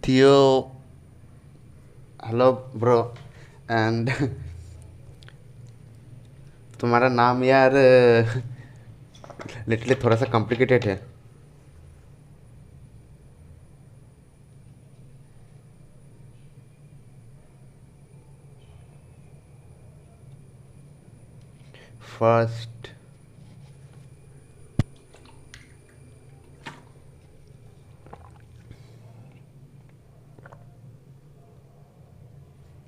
थियो, hello bro. And तुम्हारा नाम यार लिटरली थोड़ा सा कॉम्प्लिकेटेड है। First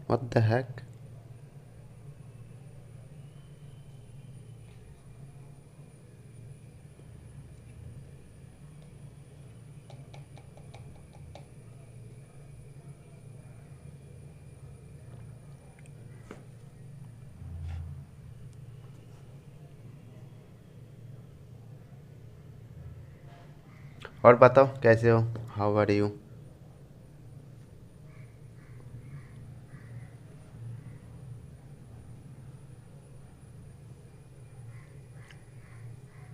what the heck. और बताओ कैसे हो, how are you.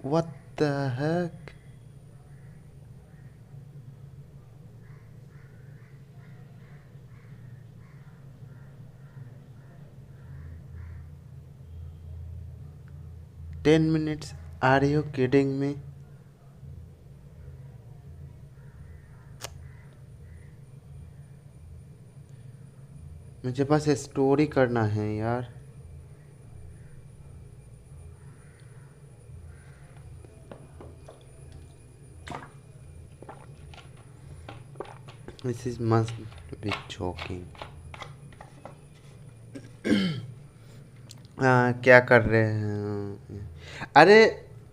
What the heck. 10 minutes, are you kidding me. मुझे बस स्टोरी करना है यार। This is must be joking. क्या कर रहे हैं। अरे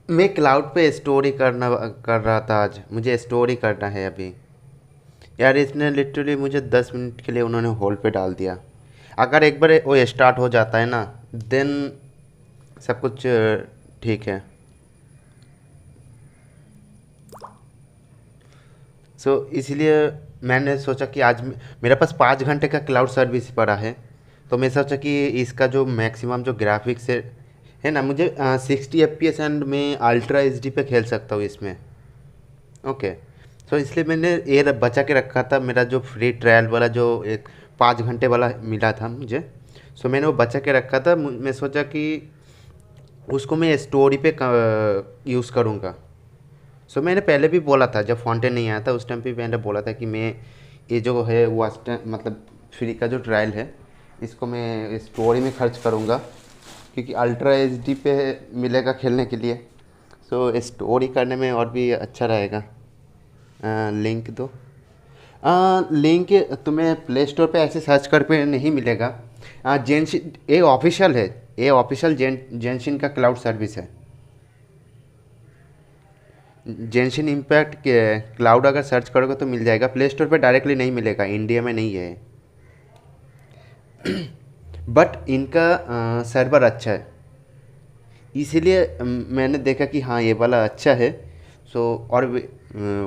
मैं क्लाउड पे स्टोरी कर रहा था। आज मुझे स्टोरी करना है अभी। यार इसने लिटरली मुझे 10 मिनट के लिए उन्होंने होल्ड पे डाल दिया। अगर एक बार वो स्टार्ट हो जाता है ना, देन सब कुछ ठीक है। इसलिए मैंने सोचा कि आज मेरे पास 5 घंटे का क्लाउड सर्विस पड़ा है। तो मैं सोचा कि इसका जो मैक्सिमम जो ग्राफिक्स है ना, मुझे 60 FPS एंड मैं अल्ट्रा एच डी पे खेल सकता हूँ इसमें। ओके। इसलिए मैंने ये बचा के रखा था, मेरा जो फ्री ट्रायल वाला जो एक 5 घंटे वाला मिला था मुझे। मैंने वो बचा के रखा था। मैं सोचा कि उसको मैं स्टोरी पे यूज़ करूँगा। मैंने पहले भी बोला था, जब फॉन्टेन नहीं आया था उस टाइम पे मैंने बोला था कि मैं ये जो है वो मतलब फ्री का जो ट्रायल है इसको मैं स्टोरी में खर्च करूँगा, क्योंकि अल्ट्रा एच डी पे मिलेगा खेलने के लिए। स्टोरी करने में और भी अच्छा रहेगा। लिंक दो। लिंक तुम्हें प्ले स्टोर पे ऐसे सर्च कर पे नहीं मिलेगा। जेंशिन ये ऑफिशियल है, ये ऑफिशियल जेंशिन का क्लाउड सर्विस है। जेंशिन इम्पैक्ट के क्लाउड अगर सर्च करोगे तो मिल जाएगा। प्ले स्टोर पे डायरेक्टली नहीं मिलेगा, इंडिया में नहीं है। बट इनका सर्वर अच्छा है, इसीलिए मैंने देखा कि हाँ ये वाला अच्छा है। और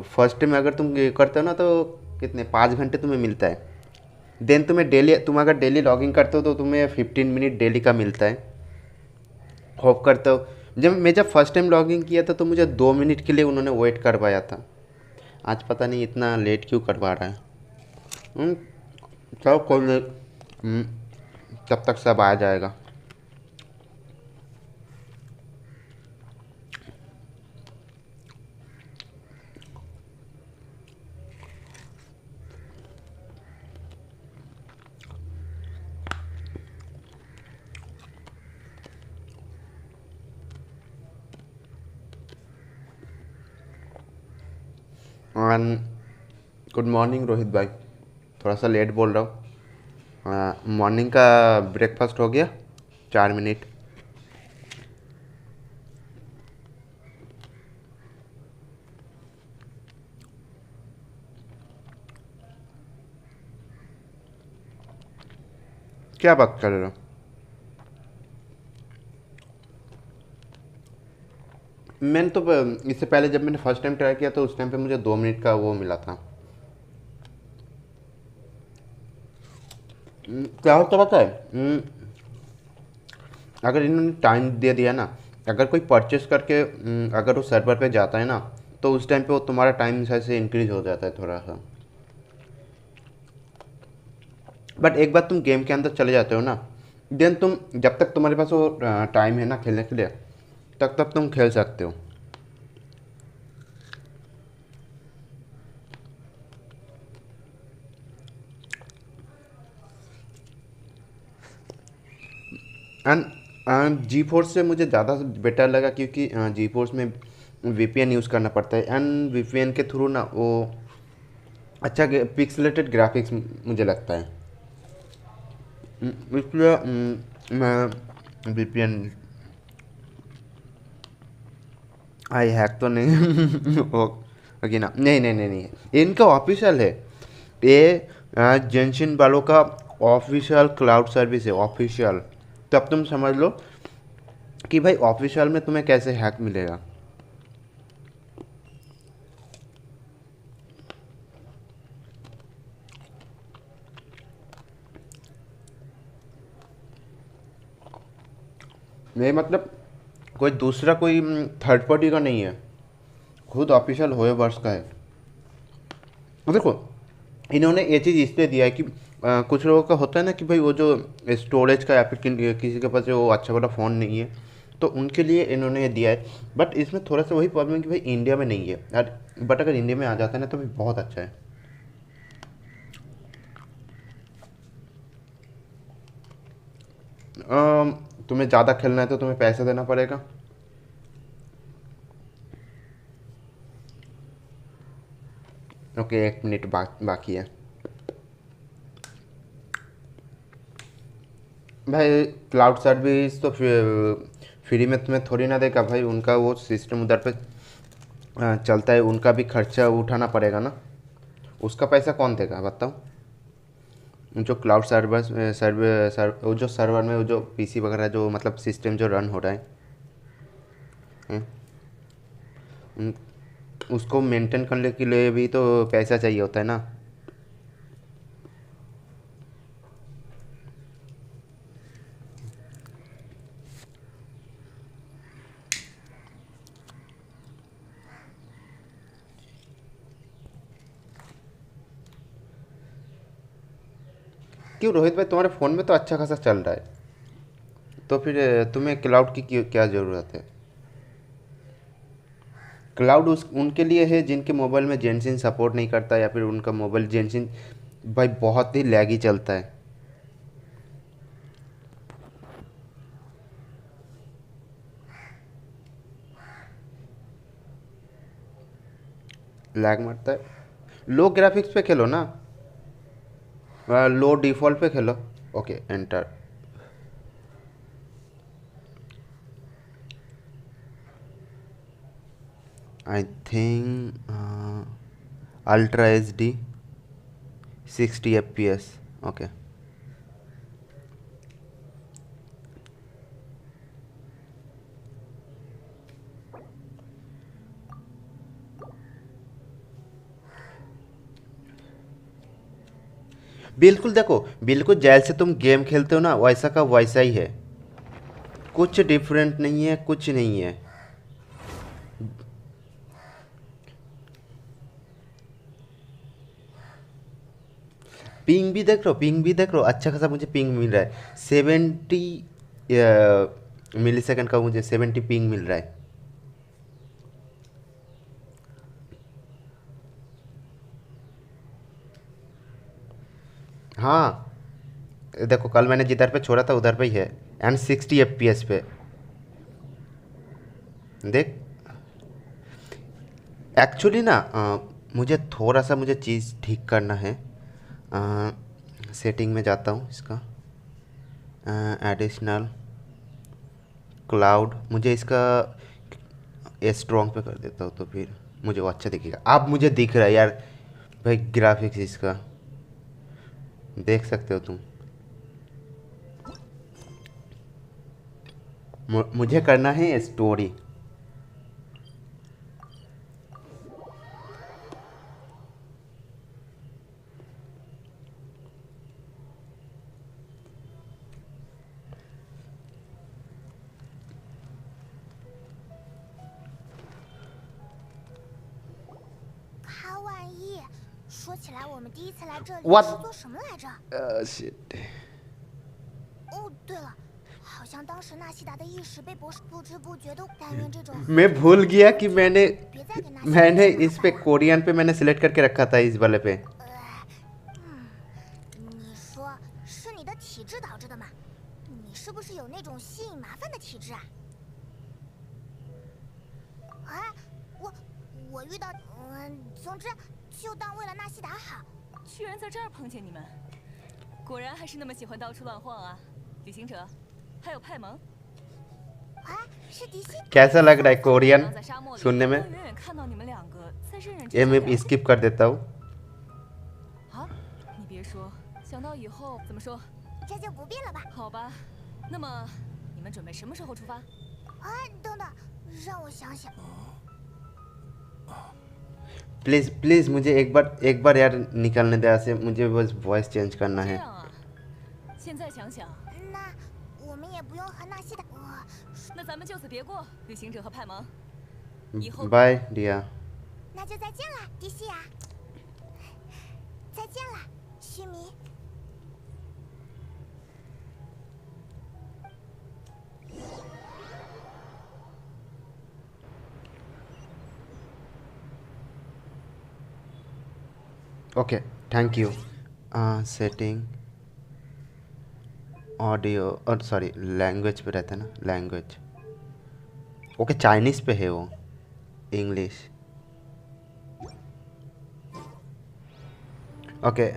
फर्स्ट में अगर तुम ये करते हो ना तो कितने 5 घंटे तुम्हें मिलता है। देन तुम अगर डेली लॉगिन करते हो तो तुम्हें 15 मिनट डेली का मिलता है। होप करता हूँ। जब फर्स्ट टाइम लॉगिन किया था तो मुझे 2 मिनट के लिए उन्होंने वेट करवाया था। आज पता नहीं इतना लेट क्यों करवा रहा है। हम्म, सब कोई नहीं। तब तक सब आ जाएगा। गुड मॉर्निंग रोहित भाई। थोड़ा सा लेट बोल रहा हूँ। मॉर्निंग का ब्रेकफास्ट हो गया? 4 मिनट। क्या बात कर रहे हो। मैंने तो इससे पहले जब मैंने फर्स्ट टाइम ट्राई किया तो उस टाइम पे मुझे 2 मिनट का वो मिला था। क्या होता पता है। अगर इन्होंने टाइम दे दिया ना, अगर कोई परचेस करके अगर वो सर्वर पे जाता है ना तो उस टाइम पे वो तुम्हारा टाइम से इंक्रीज हो जाता है थोड़ा सा। बट एक बार तुम गेम के अंदर चले जाते हो ना, देन तुम जब तक तुम्हारे पास वो टाइम है ना खेलने के लिए, तब तक तुम खेल सकते हो। एंड जी फोर्स से मुझे ज़्यादा बेटर लगा, क्योंकि जी फोर्स में वीपीएन यूज़ करना पड़ता है, एंड वीपीएन के थ्रू ना वो अच्छा पिक्सलेटेड ग्राफिक्स मुझे लगता है। इसलिए मैं वीपीएन आई हैक तो नहीं ओके ना, नहीं नहीं नहीं नहीं, इनका ऑफिशियल है ये, जेंशिन वालों का ऑफिशियल क्लाउड सर्विस है, ऑफिशियल। तब तुम समझ लो कि भाई ऑफिशियल में तुम्हें कैसे हैक मिलेगा। ये मतलब कोई दूसरा कोई थर्ड पार्टी का नहीं है, खुद ऑफिशियल होए वर्ष का है। देखो इन्होंने ये चीज़ इसलिए दिया है कि कुछ लोगों का होता है ना कि भाई वो जो स्टोरेज का या फिर किसी के पास जो अच्छा वाला फ़ोन नहीं है, तो उनके लिए इन्होंने ये दिया है। बट इसमें थोड़ा सा वही प्रॉब्लम है कि भाई इंडिया में नहीं है यार, बट अगर इंडिया में आ जाता है ना तो भी बहुत अच्छा है। तुम्हें ज़्यादा खेलना है तो तुम्हें पैसे देना पड़ेगा। ओके 1 मिनट बाकी है। भाई क्लाउड सर्विस तो फ्री में तुम्हें थोड़ी ना देगा भाई, उनका वो सिस्टम उधर पे चलता है, उनका भी खर्चा उठाना पड़ेगा ना। उसका पैसा कौन देगा बताओ। जो क्लाउड सर्वर वो जो सर्वर में वो जो पीसी वगैरह जो मतलब सिस्टम जो रन हो रहा है, हैं? उन- उसको मेंटेन करने के लिए भी तो पैसा चाहिए होता है ना। क्यों रोहित भाई, तुम्हारे फ़ोन में तो अच्छा खासा चल रहा है, तो फिर तुम्हें क्लाउड की क्या ज़रूरत है। क्लाउड उस उनके लिए है जिनके मोबाइल में जेनसिन सपोर्ट नहीं करता, या फिर उनका मोबाइल जेनसिन भाई बहुत ही लैगी चलता है। लैग मारता है। लो ग्राफिक्स पे खेलो ना, लो डिफ़ॉल्ट पे खेलो। Okay enter. I think ultra H D 60 FPS। Okay बिल्कुल, देखो बिल्कुल जैसे तुम गेम खेलते हो ना वैसा का वैसा ही है, कुछ डिफरेंट नहीं है, कुछ नहीं है। पिंग भी देख लो, पिंग भी देख लो, अच्छा खासा मुझे पिंग मिल रहा है 70 मिली सेकंड का, मुझे 70 पिंग मिल रहा है। हाँ देखो कल मैंने जिधर पे छोड़ा था उधर पे ही है, एंड 60 FPS पे। देख एक्चुअली ना मुझे थोड़ा सा मुझे चीज़ ठीक करना है। सेटिंग में जाता हूँ इसका, एडिशनल क्लाउड, मुझे इसका स्ट्रॉन्ग पे कर देता हूँ तो फिर मुझे वो अच्छा दिखेगा। अब मुझे दिख रहा है यार भाई, ग्राफिक्स इसका देख सकते हो तुम। मुझे करना है स्टोरी। What? Shit. 哦，对了，好像当时纳西达的意识被博士不知不觉的但愿这种 मैं भूल गया कि मैंने 别再给纳西达 इस पे कोरियन पे मैंने सिलेक्ट करके रखा था इस वाले पे 你说是你的体质导致的吗？你是不是有那种吸引麻烦的体质啊？哎，我遇到，总之就当为了纳西达好。居然在这儿碰见你们，果然还是那么喜欢到处乱晃啊！旅行者，还有派蒙。哎，是迪西。कैसा लग रहा है कोरियन सुनने में? 远远看到你们两个在认认真 ये 真 मैं 聊。 स्किप कर देता हूँ 啊，你别说，想到以后怎么说？这就不必了吧？好吧，那么你们准备什么时候出发？哎，等等，让我想想。 प्लीज प्लीज मुझे एक बार यार निकलने दे ऐसे मुझे बस वॉइस चेंज करना 这 है 样啊，现在想想，那我们也不用和纳西达。那咱们就此别过，旅行者和派蒙。以后 bye Dehya 那就再见了，迪西亚。再见了，须弥。 okay thank you setting audio और सॉरी लैंग्वेज पे रहता है ना लैंग्वेज ओके चाइनीज़ पे है वो English okay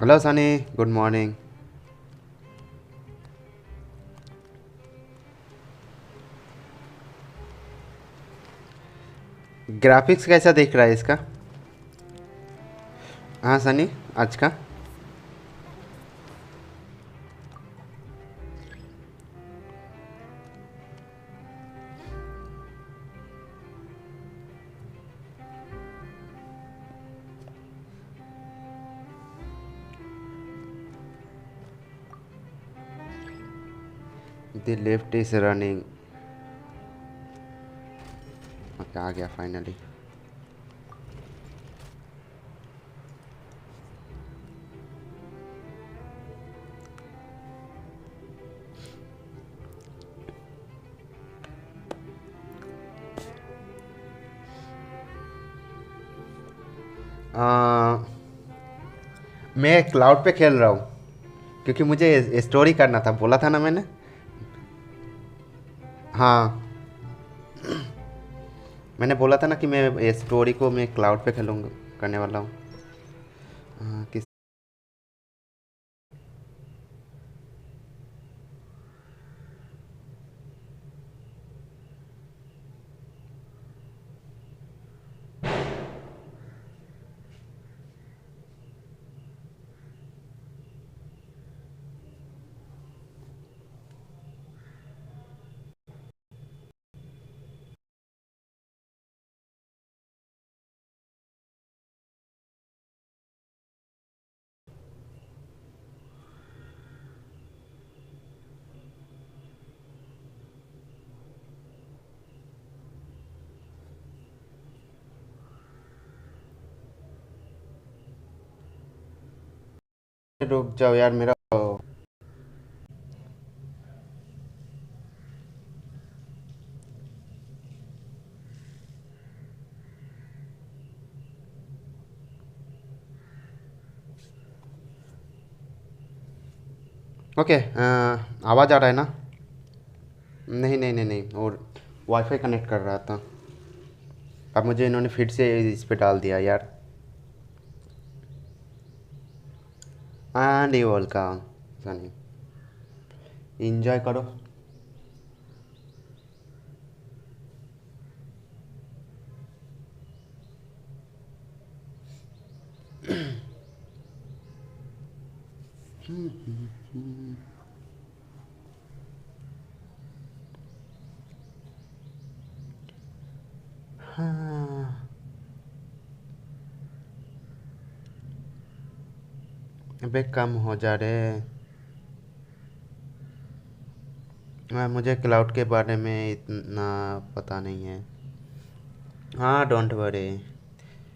hello Sunny good morning graphics कैसा दिख रहा है इसका हाँ सनी आज का The left is running okay आ गया फाइनली मैं क्लाउड पे खेल रहा हूँ क्योंकि मुझे स्टोरी करना था बोला था ना मैंने हाँ मैंने बोला था ना कि मैं स्टोरी को मैं क्लाउड पे खेलूँगा करने वाला हूँ किस रुक जाओ यार मेरा ओके आवाज़ आ रहा है ना नहीं नहीं नहीं नहीं और वाईफाई कनेक्ट कर रहा था अब मुझे इन्होंने फिर से इस पे डाल दिया यार and you welcome Sunny enjoy करो हाँ अबे कम हो जा रहे। मुझे क्लाउड के बारे में इतना पता नहीं है। हाँ डोंट वरी।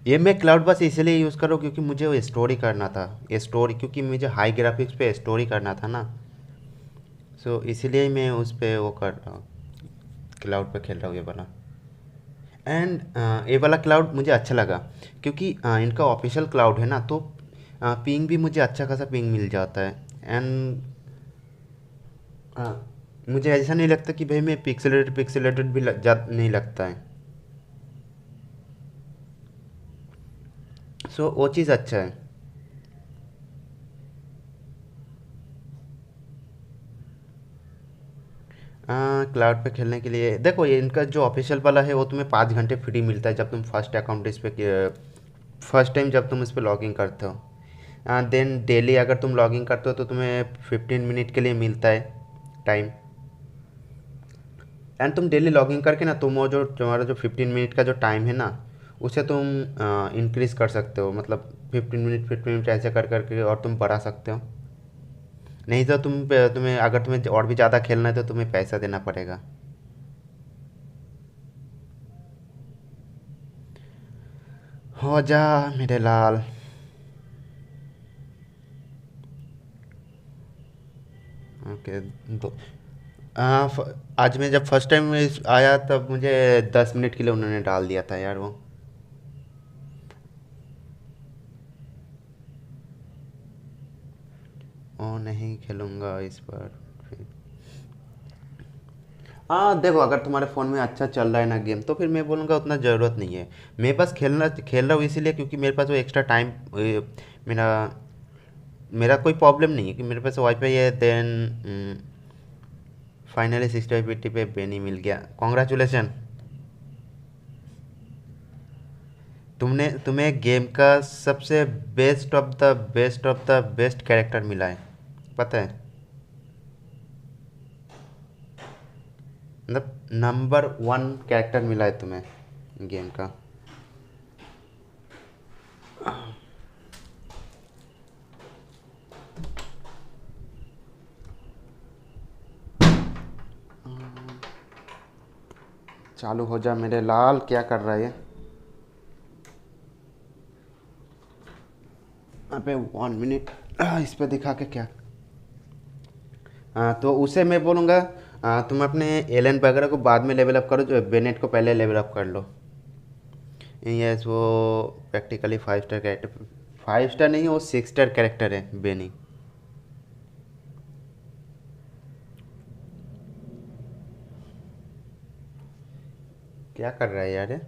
ये मैं क्लाउड बस इसलिए यूज़ करूँ क्योंकि मुझे वो स्टोरी करना था। ये स्टोरी क्योंकि मुझे हाई ग्राफिक्स पे स्टोरी करना था ना। सो इसीलिए मैं उस पे वो कर रहा हूँ, क्लाउड पे खेल रहा हूँ ये वाला। एंड ये वाला क्लाउड मुझे अच्छा लगा क्योंकि इनका ऑफिशियल क्लाउड है ना, तो पिंग भी मुझे अच्छा खासा पिंग मिल जाता है। एंड मुझे ऐसा नहीं लगता कि भाई मैं पिक्सेलेटेड भी नहीं लगता है। सो वो चीज़ अच्छा है। क्लाउड पे खेलने के लिए देखो, ये इनका जो ऑफिशियल वाला है वो तुम्हें 5 घंटे फ्री मिलता है जब तुम फर्स्ट अकाउंट इस पे फर्स्ट टाइम जब तुम इस पे लॉगिन करते हो। देन डेली अगर तुम लॉगिन करते हो तो तुम्हें 15 मिनट के लिए मिलता है टाइम। एंड तुम डेली लॉगिन करके ना तुम वो जो तुम्हारा जो 15 मिनट का जो टाइम है ना, उसे तुम इंक्रीज़ कर सकते हो, मतलब 15 मिनट ऐसे कर करके और तुम बढ़ा सकते हो। नहीं तो तुम्हें अगर तुम्हें और भी ज़्यादा खेलना है तो तुम्हें पैसा देना पड़ेगा। हो जा मेरे लाल। ओके। दो आज मैं जब फर्स्ट टाइम आया तब मुझे 10 मिनट के लिए उन्होंने डाल दिया था यार वो। ओ नहीं खेलूँगा इस बार फिर। हाँ देखो, अगर तुम्हारे फ़ोन में अच्छा चल रहा है ना गेम तो फिर मैं बोलूँगा उतना ज़रूरत नहीं है। मैं बस खेल रहा हूँ इसीलिए क्योंकि मेरे पास वो एक्स्ट्रा टाइम, मेरा मेरा कोई प्रॉब्लम नहीं है कि मेरे पास वाईफाई है। देन फाइनली 60 पे बेनी मिल गया, कॉन्ग्रेचुलेसन। तुम्हें गेम का सबसे best of the best character मिला है, पता है? मतलब नंबर 1 कैरेक्टर मिला है तुम्हें गेम का। चालू हो जा मेरे लाल, क्या कर रहा है ये? अबे 1 मिनट इस पे दिखा के क्या। तो उसे मैं बोलूँगा तुम अपने एलन वगैरह को बाद में लेवल अप करो, जो बेनेट को पहले लेवल अप कर लो। यस वो प्रैक्टिकली 5 स्टार कैरेक्टर, 5 स्टार नहीं, वो 6 स्टार कैरेक्टर है बेनी। क्या कर रहा है यार ये?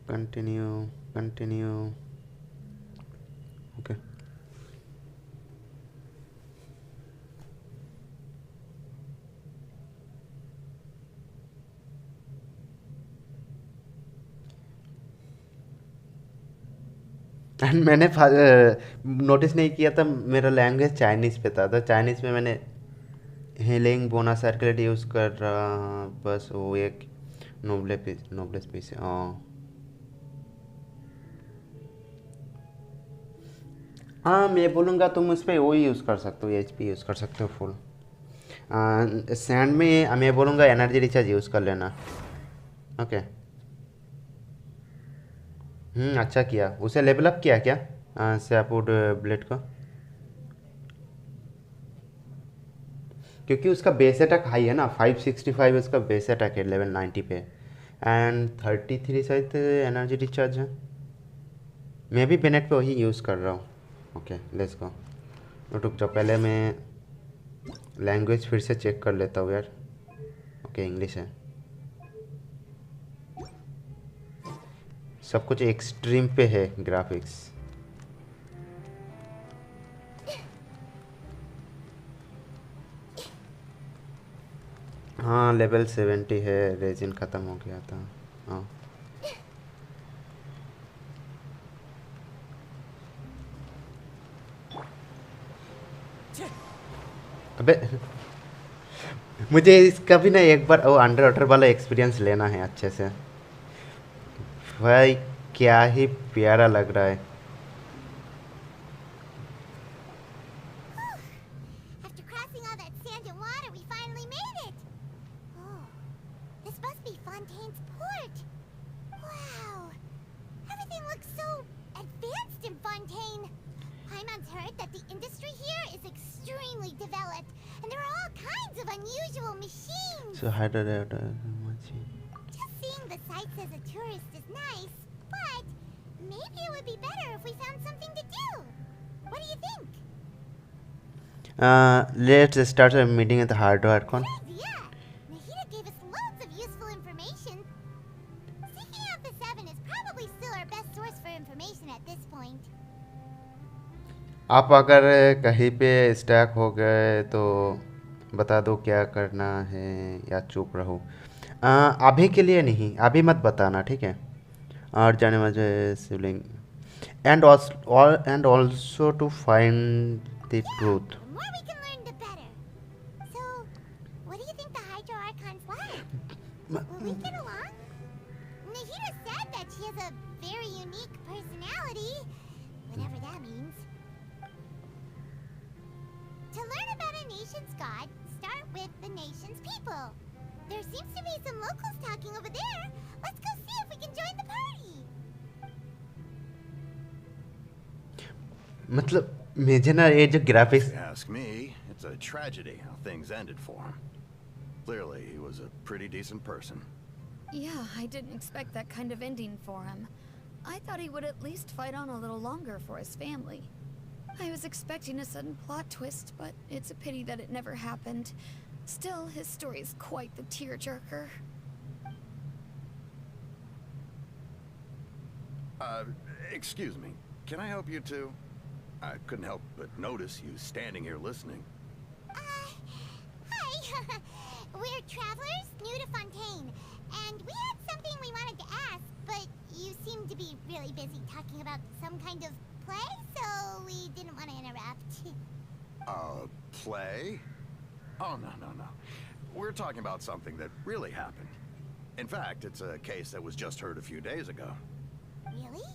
Continue continue. ओके। एंड मैंने नोटिस नहीं किया था, मेरा लैंग्वेज चाइनीज़ पे था, तो चाइनीज़ में मैंने हीलिंग बोनस सर्कुलेट यूज़ कर रहा, बस वो एक नोबलेस पीस है। हाँ हाँ, मैं बोलूँगा तुम उस पर वो यूज़ कर सकते हो, एचपी यूज़ कर सकते हो फुल। सैंड में मैं बोलूँगा एनर्जी रिचार्ज यूज़ कर लेना। ओके। अच्छा किया, उसे लेवल अप किया क्या सैपवुड ब्लेड को? क्योंकि उसका बेस अटैक हाई है ना, 565 उसका बेस अटैक है लेवल 90 पे। एंड 33 शायद एनर्जी रिचार्ज है। मैं भी बेनेट पे वही यूज़ कर रहा हूँ। Okay let's go. रुक जाओ, पहले मैं लैंग्वेज फिर से चेक कर लेता हूँ यार। ओके इंग्लिश है। सब कुछ एक्सट्रीम पे है ग्राफिक्स। हाँ लेवल 70 है, रेजिन ख़त्म हो गया था। हाँ अबे मुझे इसका भी ना एक बार वो अंडर वाटर वाला एक्सपीरियंस लेना है अच्छे से। भाई क्या ही प्यारा लग रहा है। After crossing all that sand and water, we finally made it! Oh, this must be Fontaine's port! Wow! Everything looks so advanced in Fontaine! Paimon's heard that the industry here is extremely developed, and there are all kinds of unusual machines! So how do Just seeing the sights as a tourist is nice, but maybe it would be better if we found something to do! What do you think? let's start a meeting at the hardware Archon. Good idea! Nahida gave us loads of useful information. Seeking out the Seven is probably still our best source for information at this point. आप अगर कहीं पे stack हो गए तो बता दो क्या करना है या चुप रहो। अभी के लिए नहीं, अभी मत बताना, ठीक है। और जाने मुझे sibling and also to find the truth. The more we can learn, the better. So, what do you think the Hydro Archon's like? Will we get along? Nahida said that she has a very unique personality, whatever that means. To learn about a nation's god, start with the nation's people. There seems to be some locals talking over there. Let's go see if we can join the party. मतलब मुझे ना ये जो graphics If you ask me, it's a tragedy how things ended for him. Clearly, he was a pretty decent person. Yeah, I didn't expect that kind of ending for him. I thought he would at least fight on a little longer for his family. I was expecting a sudden plot twist, but it's a pity that it never happened. Still, his story is quite the tearjerker. Excuse me. Can I help you too? I couldn't help but notice you standing here listening. Hi. We're travelers new to Fontaine, and we had something we wanted to ask, but you seem to be really busy talking about some kind of play, so we didn't want to interrupt. Play? Oh, no. We're talking about something that really happened. In fact, it's a case that was just heard a few days ago. Really?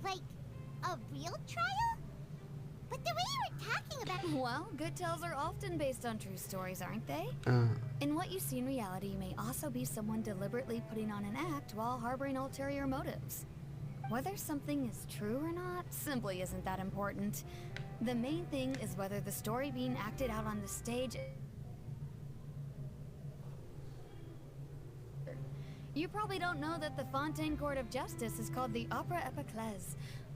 Like a real trial? But the way you were talking about Well, good tales are often based on true stories, aren't they? In what you see in reality may also be someone deliberately putting on an act while harboring ulterior motives. Whether something is true or not simply isn't that important. The main thing is whether the story being acted out on the stage. You probably don't know that the Fontaine Court of Justice is called the Opera Epiclese,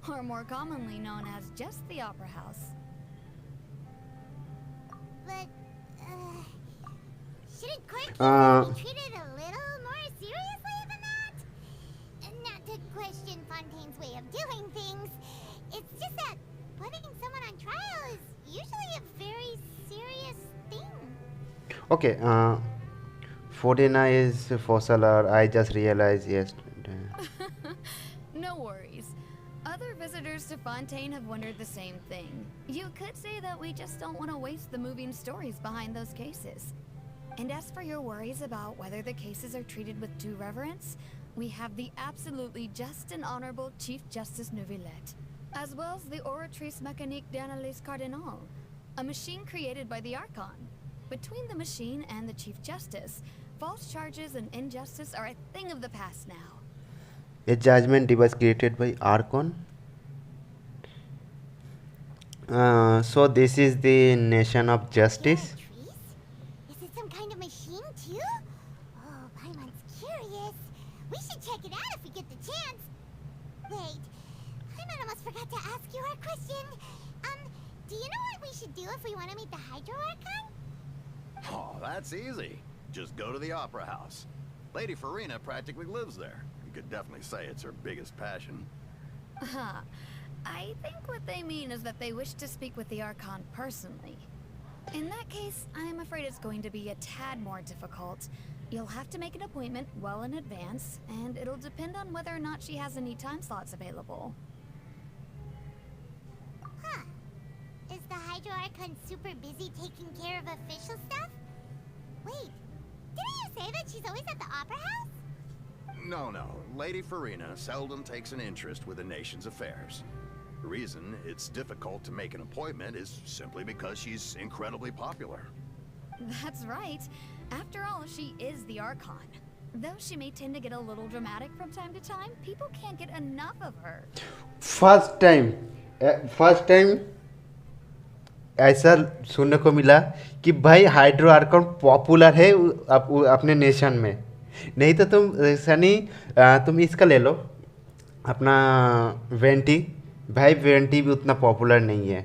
or more commonly known as just the Opera House. But, shouldn't court cases be treated a little more seriously than that? Not to question Fontaine's way of doing things. It's just that putting someone on trial is usually a very serious thing. Okay, 49 is fossil. I just realized yesterday. No worries. Other visitors to Fontaine have wondered the same thing. You could say that we just don't want to waste the moving stories behind those cases. And as for your worries about whether the cases are treated with due reverence, we have the absolutely just and honorable Chief Justice Neuvillette, as well as the Oratrice Mécanique d'Analyse Cardinal, a machine created by the Archon. Between the machine and the Chief Justice, false charges and injustice are a thing of the past now. A judgment device created by Archon. So this is the nation of justice. Oratrice? Is it some kind of machine too? Oh, Paimon's curious. We should check it out if we get the chance. Wait, Paimon almost forgot to ask you our question. Do you know what we should do if we want to meet the Hydro Archon? Oh, that's easy. Just go to the Opera House. Lady Farina practically lives there. You could definitely say it's her biggest passion. I think what they mean is that they wish to speak with the Archon personally. In that case, I'm afraid it's going to be a tad more difficult. You'll have to make an appointment well in advance, and it'll depend on whether or not she has any time slots available. Huh. Is the Hydro Archon super busy taking care of official stuff? Wait, didn't you say that she's always at the opera house? No. Lady Farina seldom takes an interest with a nation's affairs. The reason it's difficult to make an appointment is simply because she's incredibly popular. That's right. After all, she is the Archon. Though she may tend to get a little dramatic from time to time, people can't get enough of her. First time ऐसा सुनने को मिला कि भाई hydro Arkan popular है अपने nation में। नहीं तो तुम सनी तुम इसका ले लो अपना वेंटी, भाई वेंटी भी उतना पॉपुलर नहीं है।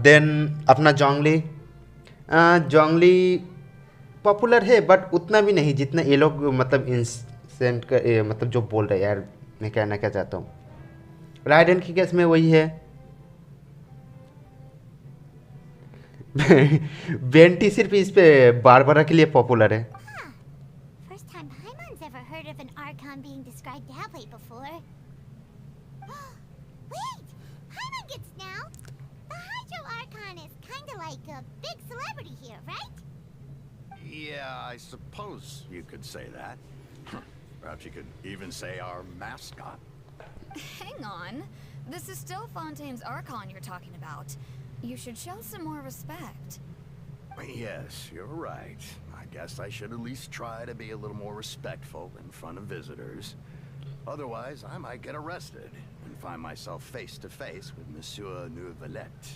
देन अपना जोंगली पॉपुलर है बट उतना भी नहीं जितना ये लोग मतलब इंसेंट का मतलब जो बोल रहे हैं यार, मैं कहना क्या चाहता हूँ। राइडन की केस में वही है। बेंटी सिर्फ इस पे बारबरा के लिए पॉपुलर है। First time Paimon's ever heard of an Archon being described that way before. Wait! Paimon gets now! The Hydro Archon is kinda like a big celebrity here, right? Yeah, I suppose you could say that. Perhaps you could even say our mascot. Hang on. This is still Fontaine's Archon you're talking about. You should show some more respect. Yes, you're right. I guess I should at least try to be a little more respectful in front of visitors. Otherwise, I might get arrested and find myself face to face with Monsieur Nouvelette.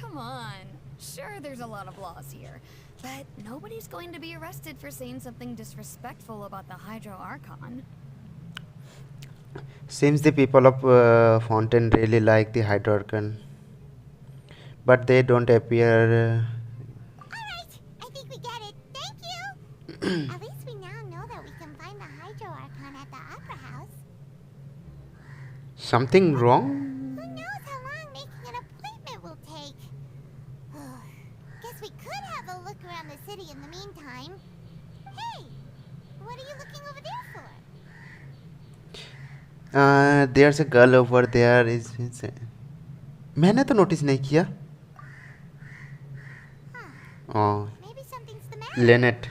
Come on. Sure, there's a lot of laws here, but nobody's going to be arrested for saying something disrespectful about the Hydro Archon. Seems the people of Fontaine really like the Hydro Archon, but they don't appear. Alright, I think we get it. Thank you! At least we now know that we can find the Hydro Archon at the opera house. Something wrong? Who knows how long making an appointment will take? Guess we could have a look around the city in the meantime. Hey! What are you looking over there for? There's a girl over there. मैंने तो notice नहीं किया। Maybe something's the matter. लेनेट।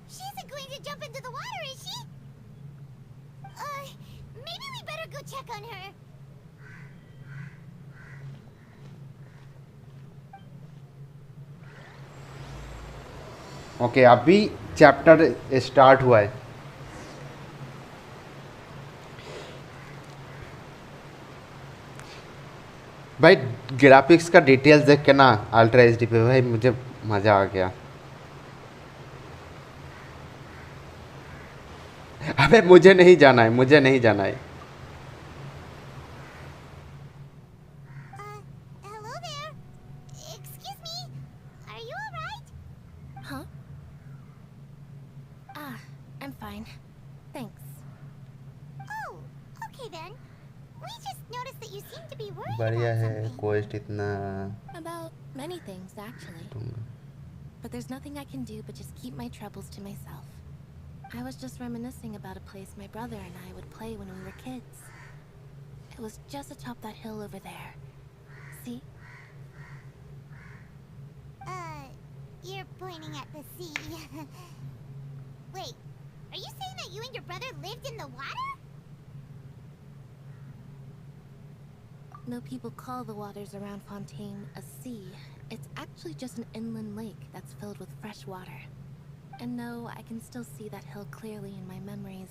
She isn't going to jump into the water, is she? Maybe we better go check on her. Okay, अभी chapter start हुआ है। भाई graphics का details देख के ना अल्ट्रा एचडी पे भाई मुझे मज़ा आ गया। अबे मुझे नहीं जाना है। Hello there. Excuse me. Are you alright? Huh? I'm fine. Thanks. Oh, okay then. We just noticed that you seem to be worried बढ़िया about है something. कोस्ट इतना About many things, actually. But there's nothing I can do but just keep my troubles to myself. I was just reminiscing about a place my brother and I would play when we were kids. It was just atop that hill over there. See? You're pointing at the sea. Wait, are you saying that you and your brother lived in the water? No people call the waters around Fontaine a sea. It's actually just an inland lake that's filled with fresh water. And no, I can still see that hill clearly in my memories.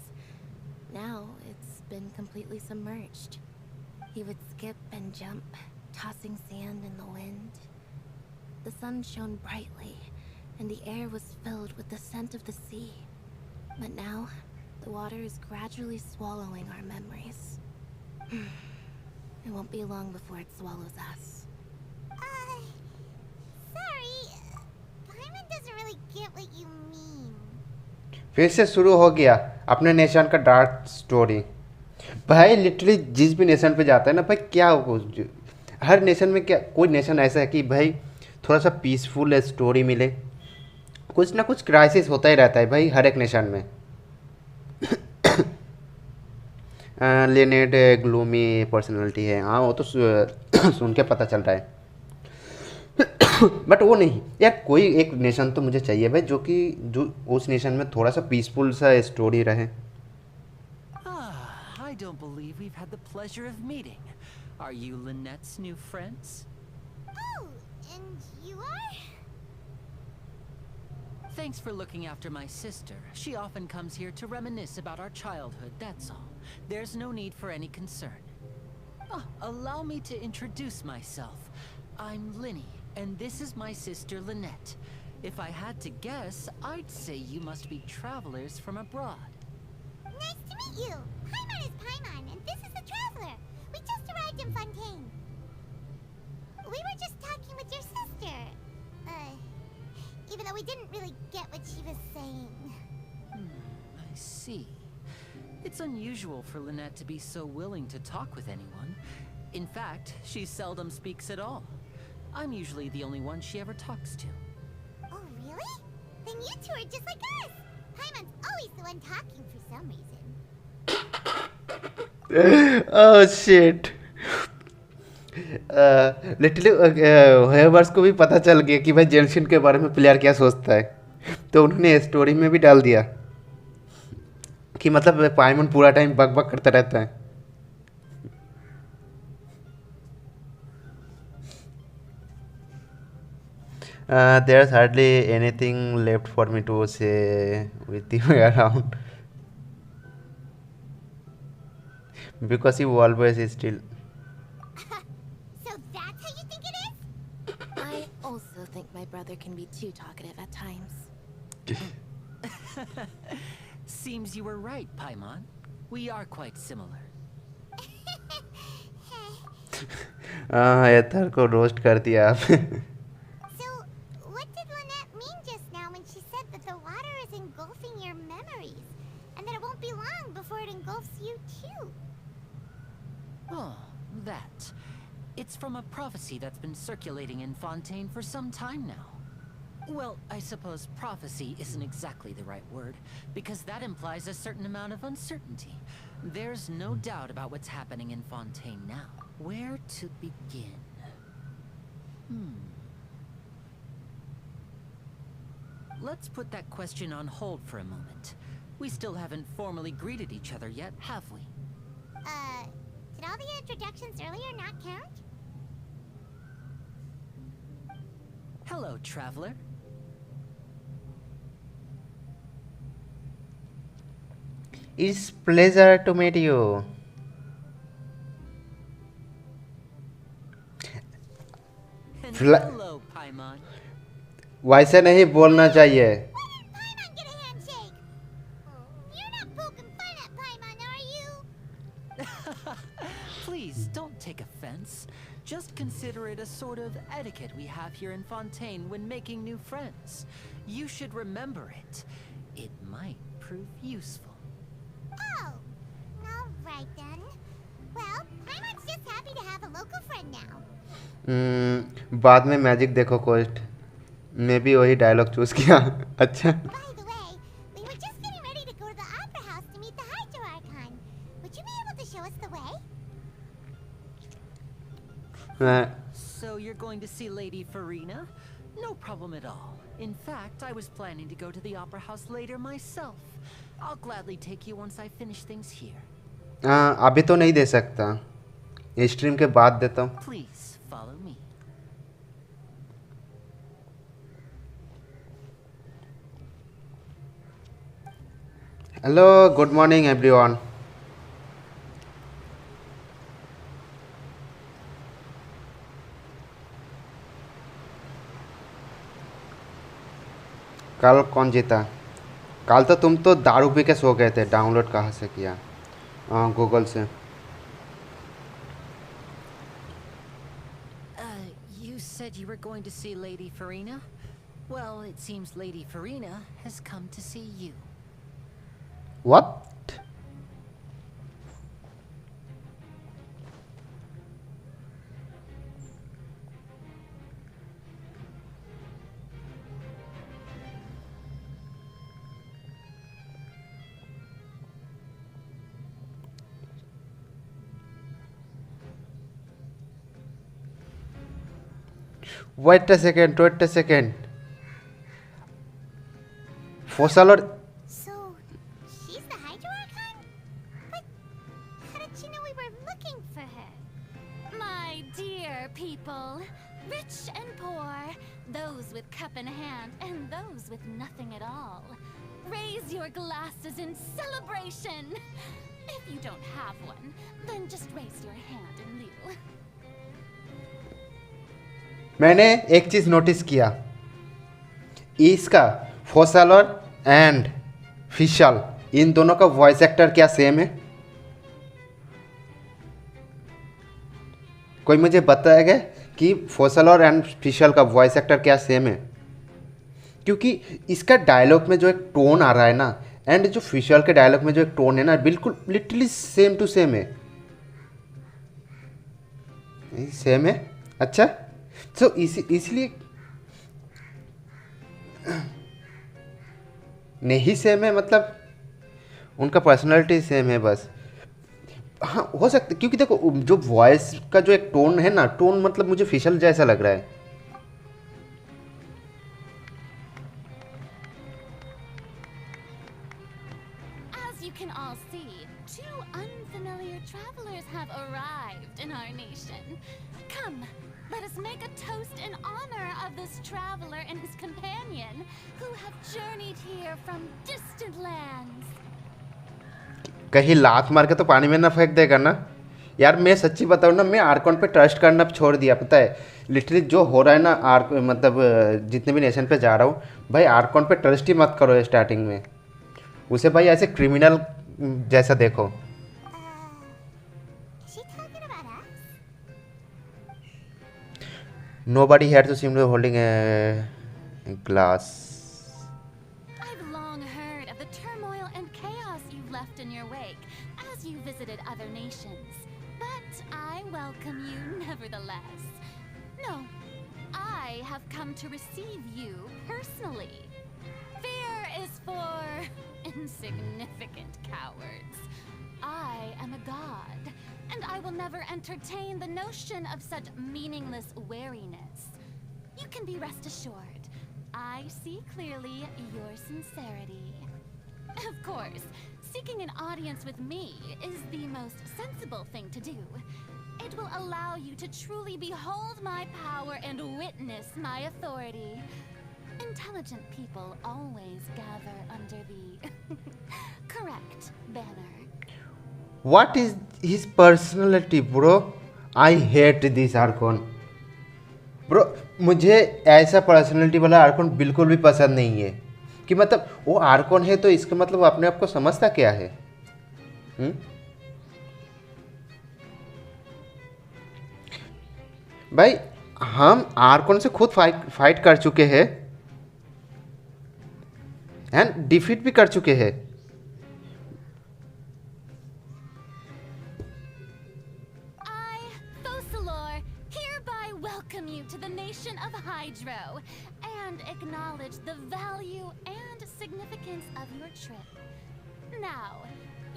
Now, it's been completely submerged. He would skip and jump, tossing sand in the wind. The sun shone brightly, and the air was filled with the scent of the sea. But now, the water is gradually swallowing our memories. It won't be long before it swallows us. Sorry. Paimon doesn't really get what you mean. फिर से शुरू हो गया अपने nation का dark story. भाई literally जिस भी नेशन पे जाता है ना भाई क्या हर नेशन में क्या कोई नेशन ऐसा है कि भाई थोड़ा सा पीसफुल स्टोरी मिले। कुछ ना कुछ क्राइसिस होता ही रहता है भाई हर एक नेशन में। लेनेट ग्लूमी पर्सनालिटी है, हाँ वो तो सुन के पता चल रहा है। बट वो नहीं यार, कोई एक नेशन तो मुझे चाहिए भाई जो उस नेशन में थोड़ा सा पीसफुल सा स्टोरी रहे। I don't believe we've had the pleasure of meeting. Are you Lynette's new friends? Oh, and you are? Thanks for looking after my sister. She often comes here to reminisce about our childhood, that's all. There's no need for any concern. Oh, allow me to introduce myself. I'm Linny, and this is my sister Lynette. If I had to guess, I'd say you must be travelers from abroad. Nice to meet you. Paimon is Paimon, and this is the Traveler. We just arrived in Fontaine. We were just talking with your sister. Even though we didn't really get what she was saying. I see. It's unusual for Lynette to be so willing to talk with anyone. In fact, she seldom speaks at all. I'm usually the only one she ever talks to. Oh, really? Then you two are just like us. Paimon's always the one talking for some reason. Oh shit, literally Haber's को भी पता चल गया कि भाई जेंशिन के बारे में प्लेयर क्या सोचता है, तो उन्होंने स्टोरी में भी डाल दिया कि मतलब पाइमन पूरा टाइम बक बक करता रहता है। There's hardly anything left for me to say with you around because you always still. So that's how you think it is? I also think my brother can be too talkative at times. Seems you were right, Paimon. We are quite similar. एथर को roast कर दिया आप। So, what did Lynette mean just now when she said that the water is engulfing your memories, and that it won't be long before it engulfs you too? Oh, that. It's from a prophecy that's been circulating in Fontaine for some time now. Well, I suppose prophecy isn't exactly the right word, because that implies a certain amount of uncertainty. There's no doubt about what's happening in Fontaine now. Where to begin? Let's put that question on hold for a moment. We still haven't formally greeted each other yet, have we? Did all the introductions earlier not count? Hello, traveler. It's pleasure to meet you. And Fla- hello, Paimon. वैसे नहीं बोलना चाहिए। Why didn't Paimon get a handshake? You're not poking fun at Paimon, are you? Please, don't take offense. Just consider it a sort of etiquette we have here in Fontaine when making new friends. You should remember it. It might prove useful. Oh, alright then. Well, Paimon's just happy to have a local friend now. बाद में magic देखो coast, मैं भी वही dialogue choose किया। अच्छा By the way, we were just getting ready to go to the opera house to meet the Aether Archon. Would you be able to show us the way? So you're going to see Lady Farina? No problem at all. In fact, I was planning to go to the opera house later myself. I'll gladly take you once I finish things here. अभी तो नहीं दे सकता, stream के बाद देता हूँ। Please, follow me. Hello, good morning everyone. कल कौन जीता? कल तो तुम तो दारू पी के सो गए थे। डाउनलोड कहाँ से किया? गूगल से। You said you were going to see Lady Farina? Well, it seems Lady Farina has come to see you. What? Wait a second, wait a second. Fossil or So, she's the Hydro Archon? But how did she know we were looking for her? My dear people, rich and poor, those with cup in hand and those with nothing at all, raise your glasses in celebration. If you don't have one, then just raise your hand in lieu. मैंने एक चीज notice किया, इसका फोसलर and फिशल इन दोनों का voice actor क्या same है? कोई मुझे बताएगा कि फोसलर एंड फिशल का वॉइस एक्टर क्या सेम है? क्योंकि इसका डायलॉग में जो एक टोन आ रहा है ना, एंड जो फिशल के डायलॉग में जो एक टोन है ना, बिल्कुल लिटरली सेम टू सेम है। सेम है, अच्छा। सो इसलिए नहीं सेम है, मतलब उनका पर्सनालिटी सेम है बस। हाँ हो सकता है, क्योंकि देखो जो वॉइस का जो एक टोन है ना, टोन मतलब मुझे फिशल जैसा लग रहा है। As you can all see, two unfamiliar travelers have arrived in our nation. Come, let us make a toast in honor of this traveler and his companion who have journeyed here from distant lands. कहीं लात मार के तो पानी में ना फेंक देगा ना यार। मैं सच्ची बताऊँ ना, मैं आर्कॉन पे ट्रस्ट करना छोड़ दिया, पता है। लिटरली जो हो रहा है ना मतलब जितने भी नेशन पे जा रहा हूँ भाई, आर्कॉन पे ट्रस्ट ही मत करो स्टार्टिंग में। उसे भाई ऐसे क्रिमिनल जैसा देखो। Is she talking about us? Nobody here to seem to be holding a glass. I've long heard of the turmoil and chaos you left in your wake as you visited other nations, but I welcome you nevertheless. No, I have come to receive you personally. Fear is for insignificant cowards. I am a god, and I will never entertain the notion of such meaningless wariness. You can be rest assured, I see clearly your sincerity. Of course, seeking an audience with me is the most sensible thing to do. It will allow you to truly behold my power and witness my authority. Intelligent people always gather under the correct banner. What is his personality, bro? I hate this Archon. Bro, मुझे ऐसा personality वाला Arcon बिल्कुल भी पसंद नहीं है। कि मतलब वो आर्कॉन है तो इसका मतलब अपने आप को समझता क्या है? भाई हम आर्कॉन से खुद फाइट कर चुके हैं एंड डिफीट भी कर चुके हैं। Hydro, and acknowledge the value and significance of your trip. Now,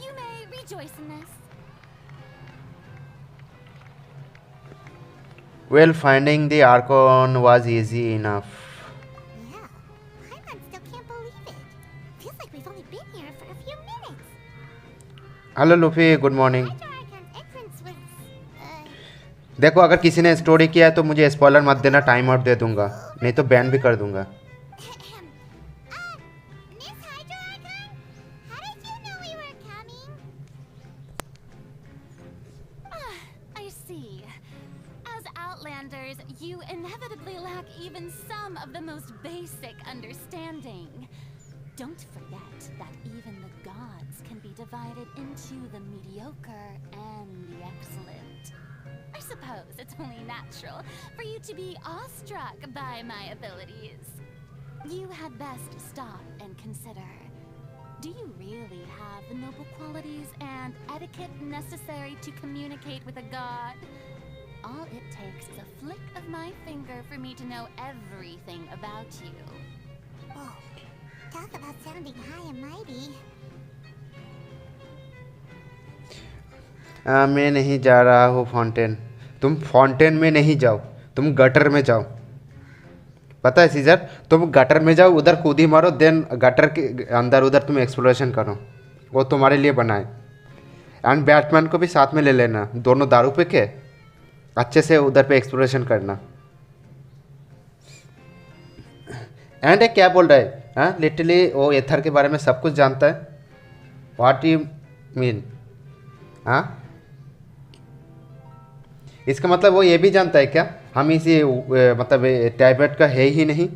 you may rejoice in this. Well, finding the Archon was easy enough. Yeah, Paimon still can't believe it. Feels like we've only been here for a few minutes. Hello Luffy, good morning. Hydro Archon's entrance was, देखो अगर किसी ने story किया है तो मुझे spoiler मत देना, टाइम आउट दे दूंगा, नहीं तो बैन भी कर दूंगा। Miss Hydro Archon? How did you know we were coming? I see. As Outlanders, you inevitably lack even some of the most basic understanding. Don't forget that even the gods can be divided into the mediocre and the excellent. I suppose it's only natural for you to be awestruck by my abilities. You had best stop and consider. Do you really have the noble qualities and etiquette necessary to communicate with a god? All it takes is a flick of my finger for me to know everything about you. Whoa, talk about sounding high and mighty. मैं नहीं जा रहा हूँ Fontaine. तुम Fontaine में नहीं जाओ, तुम गटर में जाओ। पता है सीजर, तुम गटर में जाओ, उधर कूदी मारो, देन गटर के अंदर उधर तुम एक्सप्लोरेशन करो, वो तुम्हारे लिए बना है। एंड बैटमैन को भी साथ में ले लेना, दोनों दारू पे के अच्छे से उधर पे एक्सप्लोरेशन करना। एंड ये क्या बोल रहा है, हाँ लिटरली वो एथर के बारे में सब कुछ जानता है। What you mean? हाँ, इसका मतलब वो ये भी जानता है क्या हम इसी मतलब टैबलेट का है ही नहीं?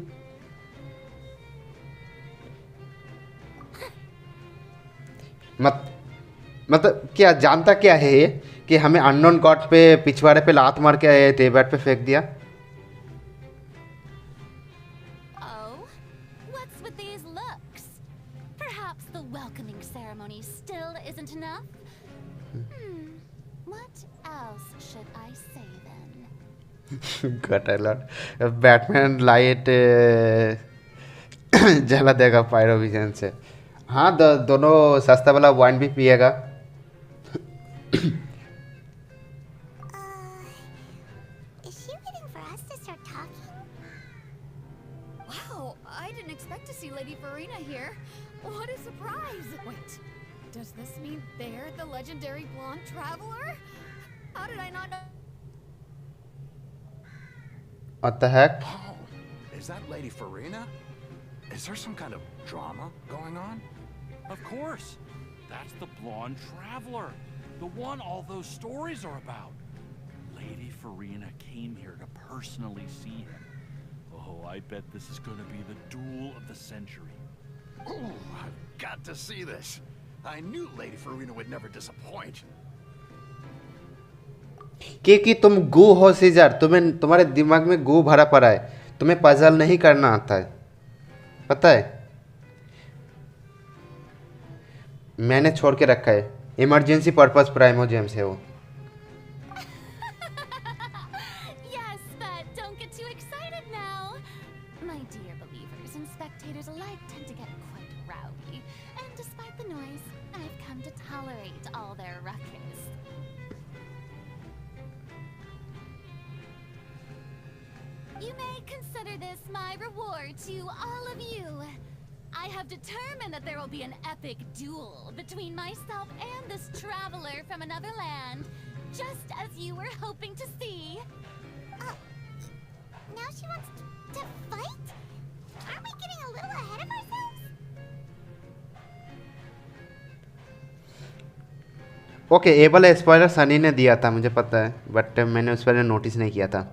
मतलब क्या जानता क्या है ये कि हमें अननोन गॉड पे पिछवाड़े पे लात मार के टैबलेट पे फेंक दिया? Oh, what's with these looks? Perhaps the welcoming ceremony still isn't enough? What else should I say then? Gutter Lord Batman light जला देगा पायरोविजन से। हाँ, दोनों सस्ता वाला वाइन भी पिएगा। Is she waiting for us to start talking? Wow, I didn't expect to see Lady Farina here. What a surprise! Wait, does this mean they're the legendary blonde traveler? How did I not know? What the heck? Oh, is that Lady Farina? Is there some kind of drama going on? Of course. That's the blonde traveler. The one all those stories are about. Lady Farina came here to personally see him. Oh, I bet this is going to be the duel of the century. Oh, I've got to see this. I knew Lady Farina would never disappoint. कि तुम गू हो scissor, तुम्हारे दिमाग में गू भरा पड़ा है, तुम्हें पजल नहीं करना आता है, पता है? मैंने छोड़ के रखा है, इमरजेंसी पर्पस प्राइमोजेम्स है वो। Yes, but don't get too excited now. My dear believers and spectators alike tend to get quite rowdy, and despite the noise, I've come to tolerate all their ruckus. You may consider this my reward to all of you. I have determined that there will be an epic duel between myself and this traveler from another land, just as you were hoping to see. Now she wants to fight? Aren't we getting a little ahead of ourselves? Okay, ये वाला spoiler Sunny ने दिया था, मुझे पता है, but मैंने उस पर नोटिस नहीं किया था।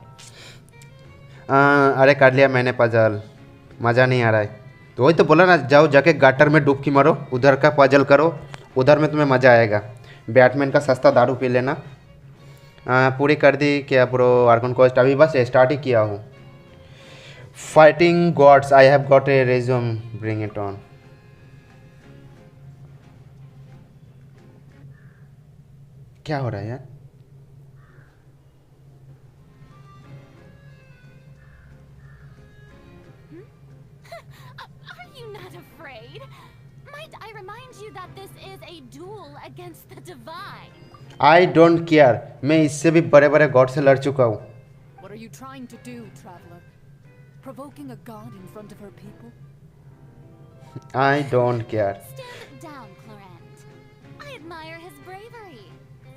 अरे कर लिया मैंने पजल, मज़ा नहीं आ रहा है। तो वही तो बोला ना, जाओ जाके गटर में डुबकी मारो, उधर का पजल करो, उधर में तुम्हें मज़ा आएगा। बैटमैन का सस्ता दारू पी लेना। पूरी कर दी क्या ब्रो आर्कन कोस्ट? अभी बस स्टार्ट ही किया हूँ। Fighting gods, I have got a resume, bring it on. क्या हो रहा है यार? Are you not afraid? Might I remind you that this is a duel against the divine? I don't care, मैं इससे भी बड़े बड़े गॉड से लड़ चुका हूँ। What are you trying to do, traveler? Provoking a god in front of her people? I don't care. Stand down, Clorent. I admire his bravery.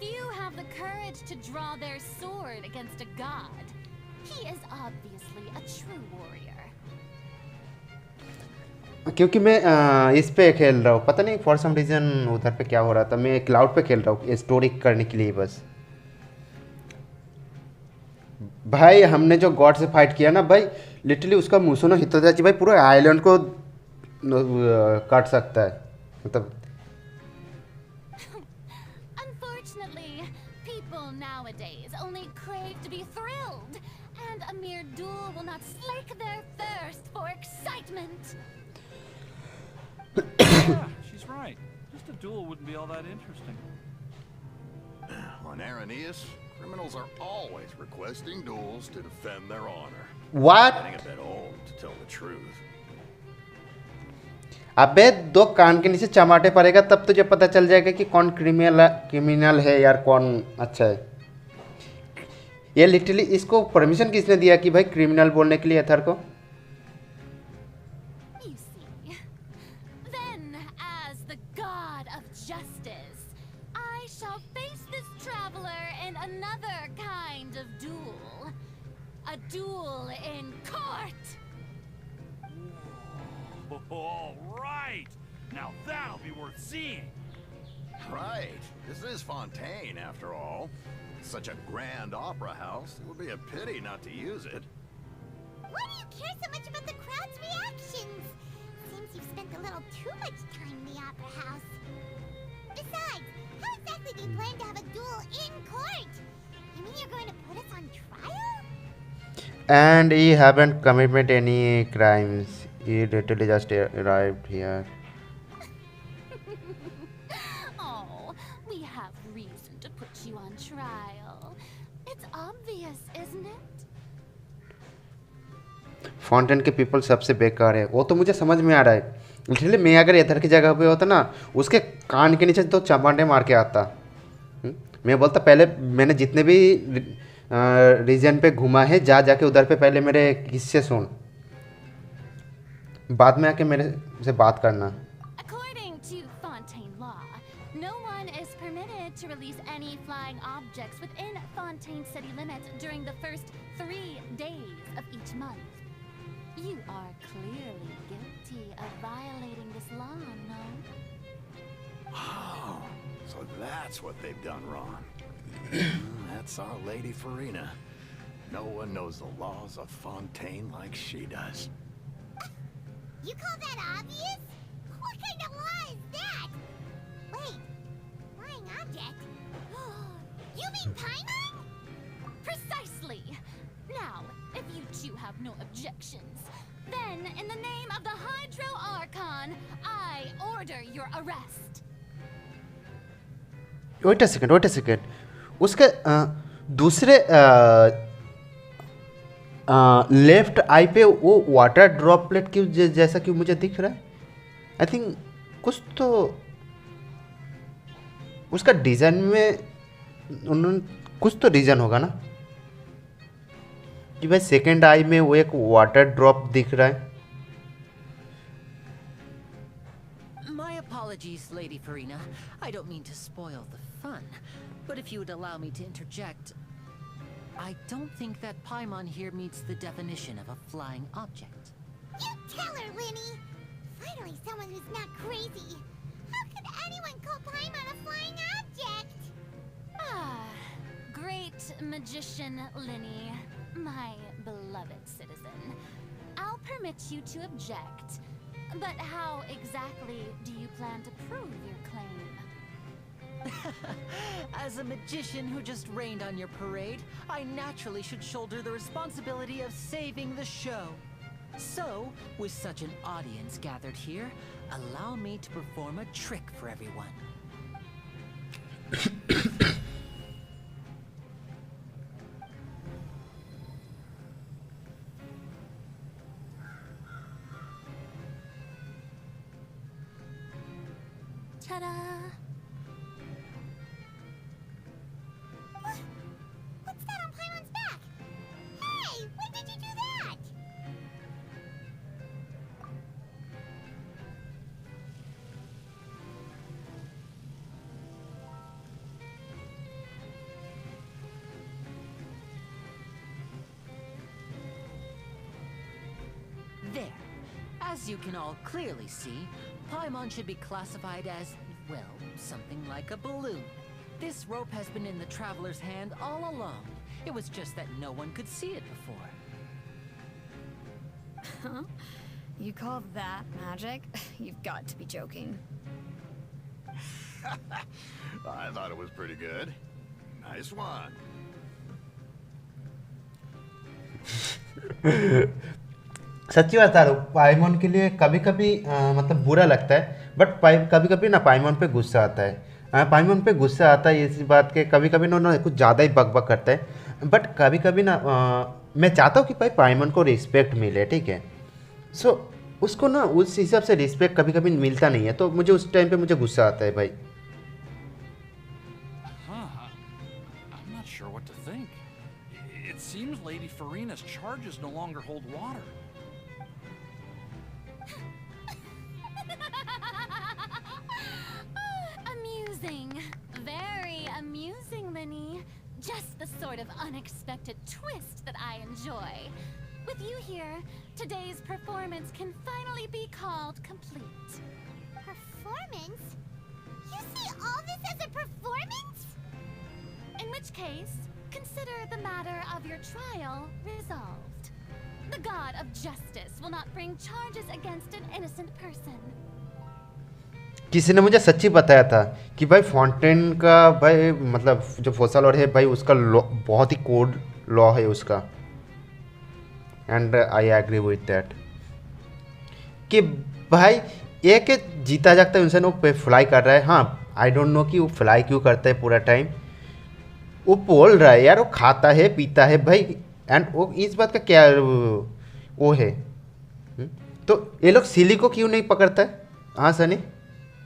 Few have the courage to draw their sword against a god. He is obviously a true warrior. क्योंकि मैं इस पे खेल रहा हूँ, पता नहीं for some reason उधर पे क्या हो रहा था। मैं क्लाउड पे खेल रहा हूँ स्टोरी करने के लिए बस। भाई हमने जो गॉड से फाइट किया ना भाई, लिटरली उसका मुसुनो हितोदाची भाई पूरा आइलैंड को काट सकता है, मतलब। Unfortunately, people nowadays only crave to be thrilled, and a mere duel will not slake their thirst for excitement. Yeah, she's right. Just a duel wouldn't be all that interesting. On Aranias, criminals are always requesting duels to defend their honor. What? Getting a bit old, to tell the truth. अबे दो कान के नीचे चमाटे पड़ेगा तब तुझे पता चल जाएगा कि कौन क्रिमिनल है यार, कौन अच्छा है। ये लिटरली इसको परमिशन किसने दिया कि भाई क्रिमिनल बोलने के लिए एथर को? another kind of duel. A duel in court! All right! Now that'll be worth seeing! Right. This is Fontaine, after all. Such a grand opera house. It would be a pity not to use it. Why do you care so much about the crowd's reactions? Seems you've spent a little too much time in the opera house. Besides, how exactly do you plan to have a duel in court? You mean you're going to put us on trial? And he haven't committed any crimes. He literally just arrived here. Oh, we have reason to put you on trial. It's obvious, isn't it? Fountain के people सबसे बेकार है, वो तो मुझे समझ में आ रहा है। लिटरली मैं अगर एथर की जगह पे होता ना, उसके कान के नीचे तो चपाटे मार के आता। मैं बोलता पहले मैंने जितने भी रीजन पे घूमा है, जाके उधर पे पहले मेरे किस्से सुन, बाद में आके मेरे से बात करना। According to Fontaine law, no one is permitted to release any flying objects within Fontaine city limits during the first 3 days of each month. You are clearly guilty of violating this law, no? Oh, so that's what they've done wrong. That's our Lady Farina. No one knows the laws of Fontaine like she does. You call that obvious? What kind of law is that? Wait, flying object? You mean Paimon? Precisely! Now, if you two have no objections, then in the name of the Hydro Archon, I order your arrest. Wait a second, उसके दूसरे left आई पे वो water droplet क्यों जैसा क्यों मुझे दिख रहा है? आई थिंक कुछ तो उसका डिज़ाइन में उन्होंने कुछ तो रीज़न होगा ना कि भाई सेकेंड आई में वो एक वाटर ड्रॉप दिख रहा है। My apologies, Lady Farina. I don't mean to spoil the fun, but if you would allow me to interject, I don't think that Paimon here meets the definition of a flying object. You tell her, Linny! Finally someone who's not crazy. How could anyone call Paimon a flying object? Ah, great magician Linny, my beloved citizen. I'll permit you to object, but how exactly do you plan to prove your claim? As a magician who just rained on your parade, I naturally should shoulder the responsibility of saving the show. So, with such an audience gathered here, allow me to perform a trick for everyone. Ta-da! What's that on Paimon's back? Hey, when did you do that? There. As you can all clearly see, Paimon should be classified as, well, something like a balloon. This rope has been in the traveler's hand all along. It was just that no one could see it before. Huh? You call that magic? You've got to be joking. I thought it was pretty good. Nice one. सच्ची बता रहा हूँ, पाइमॉन के लिए कभी कभी मतलब बुरा लगता है, बट कभी कभी ना पाइमॉन पे गुस्सा आता है। पाइमॉन पे गुस्सा आता है इस बात के, कभी कभी ना कुछ ज़्यादा ही बक करता है, बट कभी कभी ना मैं चाहता हूँ कि भाई पाइमॉन को रिस्पेक्ट मिले, ठीक है। सो उसको ना उस हिसाब से रिस्पेक्ट कभी कभी मिलता नहीं है, तो मुझे उस टाइम पे मुझे गुस्सा आता है भाई। I'm not sure what to think. It seems Lady Farina's charges no longer hold water. Amusing. Very amusing, Linny. Just the sort of unexpected twist that I enjoy. With you here, today's performance can finally be called complete. Performance? You see all this as a performance? In which case, consider the matter of your trial resolved. The god of justice will not bring charges against an innocent person. किसी ने मुझे सच्ची बताया था कि भाई Fontaine का भाई मतलब जो फोसा लॉ है भाई उसका लॉ बहुत ही कोड लॉ है उसका and I agree with that कि भाई एक जीता जागता इंसान वो पे फ्लाई कर रहा है हाँ आई डोंट नो कि वो फ्लाई क्यों करता है पूरा टाइम वो बोल रहा है यार वो खाता है पीता है भाई एंड वो इस बात का क्या वो है तो ये लोग सिली को क्यों नहीं पकड़ता है हाँ सनी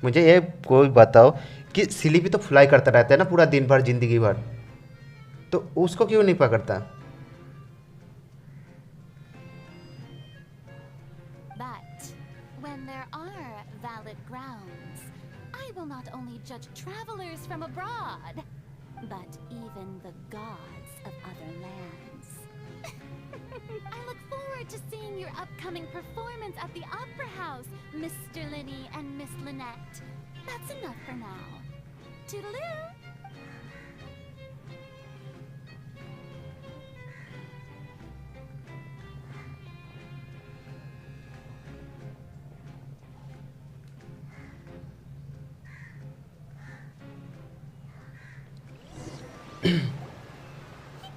मुझे ये कोई बताओ कि सिली भी तो फ्लाई करता रहता है ना पूरा दिन भर जिंदगी भर तो उसको क्यों नहीं पकड़ता But when there are valid grounds, I will not only judge travelers from abroad, but even the gods of other lands. I look forward to seeing your upcoming performance at the Opera House, Mr. Linney and Miss Lynette. That's enough for now. Toodaloo!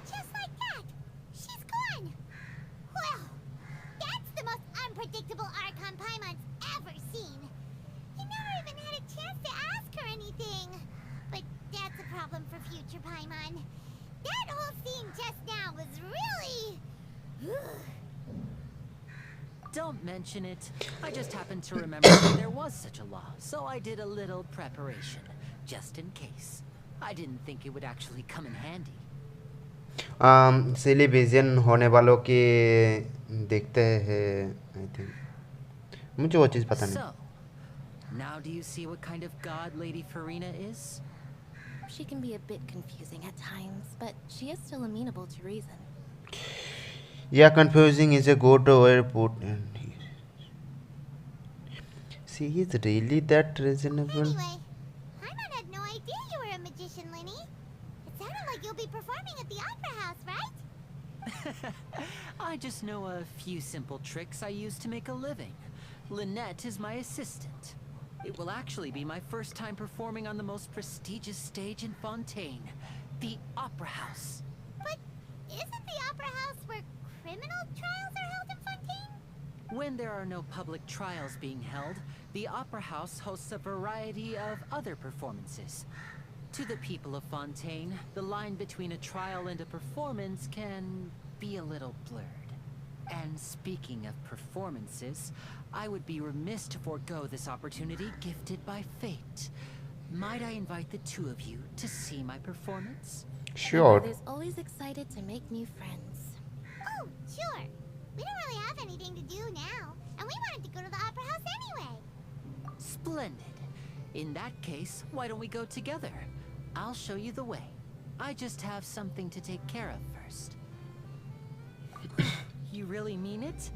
Just like that, she's gone. Well, that's the most unpredictable Archon Paimon's ever seen. He never even had a chance to ask her anything. But that's a problem for future Paimon. That whole scene just now was really... Don't mention it. I just happened to remember that there was such a law, so I did a little preparation, just in case. I didn't think it would actually come in handy. Celebration होने वालों के देखते हैं I think मुझे वो चीज़ पता नहीं So, now do you see what kind of god Lady Farina is? She can be a bit confusing at times, but she is still amenable to reason. Yeah, confusing is a good word put in here. She is really that reasonable. Anyway, Paimon had no idea you were a magician, Linny. It sounded like you'll be performing at the Opera House, right? I just know a few simple tricks I use to make a living. Lynette is my assistant. It will actually be my first time performing on the most prestigious stage in Fontaine, the Opera House. But isn't the Opera House where criminal trials are held in Fontaine? When there are no public trials being held, the Opera House hosts a variety of other performances. To the people of Fontaine, the line between a trial and a performance can be a little blurred. And speaking of performances, I would be remiss to forego this opportunity gifted by fate. Might I invite the two of you to see my performance? Sure. There's always excited to make new friends. Oh, sure. We don't really have anything to do now, and we wanted to go to the Opera House anyway. Splendid. In that case, why don't we go together? I'll show you the way. I just have something to take care of first. You really mean it?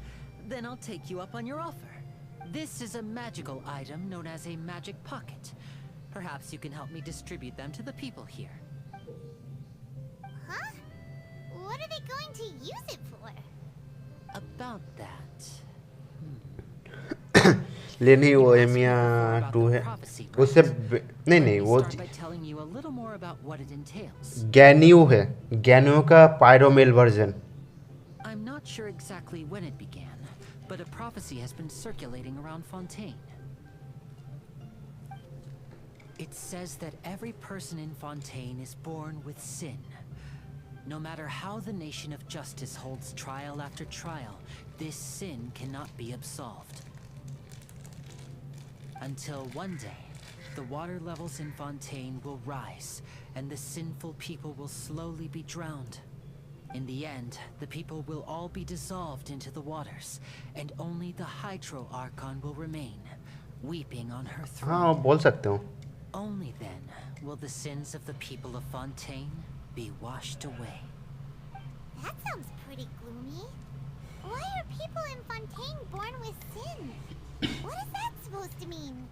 Then I'll take you up on your offer. This is a magical item known as a magic pocket. Perhaps you can help me distribute them to the people here. Huh? What are they going to use it for? About that... लेनी वो एमिया 2 है उससे नहीं वो Start by telling you a little more about what it entails. गैन्यू है गैन्यू का पायरोमेल version I'm not sure exactly when it began, but a prophecy has been circulating around Fontaine. It says that every person in Fontaine is born with sin. No matter how the nation of justice holds trial after trial, this sin cannot be absolved. Until one day, the water levels in Fontaine will rise, and the sinful people will slowly be drowned. In the end, the people will all be dissolved into the waters, and only the Hydro Archon will remain, weeping on her throne. हाँ बोल सकते हो Only then will the sins of the people of Fontaine be washed away. That sounds pretty gloomy. Why are people in Fontaine born with sin? What is that supposed to mean?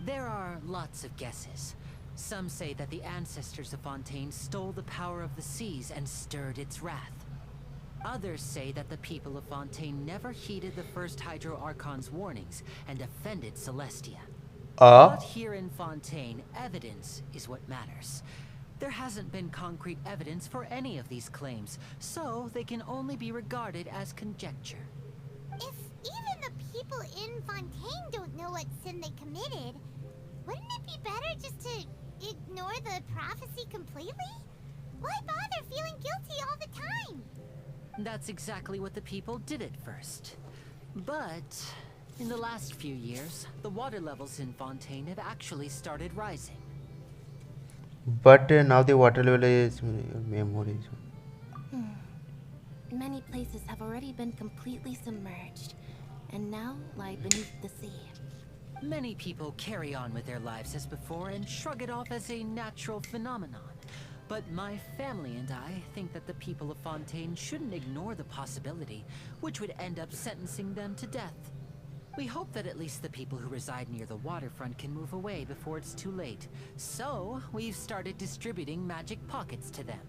There are lots of guesses. Some say that the ancestors of Fontaine stole the power of the seas and stirred its wrath. Others say that the people of Fontaine never heeded the first Hydro Archon's warnings and offended Celestia. But here in Fontaine, evidence is what matters. There hasn't been concrete evidence for any of these claims, so they can only be regarded as conjecture. If even the people in Fontaine don't know what sin they committed, wouldn't it be better just to ignore the prophecy completely? Why bother feeling guilty all the time? That's exactly what the people did at first. But in the last few years, the water levels in Fontaine have actually started rising. But now the water level is memories. Many places have already been completely submerged, and now lie beneath the sea. Many people carry on with their lives as before and shrug it off as a natural phenomenon. But my family and I think that the people of Fontaine shouldn't ignore the possibility, which would end up sentencing them to death. We hope that at least the people who reside near the waterfront can move away before it's too late. So, we've started distributing magic pockets to them.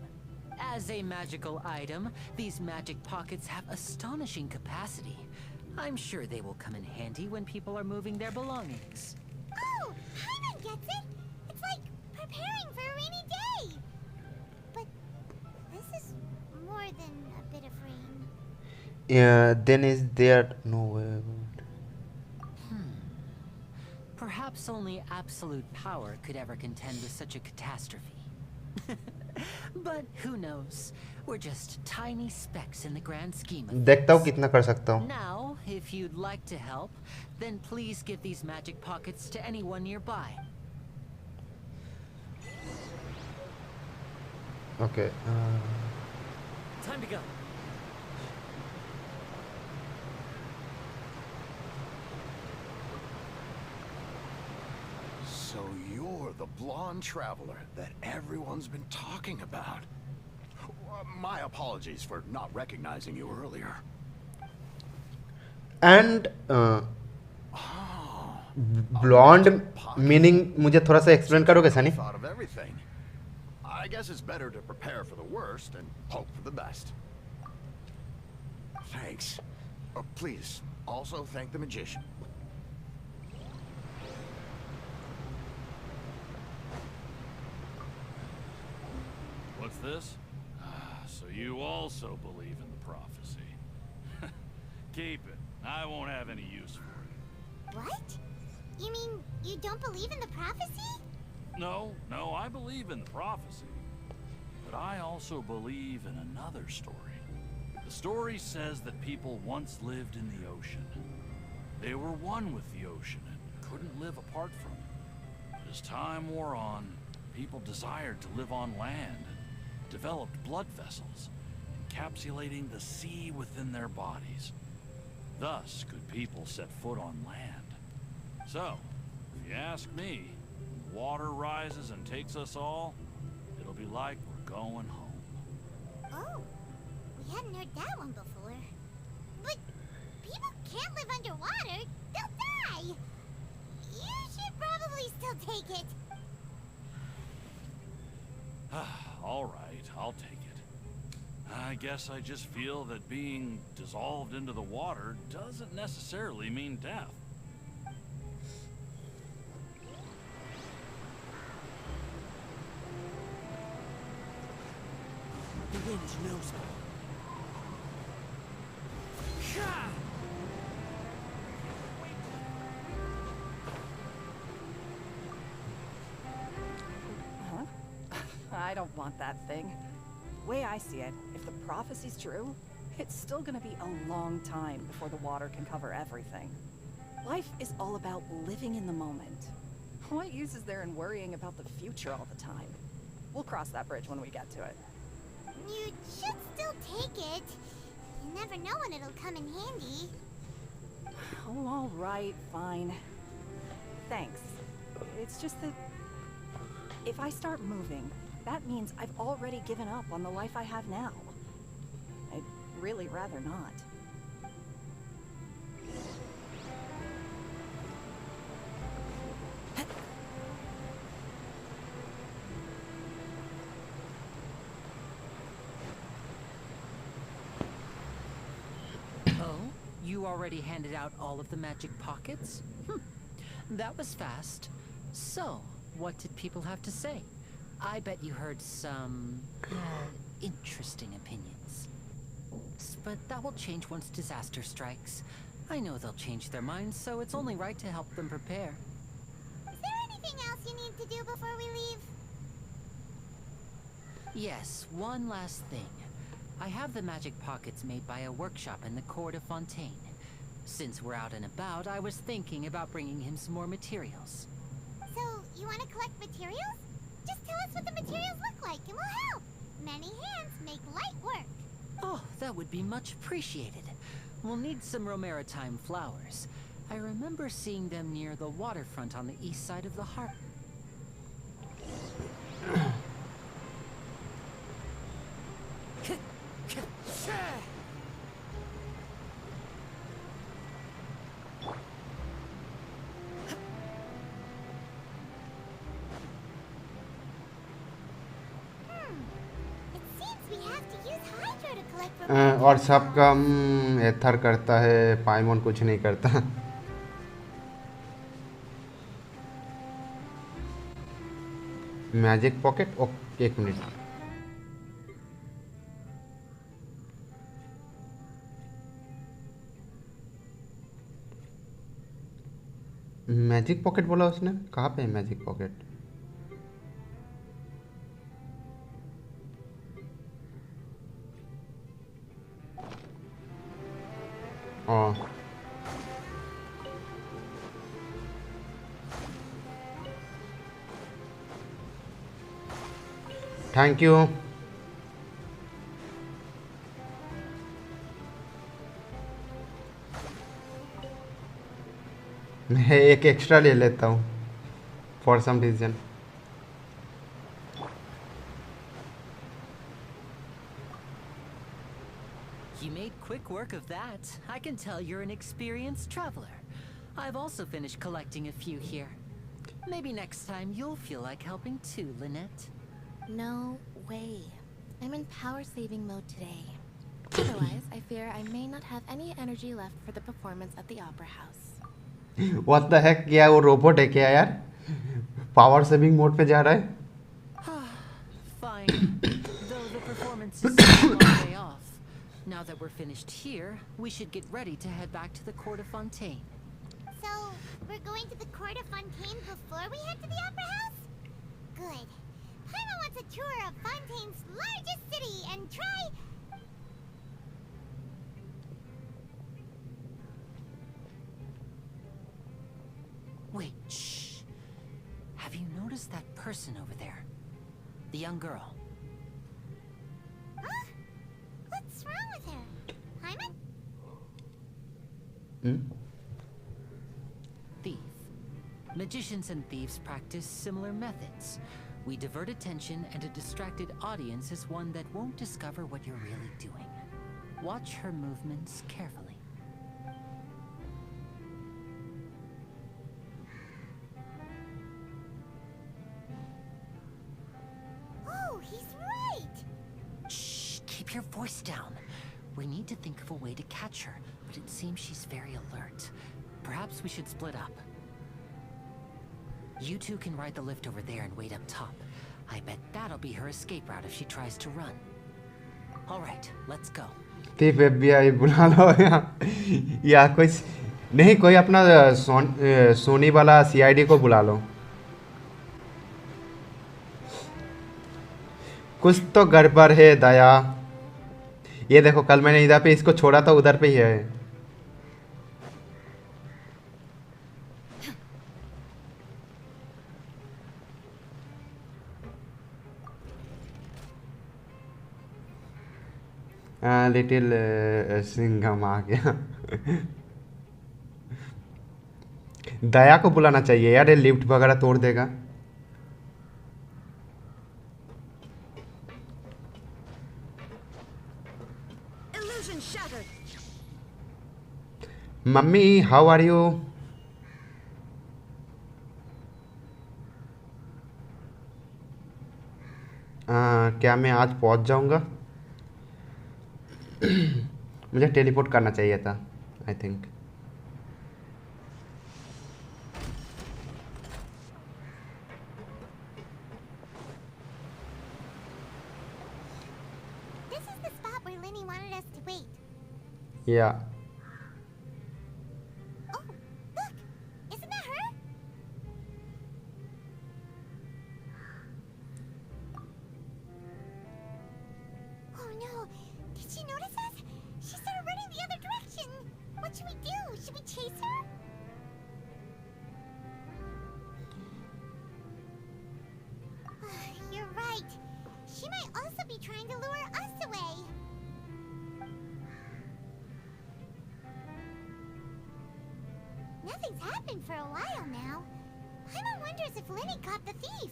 As a magical item, these magic pockets have astonishing capacity. I'm sure they will come in handy when people are moving their belongings. Oh, Hyman gets it! It's like preparing for a rainy day! But this is more than a bit of rain. Yeah, then is there no way? Perhaps only absolute power could ever contend with such a catastrophe. But who knows? We're just tiny specks in the grand scheme of देखता हूँ कितना कर सकता हूँ. Now, if you'd like to help, then please give these magic pockets to anyone nearby. Okay. Time to go. So you're the blonde traveler that everyone's been talking about. My apologies for not recognizing you earlier. And blonde meaning मुझे थोड़ा सा explain करोगे Sunny? Thought of everything. I guess it's better to prepare for the worst and hope for the best. Thanks. Please, also thank the magician. What's this? So you also believe in the prophecy. Keep it. I won't have any use for it. What? You mean you don't believe in the prophecy? No, I believe in the prophecy. But I also believe in another story. The story says that people once lived in the ocean. They were one with the ocean and couldn't live apart from it. But as time wore on, people desired to live on land and developed blood vessels, encapsulating the sea within their bodies. Thus could people set foot on land. So, if you ask me, when the water rises and takes us all, it'll be like we're going home. Oh, we hadn't heard that one before. But people can't live underwater. They'll die. You should probably still take it. All right, I'll take it. I guess I just feel that being dissolved into the water doesn't necessarily mean death. The wind knows me. I don't want that thing. Way I see it, if the prophecy's true, it's still gonna be a long time before the water can cover everything. Life is all about living in the moment. What use is there in worrying about the future all the time? We'll cross that bridge when we get to it. You should still take it. You never know when it'll come in handy. Oh, all right, fine. Thanks. It's just that if I start moving, that means I've already given up on the life I have now. I'd really rather not. You already handed out all of the magic pockets? That was fast. So, what did people have to say? I bet you heard some interesting opinions. But that will change once disaster strikes. I know they'll change their minds, so it's only right to help them prepare. Is there anything else you need to do before we leave? Yes, one last thing. I have the magic pockets made by a workshop in the court of Fontaine. Since we're out and about, I was thinking about bringing him some more materials. So, you want to collect materials? Just tell us what the materials look like and we'll help. Many hands make light work. Oh, that would be much appreciated. We'll need some Romaritime flowers. I remember seeing them near the waterfront on the east side of the harbor. और सब काम एथर करता है, पाइमोन कुछ नहीं करता। Magic pocket, okay एक minute. Magic pocket बोला उसने, कहाँ पे है magic pocket? Oh. Thank you. मैं एक एक्स्ट्रा ले लेता हूँ for some reason. You made quick work of that. I can tell you're an experienced traveler. I've also finished collecting a few here. Maybe next time you'll feel like helping too, Lynette. No way. I'm in power-saving mode today. Otherwise, I fear I may not have any energy left for the performance at the Opera House. What the heck? क्या वो robot है क्या यार? Power saving mode पे जा रहा है? Fine. Though the performance is still a long way off. Now that we're finished here, we should get ready to head back to the court of Fontaine. So, we're going to the court of Fontaine before we head to the Opera House? Good. Paimon wants a tour of Fontaine's largest city and try... Wait, shh. Have you noticed that person over there? The young girl. Huh? What's wrong with her? Paimon? Thief. Magicians and thieves practice similar methods. We divert attention, and a distracted audience is one that won't discover what you're really doing. Watch her movements carefully. Oh, he's right! Shh, keep your voice down. We need to think of a way to catch her, but it seems she's very alert. Perhaps we should split up. You two can ride the lift over there and wait up top. I bet that'll be her escape route if she tries to run. All right, let's go. thief FBI बुला लो या कोई नहीं, कोई अपना सोनी वाला CID को बुला लो। कुछ तो गड़बड़ है दया। ये देखो, कल मैंने इधर पे इसको छोड़ा था, उधर पे ही है। लिटिल सिंघम आ गया। दया को बुलाना चाहिए यार, ये लिफ्ट वगैरह तोड़ देगा। Illusion shattered. Mummy, how are you? क्या मैं आज पहुंच जाऊंगा? मुझे टेलीपोर्ट करना चाहिए था, I think. This is the spot where Lenny wanted us to wait. या Oh, look! Isn't that her? Oh no! Did she notice us? She started running the other direction! What should we do? Should we chase her? You're right. She might also be trying to lure us away. Nothing's happened for a while now. Paimon wonders if Lenny caught the thief.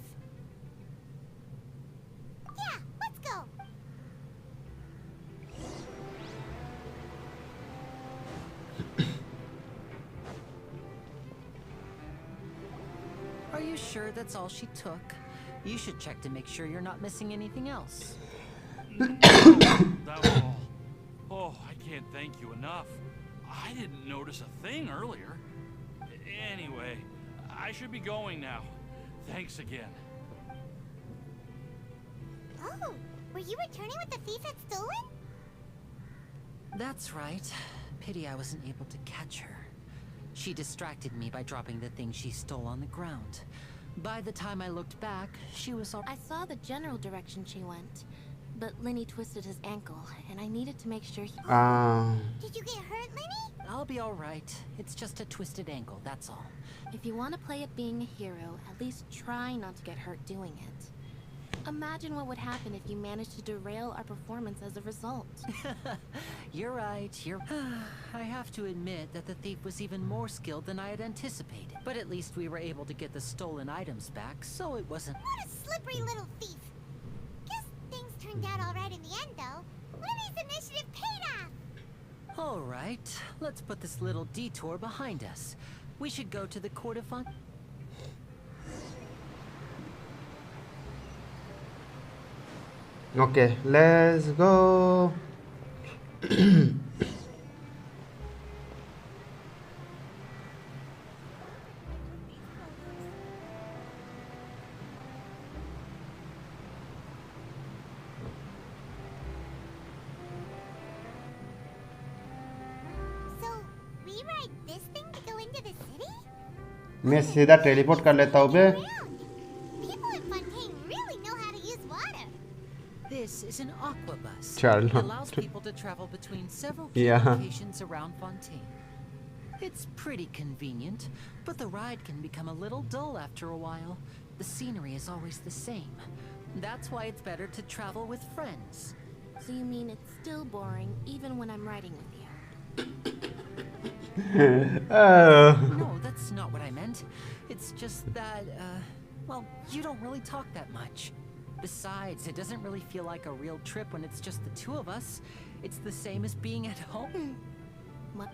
Yeah, let's go. Are you sure that's all she took? You should check to make sure you're not missing anything else. That was all. Oh, I can't thank you enough. I didn't notice a thing earlier. Anyway, I should be going now. Thanks again. Oh, were you returning what the thief had stolen? That's right. Pity I wasn't able to catch her. She distracted me by dropping the thing she stole on the ground. By the time I looked back, she was all— I saw the general direction she went, but Lenny twisted his ankle, and I needed to make sure he... Did you get hurt, Lenny? I'll be all right. It's just a twisted ankle, that's all. If you want to play at being a hero, at least try not to get hurt doing it. Imagine what would happen if you managed to derail our performance as a result. You're right, I have to admit that the thief was even more skilled than I had anticipated. But at least we were able to get the stolen items back, so it wasn't— What a slippery little thief. Guess things turned out all right in the end, though. Lenny's initiative paid off. All right, let's put this little detour behind us. We should go to the court of Fontaine. Okay, let's go. So, we ride this thing to go into the city? मैं सीधा teleport कर लेता हूँ बे. People in Fontaine really know how to use water. This is an aqua bus. Charlotte. It allows people to travel between several key Yeah. locations around Fontaine. It's pretty convenient, but the ride can become a little dull after a while. The scenery is always the same. That's why it's better to travel with friends. So you mean it's still boring even when I'm riding with you? No, that's not what I meant. It's just that, well, you don't really talk that much. Besides, it doesn't really feel like a real trip when it's just the two of us. It's the same as being at home. What?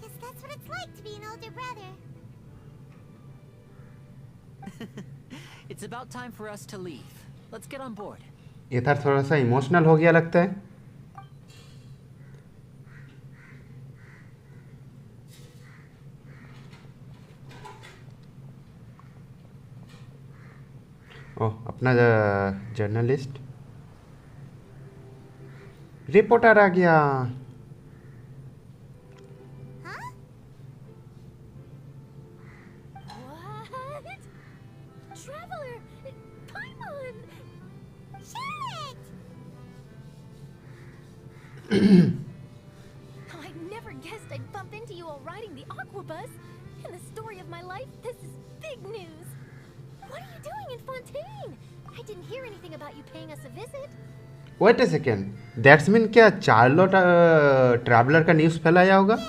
Guess that's what it's like to be an older brother. It's about time for us to leave. Let's get on board. इधर थोड़ा सा emotional हो गया लगता है. ओह, अपना journalist reporter आ गया. Huh? What? Traveler! Paimon! Charlotte! I never guessed I'd bump into you while riding the aqua bus. In the story of my life, this is big news. What are you doing in Fontaine? I didn't hear anything about you paying us a visit. Wait a second, that's mean क्या Charlotte traveller का news फैलाया होगा? Yeah,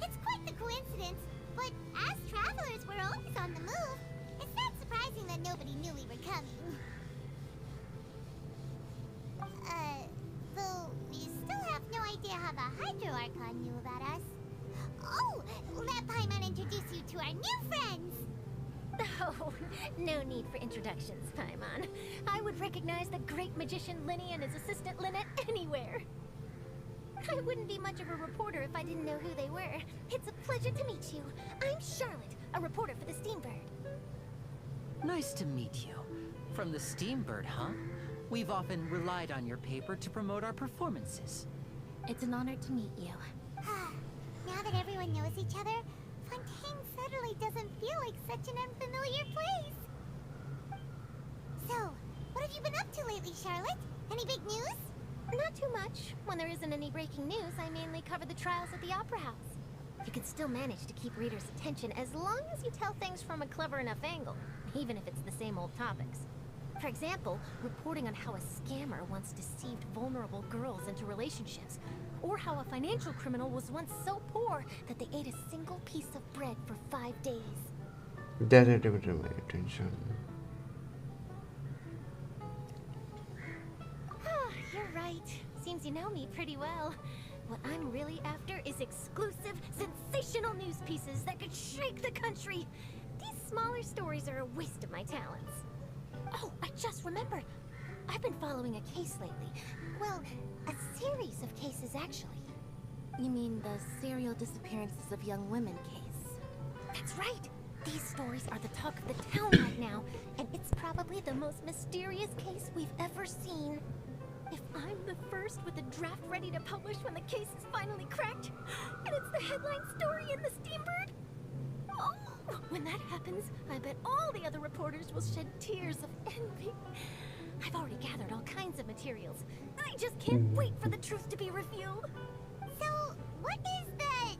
it's quite the coincidence. But as travelers, we're always on the move. It's not surprising that nobody knew we were coming. Paimon knew about us. Oh, let Paimon introduce you to our new friends. Oh, no need for introductions, Paimon. I would recognize the great magician Linny and his assistant Lynette anywhere. I wouldn't be much of a reporter if I didn't know who they were. It's a pleasure to meet you. I'm Charlotte, a reporter for the Steambird. Nice to meet you. From the Steambird, huh? We've often relied on your paper to promote our performances. It's an honor to meet you. Now that everyone knows each other, Fontaine suddenly doesn't feel like such an unfamiliar place. So, what have you been up to lately, Charlotte? Any big news? Not too much. When there isn't any breaking news, I mainly cover the trials at the Opera House. You can still manage to keep readers' attention as long as you tell things from a clever enough angle, even if it's the same old topics. For example, reporting on how a scammer once deceived vulnerable girls into relationships, or how a financial criminal was once so poor that they ate a single piece of bread for 5 days. That attracted my attention. You're right. Seems you know me pretty well. What I'm really after is exclusive, sensational news pieces that could shake the country. These smaller stories are a waste of my talents. Oh, I just remembered. I've been following a case lately. Well, a series of cases, actually. You mean the serial disappearances of young women case? That's right. These stories are the talk of the town right now, and it's probably the most mysterious case we've ever seen. If I'm the first with a draft ready to publish when the case is finally cracked, and it's the headline story in the Steambird, oh, when that happens, I bet all the other reporters will shed tears of envy. I've already gathered all kinds of materials. I just can't wait for the truth to be revealed. So, what is the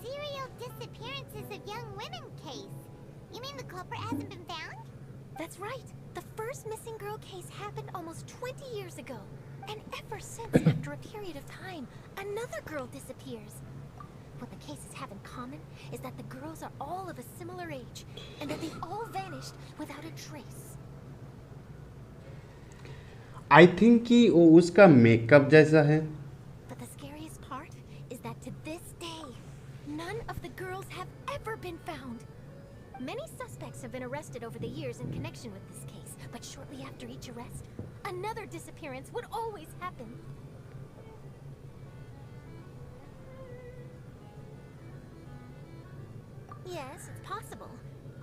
serial disappearances of young women case? You mean the culprit hasn't been found? That's right. The first missing girl case happened almost 20 years ago. And ever since, after a period of time, another girl disappears. What the cases have in common is that the girls are all of a similar age, and that they all vanished without a trace. I think कि वो उसका makeup जैसा है. But the scariest part is that to this day, none of the girls have ever been found. Many suspects have been arrested over the years in connection with this case, but shortly after each arrest, another disappearance would always happen. Yes, it's possible.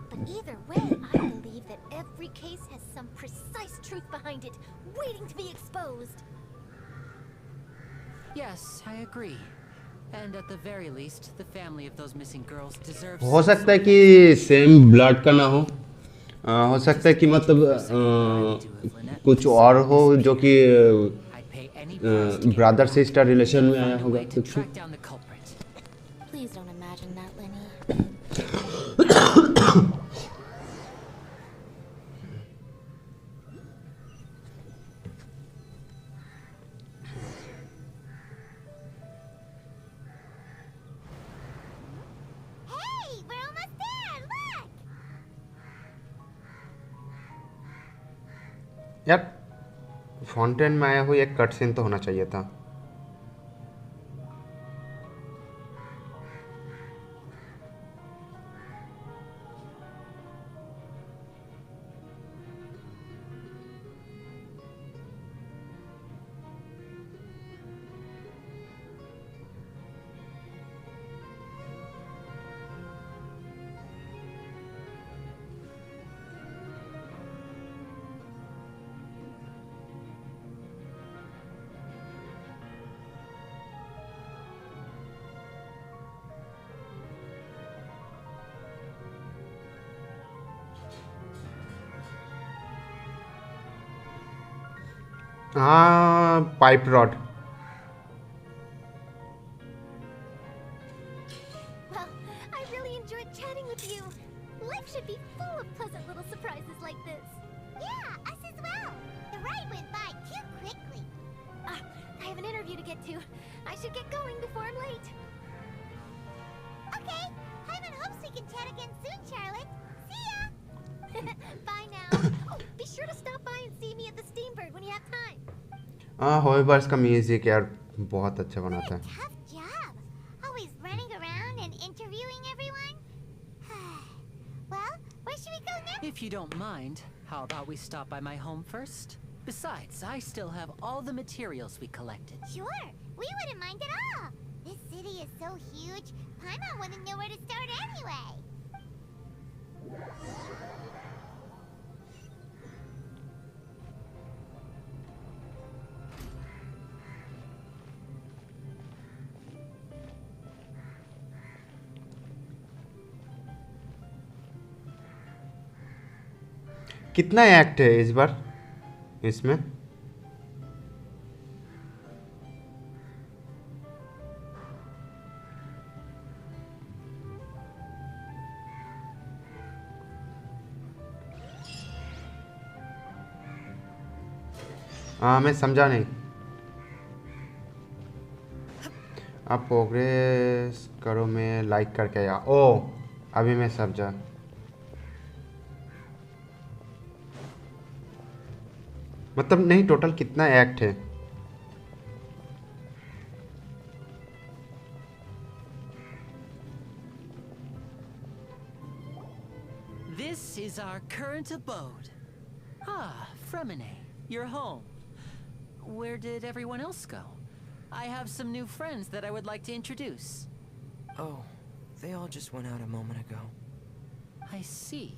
But either way, I believe that every case has some precise truth behind it, waiting to be exposed. Yes, I agree. And at the very least, the family of those missing girls deserves. हो सकता है कि same blood का ना हो. हो सकता है कि मतलब कुछ और हो जो कि ब्रदर सिस्टर रिलेशन में आया होगा कुछ. Please don't imagine that, Lenny. Hey, we're almost there. Look. यार फाउंटेन में आया हुआ एक कट सीन तो होना चाहिए था. हाँ, pipe rod. Well, I really enjoyed chatting with you. Life should be full of pleasant little surprises like this. Yeah, us as well. The ride went by too quickly. I have an interview to get to. I should get going before I'm late. Okay, Hyman hopes we can chat again soon, Charlotte. See ya! Bye now. Oh, be sure to stop by and see me at the Steambird when you have time. हाँ, हॉबीवर्स का music यार बहुत अच्छा बनाता है. Tough job. If you don't mind, how about we stop by my home first? Besides, I still have all the materials we collected. Sure, we wouldn't mind at all. This city is so huge, Paimon wouldn't know where to start anyway. कितना act है इस बार इसमें? हाँ, मैं समझा नहीं। आप progress करो में लाइक करके आया। ओ, अभी मैं समझा। मतलब नहीं, टोटल कितना एक्ट है? This is our current abode. Ah, Fremine, your home. Where did everyone else go? I have some new friends that I would like to introduce. Oh, they all just went out a moment ago. I see.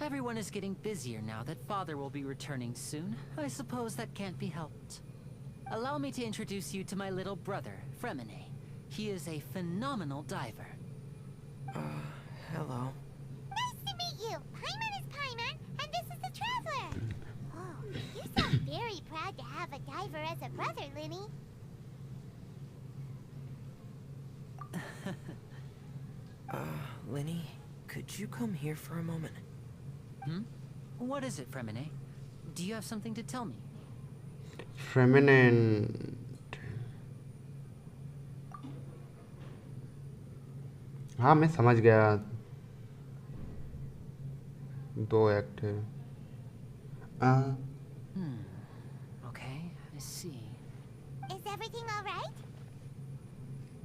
Everyone is getting busier now that Father will be returning soon. I suppose that can't be helped. Allow me to introduce you to my little brother, Fremine. He is a phenomenal diver. Hello. Nice to meet you. Paimon is Paimon, and this is the Traveler. Oh, you sound very proud to have a diver as a brother, Linny. Linny, could you come here for a moment? Hmm? What is it, Fremine? Do you have something to tell me? Feminine. हाँ, मैं समझ गया। 2 act है। Okay, I see. Is everything all right?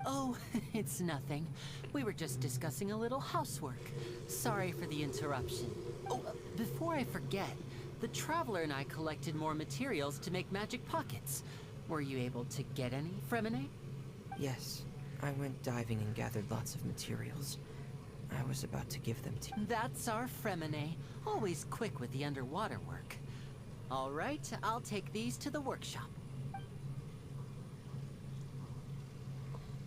Oh, it's nothing. We were just discussing a little housework. Sorry for the interruption. Oh, before I forget, the Traveler and I collected more materials to make magic pockets. Were you able to get any, Fremine? Yes, I went diving and gathered lots of materials. I was about to give them to you. That's our Fremine, always quick with the underwater work. All right, I'll take these to the workshop.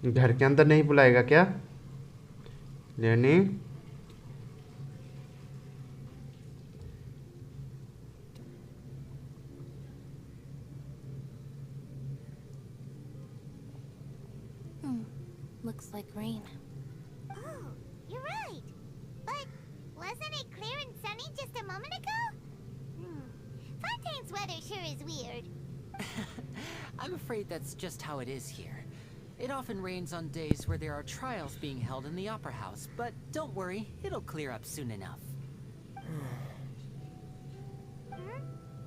घर के अंदर नहीं बुलाएगा क्या लेनी? Looks like rain. Oh, you're right. But wasn't it clear and sunny just a moment ago? Fontaine's weather sure is weird. I'm afraid that's just how it is here. It often rains on days where there are trials being held in the Opera House, but don't worry, it'll clear up soon enough.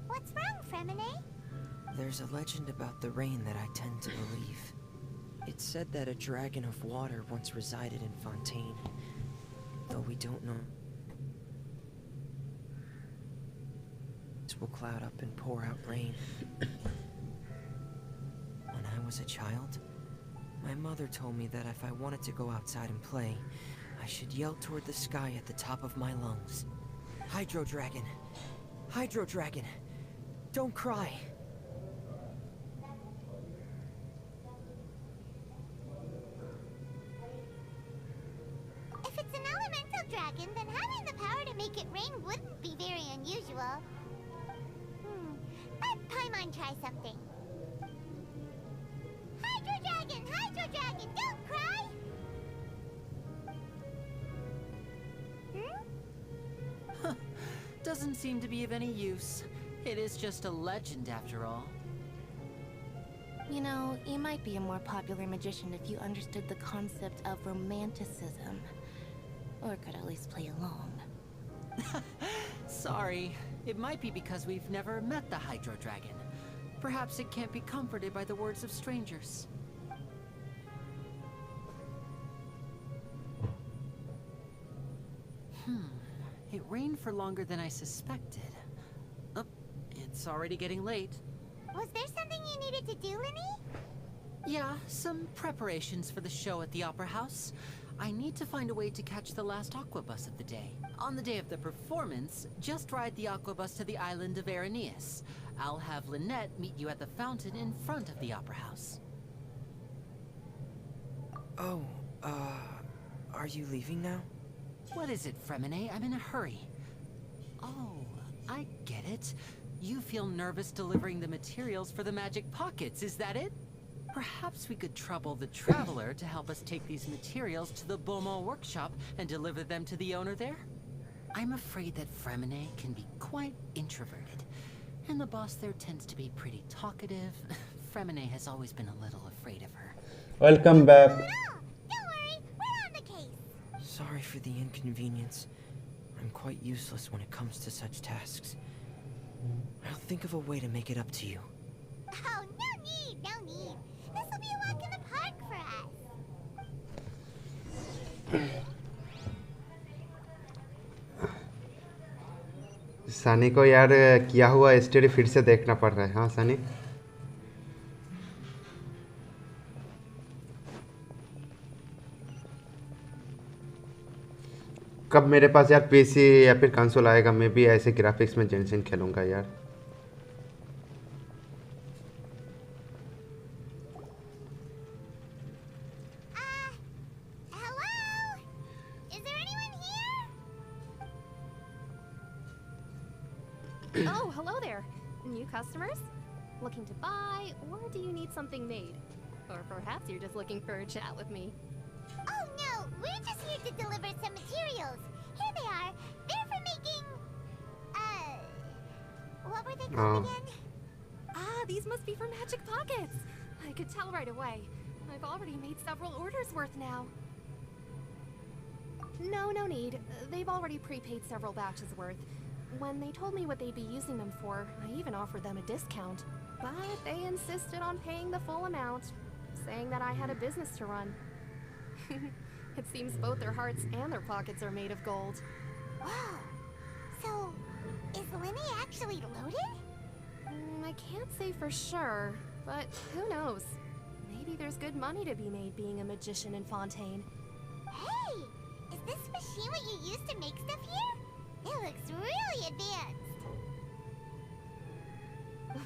What's wrong, Fremine? There's a legend about the rain that I tend to believe. It's said that a dragon of water once resided in Fontaine, though we don't know. It will cloud up and pour out rain. When I was a child, my mother told me that if I wanted to go outside and play, I should yell toward the sky at the top of my lungs. Hydro Dragon! Hydro Dragon! Don't cry! If it's an elemental dragon, then having the power to make it rain wouldn't be very unusual. Let Paimon try something. Hydro Dragon, don't cry! Doesn't seem to be of any use. It is just a legend after all. You know, you might be a more popular magician if you understood the concept of romanticism. Or could at least play along. Sorry. It might be because we've never met the Hydro Dragon. Perhaps it can't be comforted by the words of strangers. It rained for longer than I suspected. Oh, it's already getting late. Was there something you needed to do, Linny? Yeah, some preparations for the show at the Opera House. I need to find a way to catch the last aqua bus of the day. On the day of the performance, just ride the aqua bus to the island of Aeria. I'll have Lynette meet you at the fountain in front of the Opera House. Oh, are you leaving now? What is it, Fremine? I'm in a hurry. Oh, I get it. You feel nervous delivering the materials for the magic pockets, is that it? Perhaps we could trouble the Traveler to help us take these materials to the Beaumont workshop and deliver them to the owner there? I'm afraid that Fremine can be quite introverted, and the boss there tends to be pretty talkative. Fremine has always been a little afraid of her. Welcome back. Don't worry, we're on the case. Sorry for the inconvenience. I'm quite useless when it comes to such tasks. I'll think of a way to make it up to you. Oh, no need, no need. This will be a walk in the park for us. Sunny को यार किया हुआ story फिर से देखना पड़ रहा है. हाँ सनी, कब मेरे पास यार पीसी या फिर कंसोल आएगा, मैं भी ऐसे ग्राफिक्स में जेनशिन खेलूंगा यार. Hello? Is there anyone here? Oh, hello there. New customers? Looking to buy, or do you need something made? Or perhaps you're just looking for a chat with me. Oh no, we're just here to deliver some materials. Here they are. They're for making... what were they called again? Ah, these must be for magic pockets. I could tell right away. I've already made several orders worth now. No need. They've already prepaid several batches worth. When they told me what they'd be using them for, I even offered them a discount. But they insisted on paying the full amount, saying that I had a business to run. It seems both their hearts and their pockets are made of gold. Wow. So, is Linny actually loaded? I can't say for sure, but who knows? Maybe there's good money to be made being a magician in Fontaine. Hey! Is this machine what you use to make stuff here? It looks really advanced.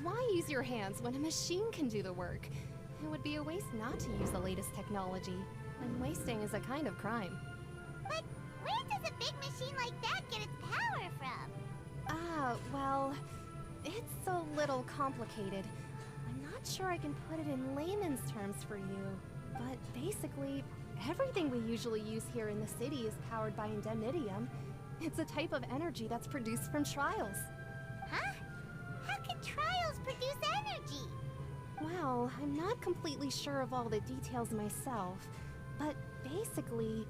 Why use your hands when a machine can do the work? It would be a waste not to use the latest technology, and wasting is a kind of crime. But where does a big machine like that get its power from? Well, it's a little complicated. I'm not sure I can put it in layman's terms for you, but basically, everything we usually use here in the city is powered by indemnitium. It's a type of energy that's produced from trials. Huh? How can trials produce energy? Well, I'm not completely sure of all the details myself, but basically,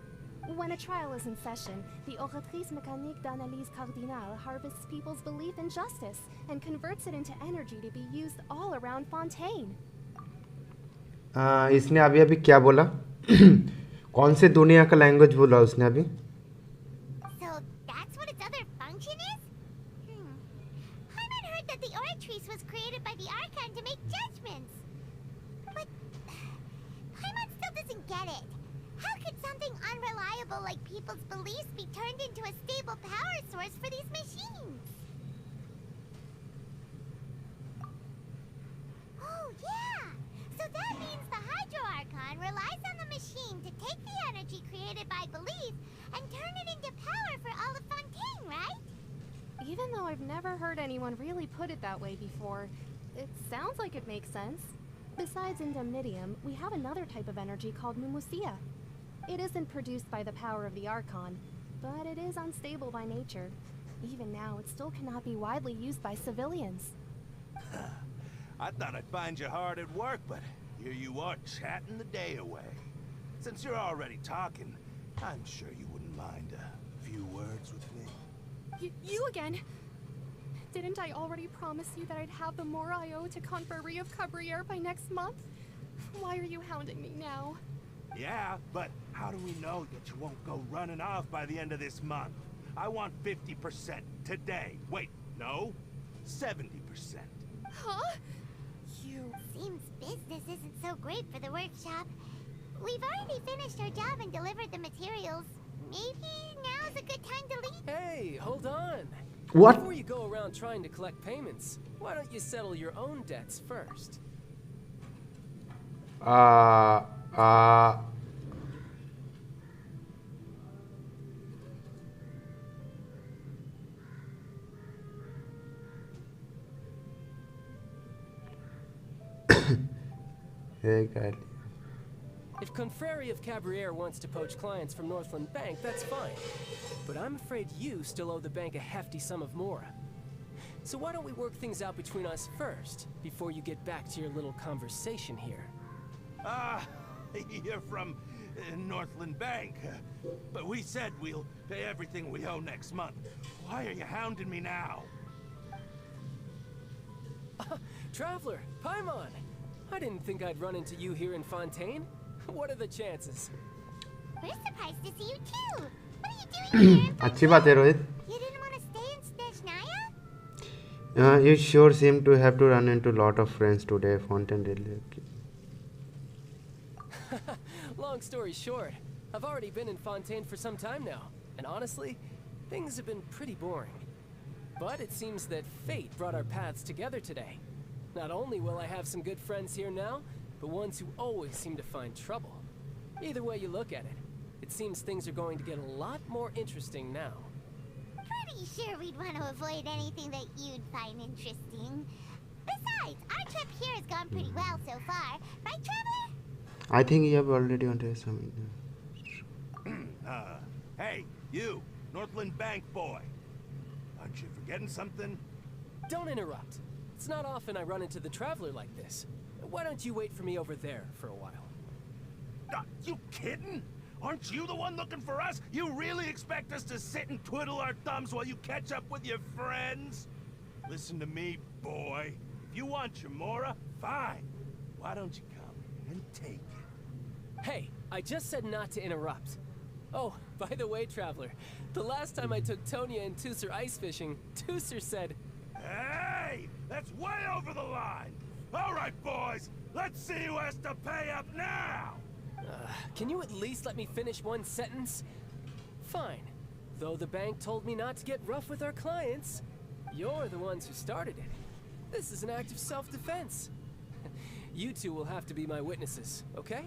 when a trial is in session, the Oratrice Mécanique d'Analyse Cardinale harvests people's belief in justice and converts it into energy to be used all around Fontaine. इसने अभी अभी क्या बोला? कौन से दुनिया का language बोला उसने अभी? So that's what its other function is? Hyman heard that the Oratrice was created by the Archon to make judgments. But Hyman still doesn't get it. How could something unreliable like people's beliefs be turned into a stable power source for these machines? Oh yeah! So that means the Hydro Archon relies on the machine to take the energy created by belief and turn it into power for all of Fontaine, right? Even though I've never heard anyone really put it that way before, it sounds like it makes sense. Besides indemnitium, we have another type of energy called mumusia. It isn't produced by the power of the Archon, but it is unstable by nature. Even now, it still cannot be widely used by civilians. I thought I'd find you hard at work, but here you are chatting the day away. Since you're already talking, I'm sure you wouldn't mind a few words with me. You again? Didn't I already promise you that I'd have the more I owe to Confrérie of Cabriere by next month? Why are you hounding me now? Yeah, but how do we know that you won't go running off by the end of this month? I want 50% today. Wait, no, 70%. Huh? Seems business isn't so great for the workshop. We've already finished our job and delivered the materials. Maybe now's a good time to leave. Hey, hold on. What? Before you go around trying to collect payments, why don't you settle your own debts first? Hey, God. If Confreri of Cabriere wants to poach clients from Northland Bank, that's fine. But I'm afraid you still owe the bank a hefty sum of mora. So why don't we work things out between us first, before you get back to your little conversation here? You're from Northland Bank. But we said we'll pay everything we owe next month. Why are you hounding me now? Traveler, Paimon! I didn't think I'd run into you here in Fontaine. What are the chances? We're surprised to see you too. What are you doing here? अच्छी बात है Rohit. You didn't want to stay in Snezhnaya? You sure seem to have to run into a lot of friends today. Fontaine really. Long story short, I've already been in Fontaine for some time now, and honestly, things have been pretty boring. But it seems that fate brought our paths together today. Not only will I have some good friends here now, but ones who always seem to find trouble. Either way you look at it, it seems things are going to get a lot more interesting now. Pretty sure we'd want to avoid anything that you'd find interesting. Besides, our trip here has gone pretty well so far. Right, Traveler? I think you have already understood something. Hey, you, Northland Bank boy. Aren't you forgetting something? Don't interrupt. It's not often I run into the Traveler like this. Why don't you wait for me over there for a while? You kidding? Aren't you the one looking for us? You really expect us to sit and twiddle our thumbs while you catch up with your friends? Listen to me, boy. If you want your mora, fine. Why don't you come and take it? Hey, I just said not to interrupt. Oh, by the way, Traveler, the last time I took Tonya and Tusser ice fishing, Tusser said, Hey! That's way over the line! All right, boys, let's see who has to pay up now! Can you at least let me finish one sentence? Fine. Though the bank told me not to get rough with our clients, you're the ones who started it. This is an act of self-defense. You two will have to be my witnesses, okay?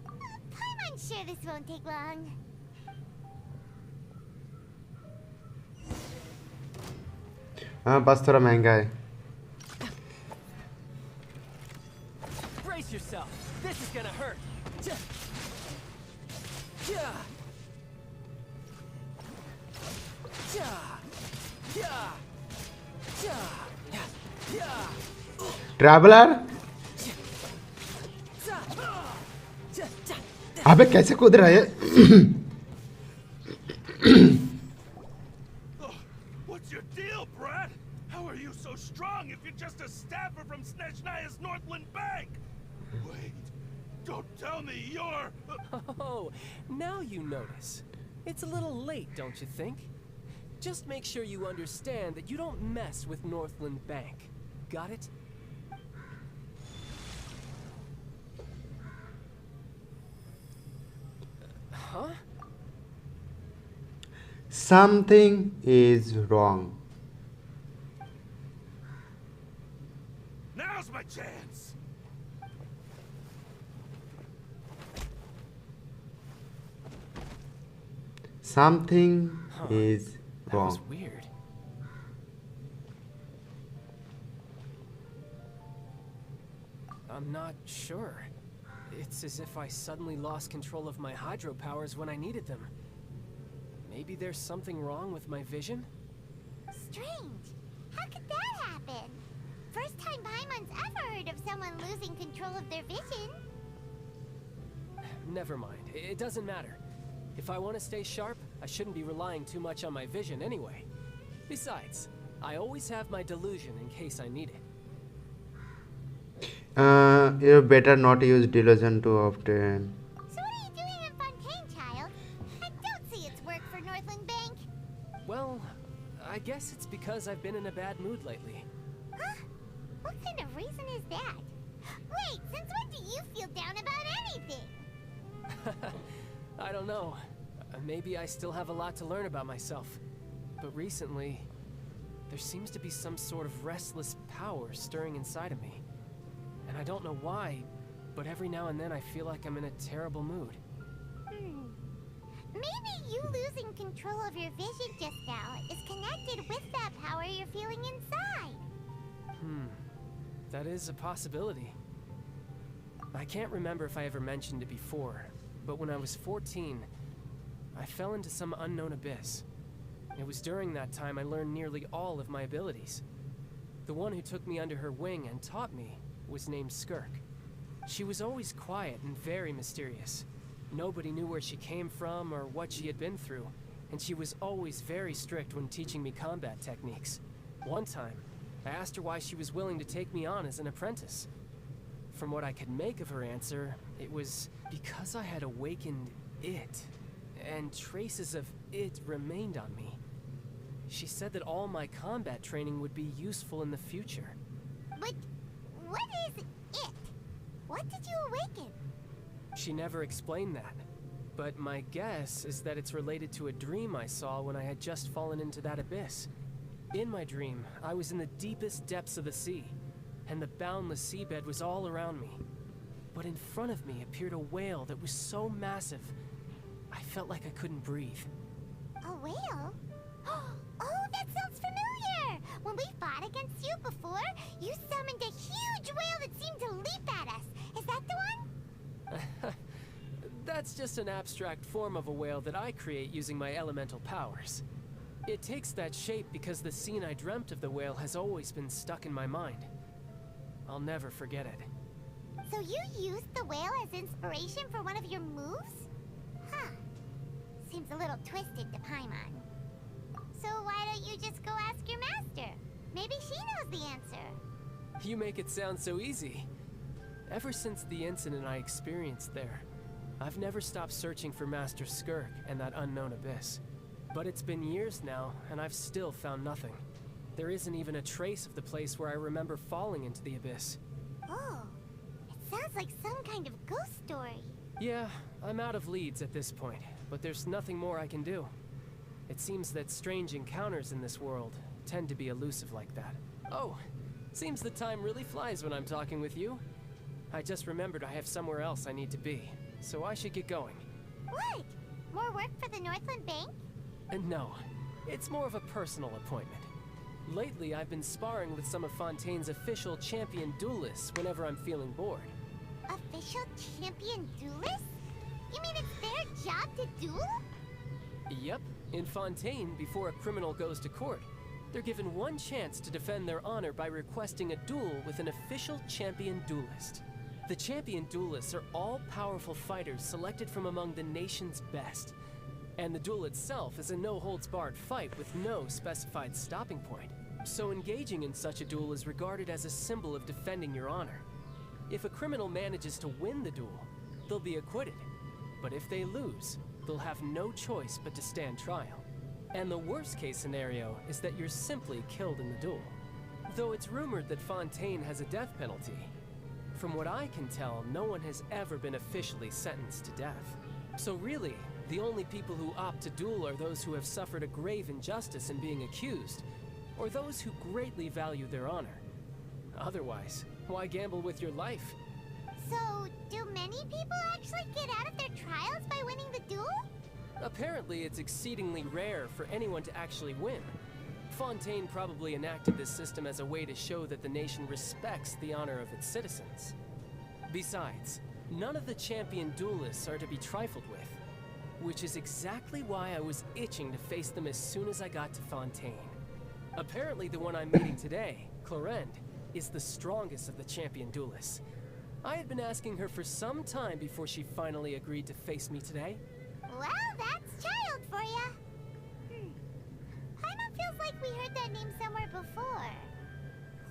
I'm sure this won't take long. बस थोड़ा महंगा है. Brace yourself. This is gonna hurt. Traveller. अबे कैसे कूद रहा है? What's your deal, Brad? How are you so strong if you're just a staffer from Snezhnaya's Northland Bank? Wait, don't tell me you're... Oh, now you notice. It's a little late, don't you think? Just make sure you understand that you don't mess with Northland Bank. Got it? Huh? Something is wrong. Now's my chance! Something is That wrong. was weird. I'm not sure. It's as if I suddenly lost control of my hydro powers when I needed them. Maybe there's something wrong with my vision? Strange. How could that happen? First time Paimon's ever heard of someone losing control of their vision. Never mind. It doesn't matter. If I want to stay sharp, I shouldn't be relying too much on my vision anyway. Besides, I always have my delusion in case I need it. You better not use delusion too often. So what are you doing in Fontaine, child? I don't see it's because I've been in a bad mood lately. Huh? What kind of reason is that? Wait, since when do you feel down about anything? I don't know. Maybe I still have a lot to learn about myself. But recently, there seems to be some sort of restless power stirring inside of me. And I don't know why, but every now and then I feel like I'm in a terrible mood. Maybe you losing control of your vision just now is connected with that power you're feeling inside. That is a possibility. I can't remember if I ever mentioned it before, but when I was 14, I fell into some unknown abyss. It was during that time I learned nearly all of my abilities. The one who took me under her wing and taught me was named Skirk. She was always quiet and very mysterious. Nobody knew where she came from or what she had been through, and she was always very strict when teaching me combat techniques. One time, I asked her why she was willing to take me on as an apprentice. From what I could make of her answer, it was because I had awakened it, and traces of it remained on me. She said that all my combat training would be useful in the future. But what is it? What did you awaken? She never explained that, but my guess is that it's related to a dream I saw when I had just fallen into that abyss. In my dream, I was in the deepest depths of the sea, and the boundless seabed was all around me. But in front of me appeared a whale that was so massive, I felt like I couldn't breathe. A whale? Oh, that sounds familiar! When we fought against you before, you summoned a huge whale that seemed to leap at us. Is that the one? That's just an abstract form of a whale that I create using my elemental powers. It takes that shape because the scene I dreamt of the whale has always been stuck in my mind. I'll never forget it. So you used the whale as inspiration for one of your moves? Huh. Seems a little twisted to Paimon. So why don't you just go ask your master? Maybe she knows the answer. You make it sound so easy. Ever since the incident I experienced there, I've never stopped searching for Master Skirk and that unknown abyss. But it's been years now, and I've still found nothing. There isn't even a trace of the place where I remember falling into the abyss. Oh, it sounds like some kind of ghost story. Yeah, I'm out of leads at this point, but there's nothing more I can do. It seems that strange encounters in this world tend to be elusive like that. Oh, seems the time really flies when I'm talking with you. I just remembered I have somewhere else I need to be, so I should get going. What? More work for the Northland Bank? No, it's more of a personal appointment. Lately, I've been sparring with some of Fontaine's official champion duelists whenever I'm feeling bored. Official champion duelists? You mean it's their job to duel? Yep. In Fontaine, before a criminal goes to court, they're given one chance to defend their honor by requesting a duel with an official champion duelist. The champion duelists are all-powerful fighters selected from among the nation's best. And the duel itself is a no-holds-barred fight with no specified stopping point. So engaging in such a duel is regarded as a symbol of defending your honor. If a criminal manages to win the duel, they'll be acquitted. But if they lose, they'll have no choice but to stand trial. And the worst-case scenario is that you're simply killed in the duel. Though it's rumored that Fontaine has a death penalty. From what I can tell, no one has ever been officially sentenced to death. So really, the only people who opt to duel are those who have suffered a grave injustice in being accused, or those who greatly value their honor. Otherwise, why gamble with your life? So, do many people actually get out of their trials by winning the duel? Apparently, it's exceedingly rare for anyone to actually win. Fontaine probably enacted this system as a way to show that the nation respects the honor of its citizens. Besides, none of the champion duelists are to be trifled with, which is exactly why I was itching to face them as soon as I got to Fontaine. Apparently, the one I'm meeting today, Clorend, is the strongest of the champion duelists. I had been asking her for some time before she finally agreed to face me today. Well, that's child for ya. Paimon feels like we heard that name somewhere before.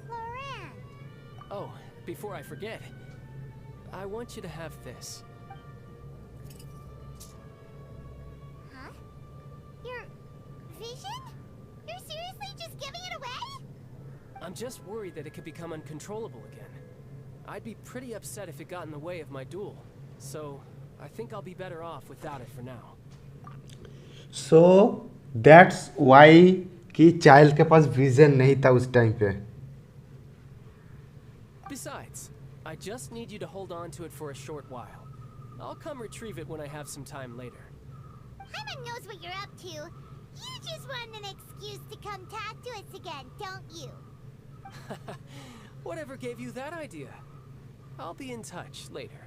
Clorand. Oh, before I forget, I want you to have this. Huh? Your vision? You're seriously just I'm just worried that it could become uncontrollable again. I'd be pretty upset if it got in the way of my duel. So, I think I'll be better off without it for now. So that's why कि child के पास vision नहीं था उस time पे. Besides, I just need you to hold on to it for a short while. I'll come retrieve it when I have some time later. Paimon knows what you're up to. You just want an excuse to come talk to us again, don't you? Whatever gave you that idea? I'll be in touch later.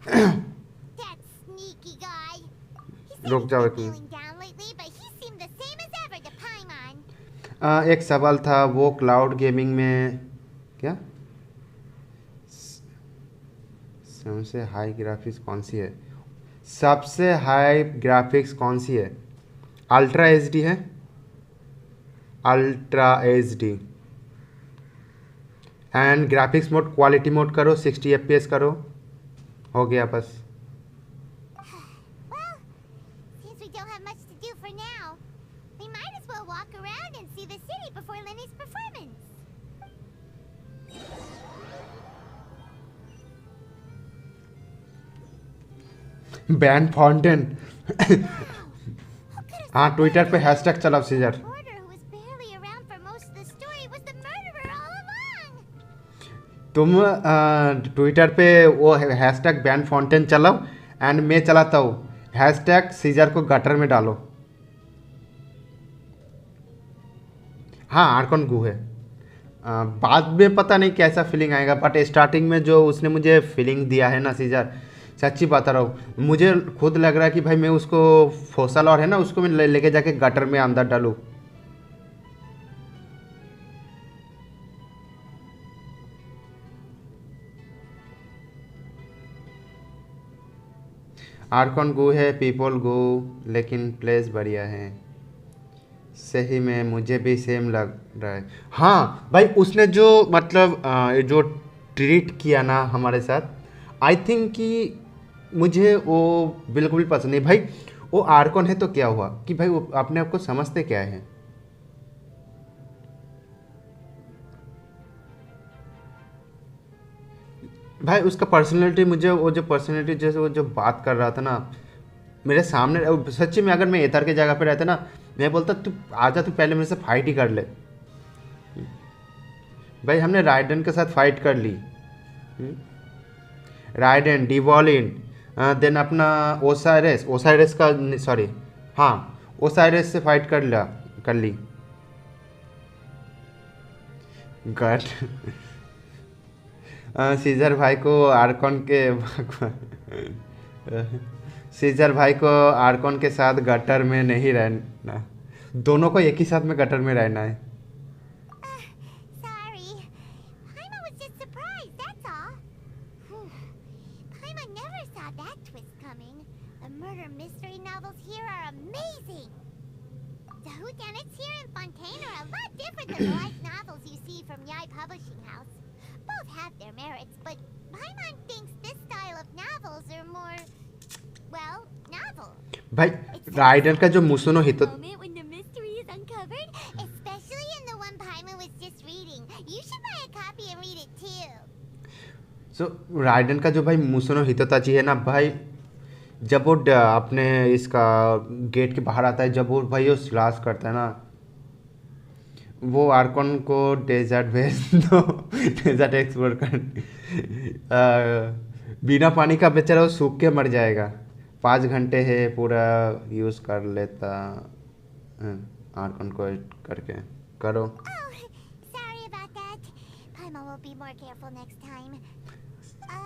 That sneaky guy. रुक जाओ एक Feeling down lately, but he seemed the same as ever to Paimon. एक सवाल था, वो cloud gaming में क्या सबसे हाई ग्राफिक्स कौन सी है? सबसे हाई ग्राफिक्स कौन सी है? अल्ट्रा एचडी है, ultra HD. And graphics mode quality mode करो, 60 FPS करो, हो गया बस. Well, since we don't have much to do for now, we might as well walk around and see the city before Lenny's performance. Ban fountain. हाँ, Twitter पे hashtag चलाओ scissor. Porter, who was barely around for most of the story, was the murderer all along. तुम Twitter पे वो hashtag ban fountain चलाओ and मैं चलाता हूँ हैशटैग सीजर को गटर में डालो. हाँ, आर्कन गू है. बाद में पता नहीं कैसा फीलिंग आएगा, बट स्टार्टिंग में जो उसने मुझे फीलिंग दिया है ना सीजर, सच्ची बता रहा हूँ, मुझे खुद लग रहा है कि भाई मैं उसको फोसल और है ना उसको मैं लेके जाके गटर में अंदर डालूँ. आर्कन गो है, पीपल गो, लेकिन प्लेस बढ़िया है. सही में मुझे भी सेम लग रहा है. हाँ भाई, उसने जो मतलब जो ट्रीट किया ना हमारे साथ, आई थिंक कि मुझे वो बिल्कुल भी पसंद नहीं. भाई वो आर्कन है तो क्या हुआ कि भाई वो अपने आप को समझते क्या है. भाई उसका पर्सनैलिटी, मुझे वो जो पर्सनैलिटी जैसे वो जो बात कर रहा था ना मेरे सामने, सच्ची में अगर मैं एथर के जगह पे रहता ना, मैं बोलता तू आजा, तू पहले मेरे से फाइट ही कर ले. भाई हमने राइडन के साथ फाइट कर ली, राइडन, डिवॉलिन, देन अपना ओसाइरस का, सॉरी हाँ, ओसाइरस से फाइट कर ली. गट सीजर भाई को आर्कन के सीजर भाई को आर्कन के साथ गटर में नहीं रहना, दोनों को एक ही साथ में गटर में रहना है. Sorry. Paimon was just surprised, that's all. Whew. Paimon never saw that twist coming. The murder mystery novels here are amazing. The whodunits here in Fontaine are a lot different than the light novels you see from Yai Publishing House. Both have their merits, but Paimon thinks this style of novels are more, well, novel. भाई ridden का जो मुसुनो हितो, Moment when the mystery is uncovered, especially in the one Paimon was just reading. You should buy a copy and read it too. So ridden का जो भाई मुसुनो हितोताची है ना भाई, जब वो अपने इसका गेट के बाहर आता है, जब वो भाई वो स्लाश करता है ना, वो आर्कन को डेजर्ट भेज दो, डेजर्ट एक्सप्लोर कर. बिना पानी का बेचारा वो सूख के मर जाएगा. 5 घंटे है, पूरा यूज़ कर लेता आर्कन को करके करो. Sorry about that. Paimon will be more careful next time.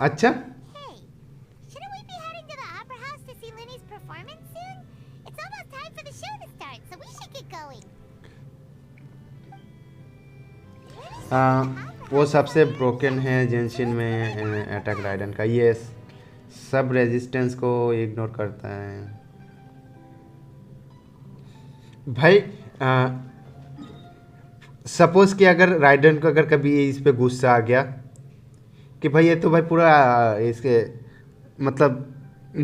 अच्छा, Hey, shouldn't we be heading to the opera house to see Lenny's performance soon? It's almost time for the show to start, so we should get going. वो सबसे broken है जेंशिन में attack ridden का. Yes, सब resistance को ignore करता है. भाई सपोज कि अगर राइडन को अगर कभी इस पे गुस्सा आ गया कि भाई ये तो भाई पूरा इसके मतलब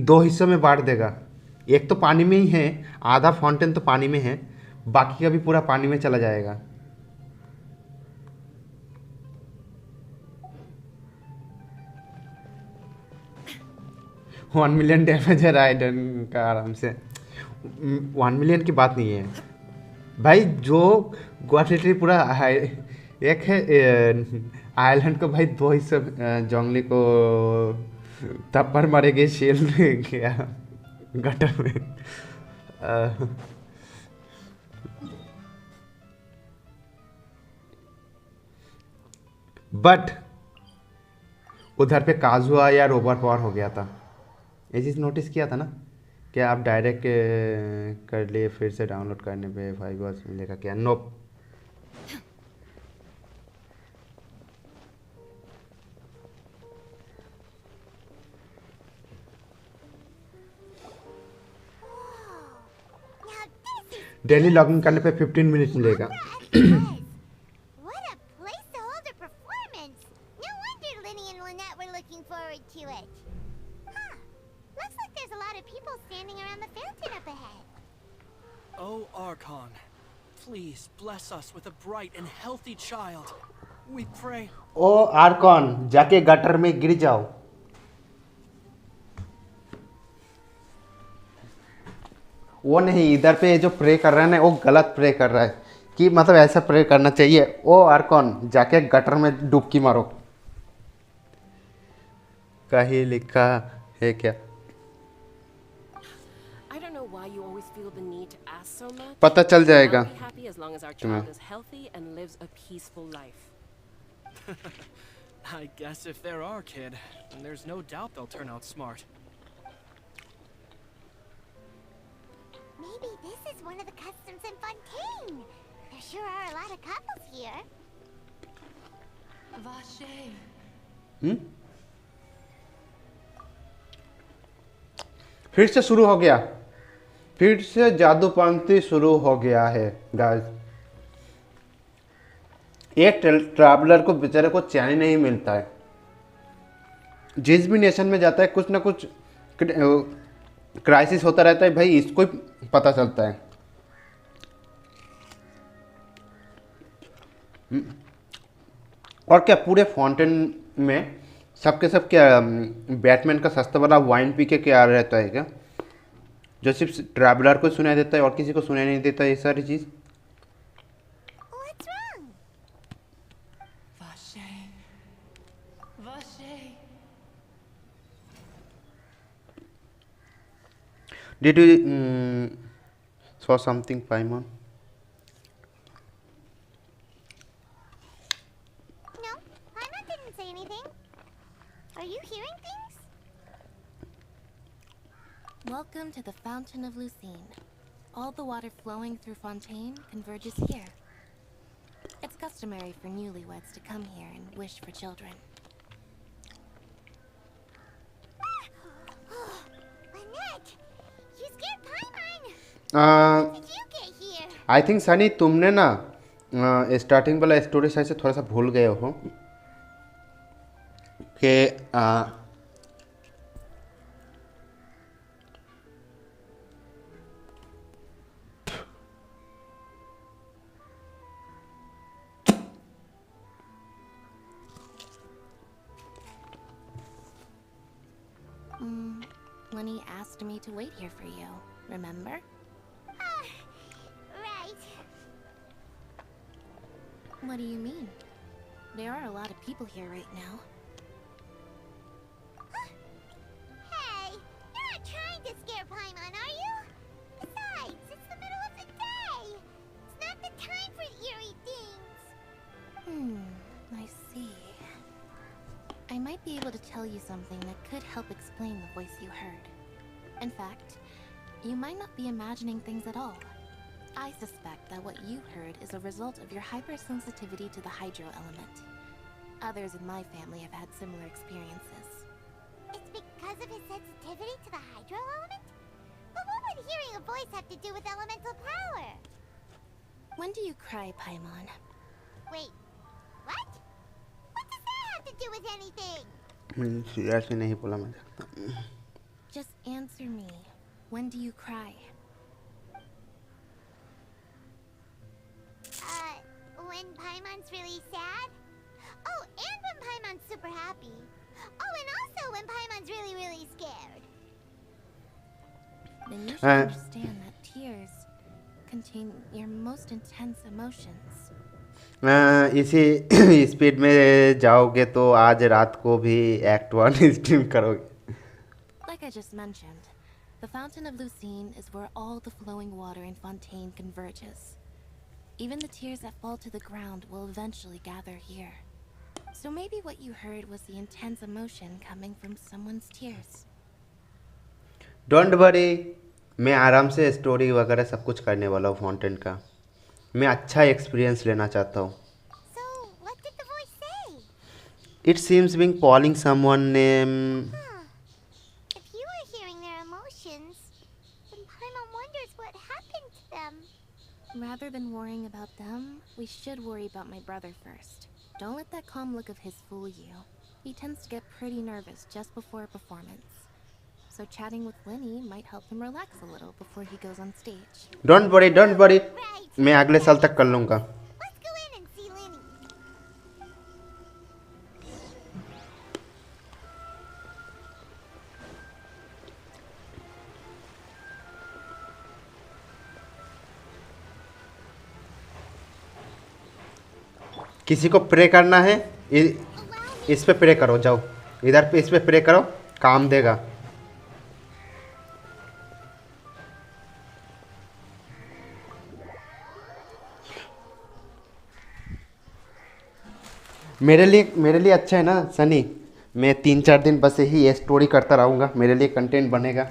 2 हिस्सों में बांट देगा. एक तो पानी में ही है, आधा फाउंटेन तो पानी में है, बाकी का भी पूरा पानी में चला जाएगा। 1 मिलियन डैमेज है राइडन का आराम से। 1 मिलियन की बात नहीं है भाई, जो क्वालिटी पूरा एक है आयरलैंड को भाई 2 हिस्से जोंगली को थप्पड़ मारेगी शेल गया गटर में। बट उधर पे काजुआ या रोबर पावर हो गया था, ये चीज़ नोटिस किया था ना कि आप डायरेक्ट कर लिए फिर से डाउनलोड करने पे 5 वर्ष मिलेगा क्या? नोप। डेली लॉगिन करने पे 15 मिनट मिलेगा। What a place to hold a performance! No wonder Linny and Lynette were looking forward to it. Huh. Looks like there's a lot of people standing around the fountain up ahead. Oh, Archon, please bless us with a bright and healthy child. We pray. O Arcon, जाके gutter में गिर जाओ। वो नहीं, इधर पे जो pray कर रहा है ना वो गलत प्रे कर रहा है, कि मतलब ऐसा प्रे करना चाहिए, ओ आर्कॉन जाके गटर में डुबकी मारो। कहीं लिखा है क्या? I don't know why you always feel the need to ask so much. पता चल जाएगा I'll be happy as long as our child is healthy and lives a peaceful life. I guess if they're our kid, then there's no doubt they'll turn out smart. Maybe this is one of the customs in Fontaine. There sure are a lot of couples here. हम्म? फिर से शुरू हो गया, फिर से जादू पंक्ति शुरू हो गया है गाइस। एक ट्रैवलर को बेचारे को चैन ही नहीं मिलता है, जिस भी नेशन में जाता है कुछ ना कुछ क्राइसिस होता रहता है भाई, इसको ही पता चलता है। और क्या पूरे फाउंटेन में सबके सब क्या बैटमैन का सस्ता वाला वाइन पी के क्या रहता है क्या, जो सिर्फ ट्रैवलर को सुनाई देता है और किसी को सुनाई नहीं देता ये सारी चीज़? Did you saw something, Paimon? No, Paimon didn't say anything. Are you hearing things? Welcome to the Fountain of Lucine. All the water flowing through Fontaine converges here. It's customary for newlyweds to come here and wish for children. Lynette! You scared Paimon! Did you get here? I think Sunny तुमने ना starting वाला story शायद से थोड़ा सा भूल गए हो कि Lenny asked me to wait here for you, remember? Right. What do you mean? There are a lot of people here right now. Hey, you're not trying to scare Paimon, are you? Besides, it's the middle of the day. It's not the time for eerie things. I see. I might be able to tell you something that could help explain the voice you heard. In fact, you might not be imagining things at all. I suspect that what you heard is a result of your hypersensitivity to the hydro element. Others in my family have had similar experiences. It's because of his sensitivity to the hydro element? But what would hearing a voice have to do with elemental power? When do you cry, Paimon? Wait, what? What does that have to do with anything? Seriously नहीं बोला मैं सकता। Just answer me. When do you cry? Paimon's really sad. Oh, and when Paimon's super happy. Oh, and also when Paimon's really, really scared. Then you should understand that tears contain your most intense emotions. इसी speed में जाओगे तो आज रात को भी act 1 stream करोगे. Like I just mentioned, the Fountain of Lucine is where all the flowing water in Fontaine converges. Even the tears that fall to the ground will eventually gather here. So maybe what you heard was the intense emotion coming from someone's tears. Don't worry, मैं आराम से story वगैरह सब कुछ करने वाला हूँ Fontaine का. मैं अच्छा एक्सपीरियंस लेना चाहता हूँ. So, what did the voice say? It seems being calling someone name. If you are hearing their emotions, then Paimon wonders what happened to them. Rather than worrying about them, we should worry about my brother first. Don't let that calm look of his fool you. He tends to get pretty nervous just before a performance. So chatting with Lenny might help him relax a little before he goes on stage. Don't worry. मैं अगले साल तक कर लूँगा. Let's go in and see Lenny. किसी को pray करना है इस पे प्रे करो. जाओ इधर पे इस पे प्रे करो, काम देगा. मेरे लिए अच्छा है ना सनी. मैं 3-4 दिन बस यही ये स्टोरी करता रहूँगा. मेरे लिए कंटेंट बनेगा.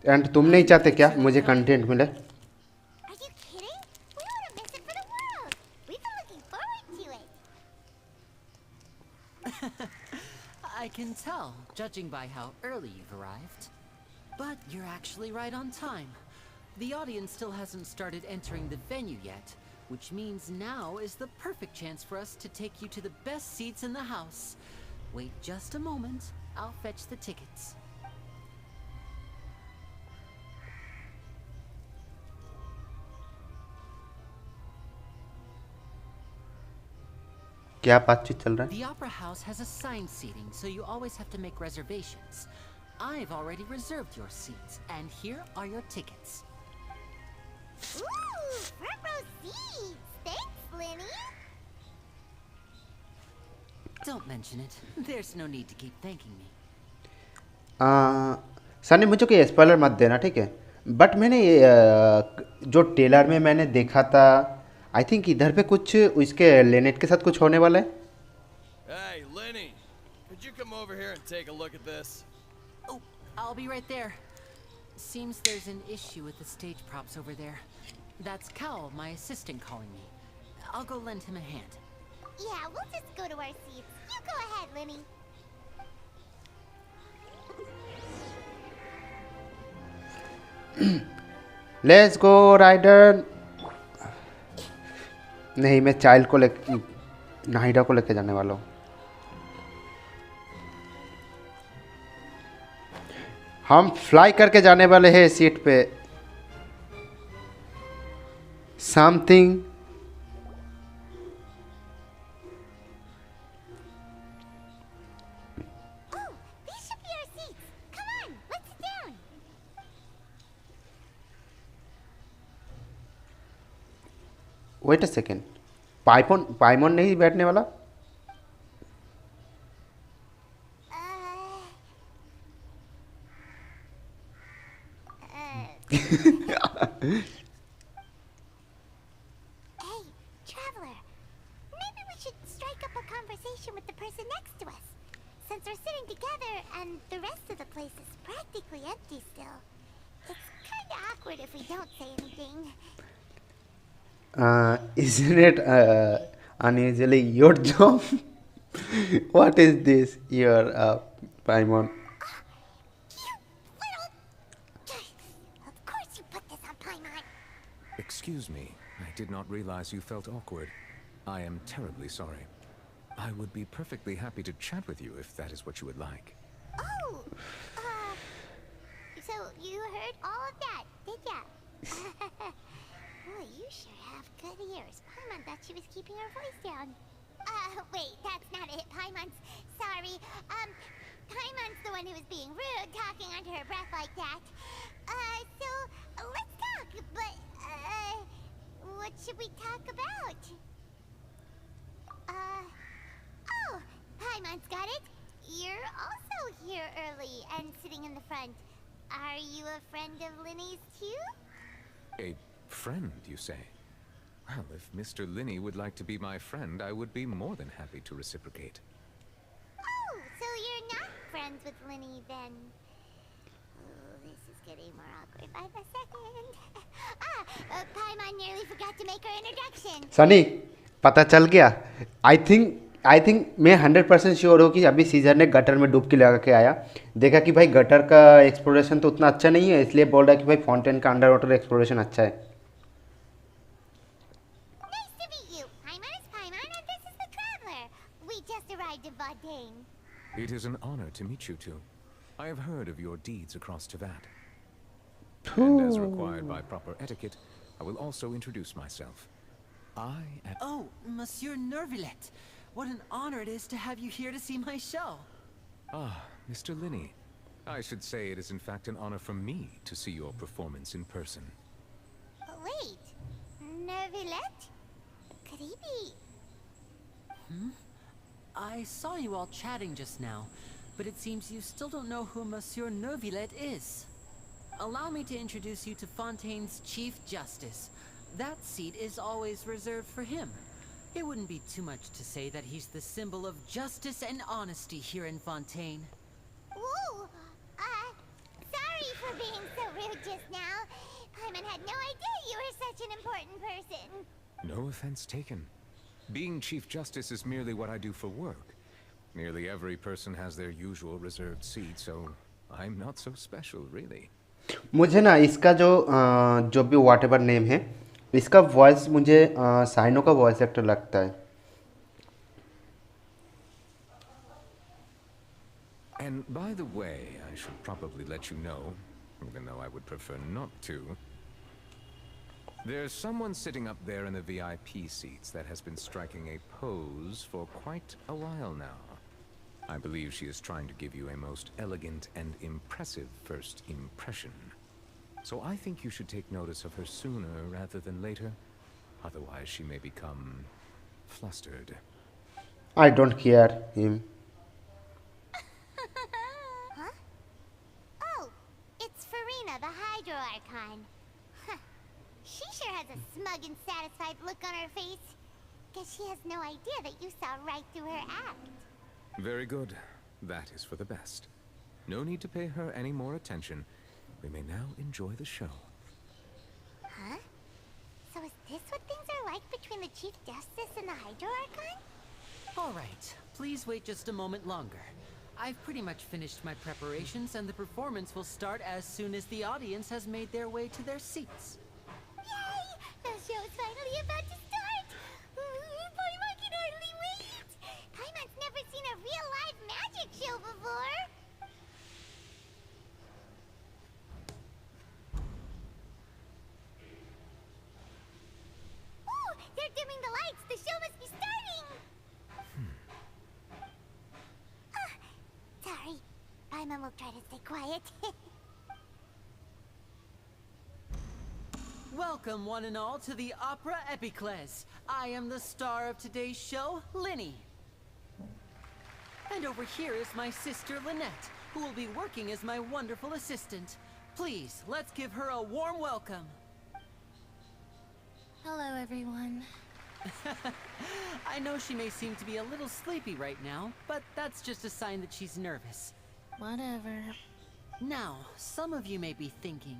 एंड तुम नहीं चाहते क्या मुझे कंटेंट मिले? I can tell, judging by how early you've arrived. But you're actually right on time. The audience still hasn't started entering the venue yet, which means now is the perfect chance for us to take you to the best seats in the house. Wait just a moment, I'll fetch the tickets. क्या बातचीत चल रहा है? The opera house has assigned seating, so you always have to make reservations. I've already reserved your seats, and here are your tickets. Ooh, front row seats. Thanks, Lenny. Don't mention it. There's no need to keep thanking me. Sunny मुझे कोई spoiler मत देना, ठीक है? But मैंने जो trailer में मैंने देखा था, आई थिंक इधर पे कुछ इसके लेनेट के साथ कुछ होने वाला है. Hey, Lenny, could you come over here and take a look at this? Oh, I'll be right there. Seems there's an issue with the stage props over there. That's Cal, my assistant, calling me. I'll go lend him a hand. Yeah, we'll just go to our seats. You go ahead, Lenny. Let's go, Ryder. नहीं, मैं child को नाहिदा को लेके जाने वाला हूँ. हम fly करके जाने वाले हैं सीट पे. Something wait a second. Paimon नहीं बैठने वाला? Hey, traveler. Maybe we should strike up a conversation with the person next to us. Since we're sitting together and the rest of the place is practically empty still. It's kind of awkward if we don't say anything. Isn't it unusually your job? What is this? Your Paimon. Of course you put this on Paimon. Excuse me. I did not realize you felt awkward. I am terribly sorry. I would be perfectly happy to chat with you if that is what you would like. Oh, so you heard all of that, did ya? Boy, you sure have good ears. Paimon thought she was keeping her voice down. Wait, that's not it. Paimon's sorry. Paimon's the one who was being rude, talking under her breath like that. So, let's talk, but, what should we talk about? Oh, Paimon's got it. You're also here early and sitting in the front. Are you a friend of Linny's too? A friend, you say? Well, if Mr. Linney would like to be my friend, I would be more than happy to reciprocate. Oh, so you're not friends with Linny then? Oh, this is getting more awkward by the second. Paimon nearly forgot to make her introduction. Sunny पता चल गया? I think मैं 100% sure हूँ कि अभी scissor ने gutter में डुबकी लगा के आया, देखा कि भाई गटर का एक्सप्लोरेशन तो उतना अच्छा नहीं है, इसलिए बोल रहा है कि भाई फाउंटेन का अंडर वाटर एक्सप्लोरेशन अच्छा है. Nice to meet you. Paimon is Paimon and this is the Traveler. We just arrived in Fontaine. It is an honor to meet you two. I have heard of your deeds across Teyvat. And as required by proper etiquette, I will also introduce myself. I am... Oh, Monsieur Nervillet. What an honor it is to have you here to see my show. Ah, Mr. Linney. I should say it is in fact an honor for me to see your performance in person. Wait, Nervillet? Could he be... I saw you all chatting just now, but it seems you still don't know who Monsieur Nervillet is. Allow me to introduce you to Fontaine's Chief Justice. That seat is always reserved for him. It wouldn't be too much to say that he's the symbol of justice and honesty here in Fontaine. Ooh, sorry for being so rude just now. Paimon had no idea you were such an important person. No offense taken. Being Chief Justice is merely what I do for work. Nearly every person has their usual reserved seat, so I'm not so special, really. मुझे ना इसका जो भी whatever name है, इसका voice मुझे cyano का voice actor लगता है. And by the way, I should probably let you know, even though I would prefer not to. There's someone sitting up there in the VIP seats that has been striking a pose for quite a while now. I believe she is trying to give you a most elegant and impressive first impression. So I think you should take notice of her sooner rather than later. Otherwise she may become flustered. I don't care him. Huh? Oh, it's Farina, the Hydro Archon. Huh. She sure has a smug and satisfied look on her face. Guess she has no idea that you saw right through her act. Very good. That is for the best. No need to pay her any more attention. We may now enjoy the show. Huh? So is this what things are like between the Chief Justice and the Hydro Archon? All right, please wait just a moment longer. I've pretty much finished my preparations and the performance will start as soon as the audience has made their way to their seats. Yay! The show is finally about to start! Paimon can hardly wait! Paimon's never seen a real live magic show before! Ooh! They're dimming the lights! The show must be starting! Sorry. Paimon will try to stay quiet. Welcome, one and all, to the Opera Epiclese. I am the star of today's show, Linny. And over here is my sister, Lynette, who will be working as my wonderful assistant. Please, let's give her a warm welcome. Hello, everyone. I know she may seem to be a little sleepy right now, but that's just a sign that she's nervous. Whatever. Now, some of you may be thinking,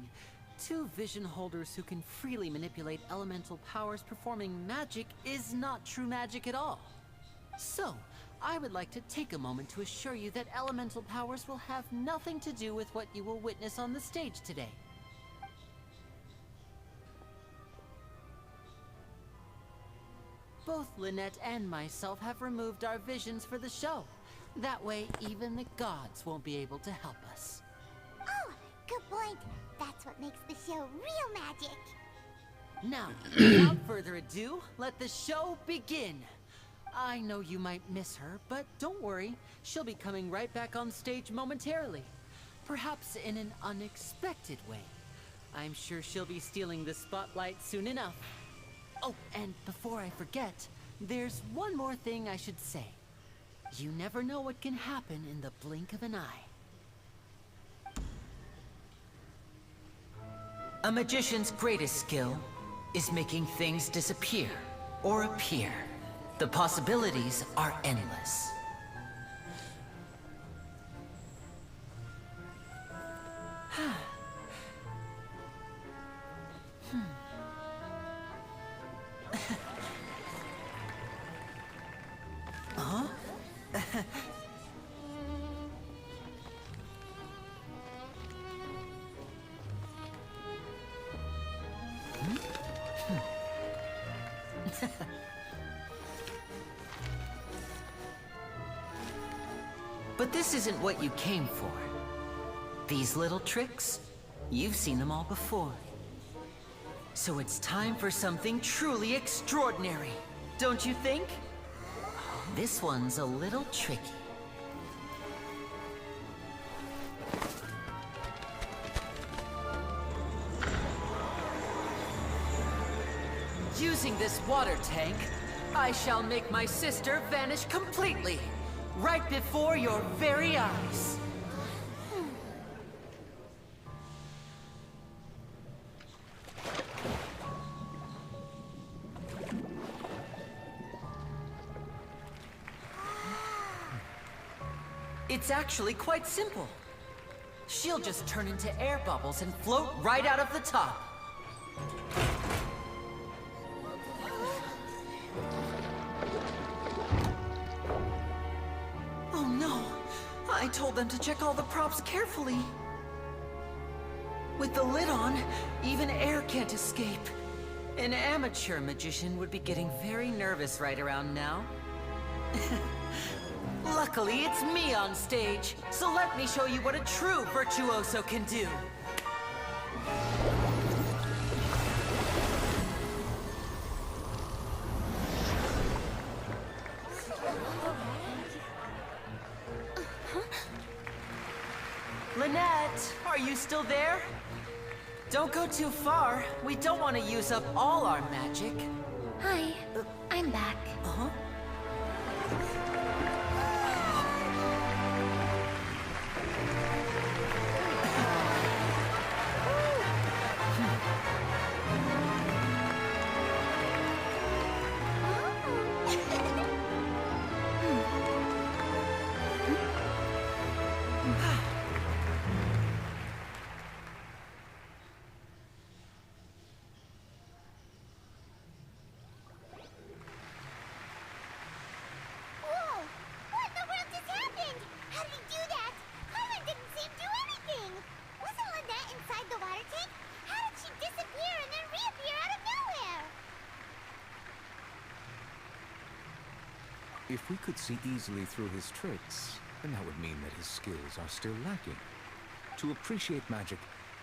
two vision holders who can freely manipulate elemental powers performing magic is not true magic at all. So, I would like to take a moment to assure you that elemental powers will have nothing to do with what you will witness on the stage today. Both Lynette and myself have removed our visions for the show. That way, even the gods won't be able to help us. Oh, good point. That's what makes the show real magic. Now, without further ado, let the show begin. I know you might miss her, but don't worry. She'll be coming right back on stage momentarily. Perhaps in an unexpected way. I'm sure she'll be stealing the spotlight soon enough. Oh, and before I forget, there's one more thing I should say. You never know what can happen in the blink of an eye. A magician's greatest skill is making things disappear or appear. The possibilities are endless. Huh? But this isn't what you came for. These little tricks, you've seen them all before. So it's time for something truly extraordinary, don't you think? This one's a little tricky. Using this water tank, I shall make my sister vanish completely, right before your very eyes. It's actually quite simple. She'll just turn into air bubbles and float right out of the top. Oh no! I told them to check all the props carefully. With the lid on, even air can't escape. An amateur magician would be getting very nervous right around now. Luckily, it's me on stage, so let me show you what a true virtuoso can do. Lynette, are you still there? Don't go too far. We don't want to use up all our magic. Hi, I'm back. Uh-huh. Whoa! What in the world just happened? How did he do that? Carmen didn't seem to do anything. Wasn't Lynette inside the water tank? How did she disappear and then reappear out of nowhere? If we could see easily through his tricks, then that would mean that his skills are still lacking. To appreciate magic,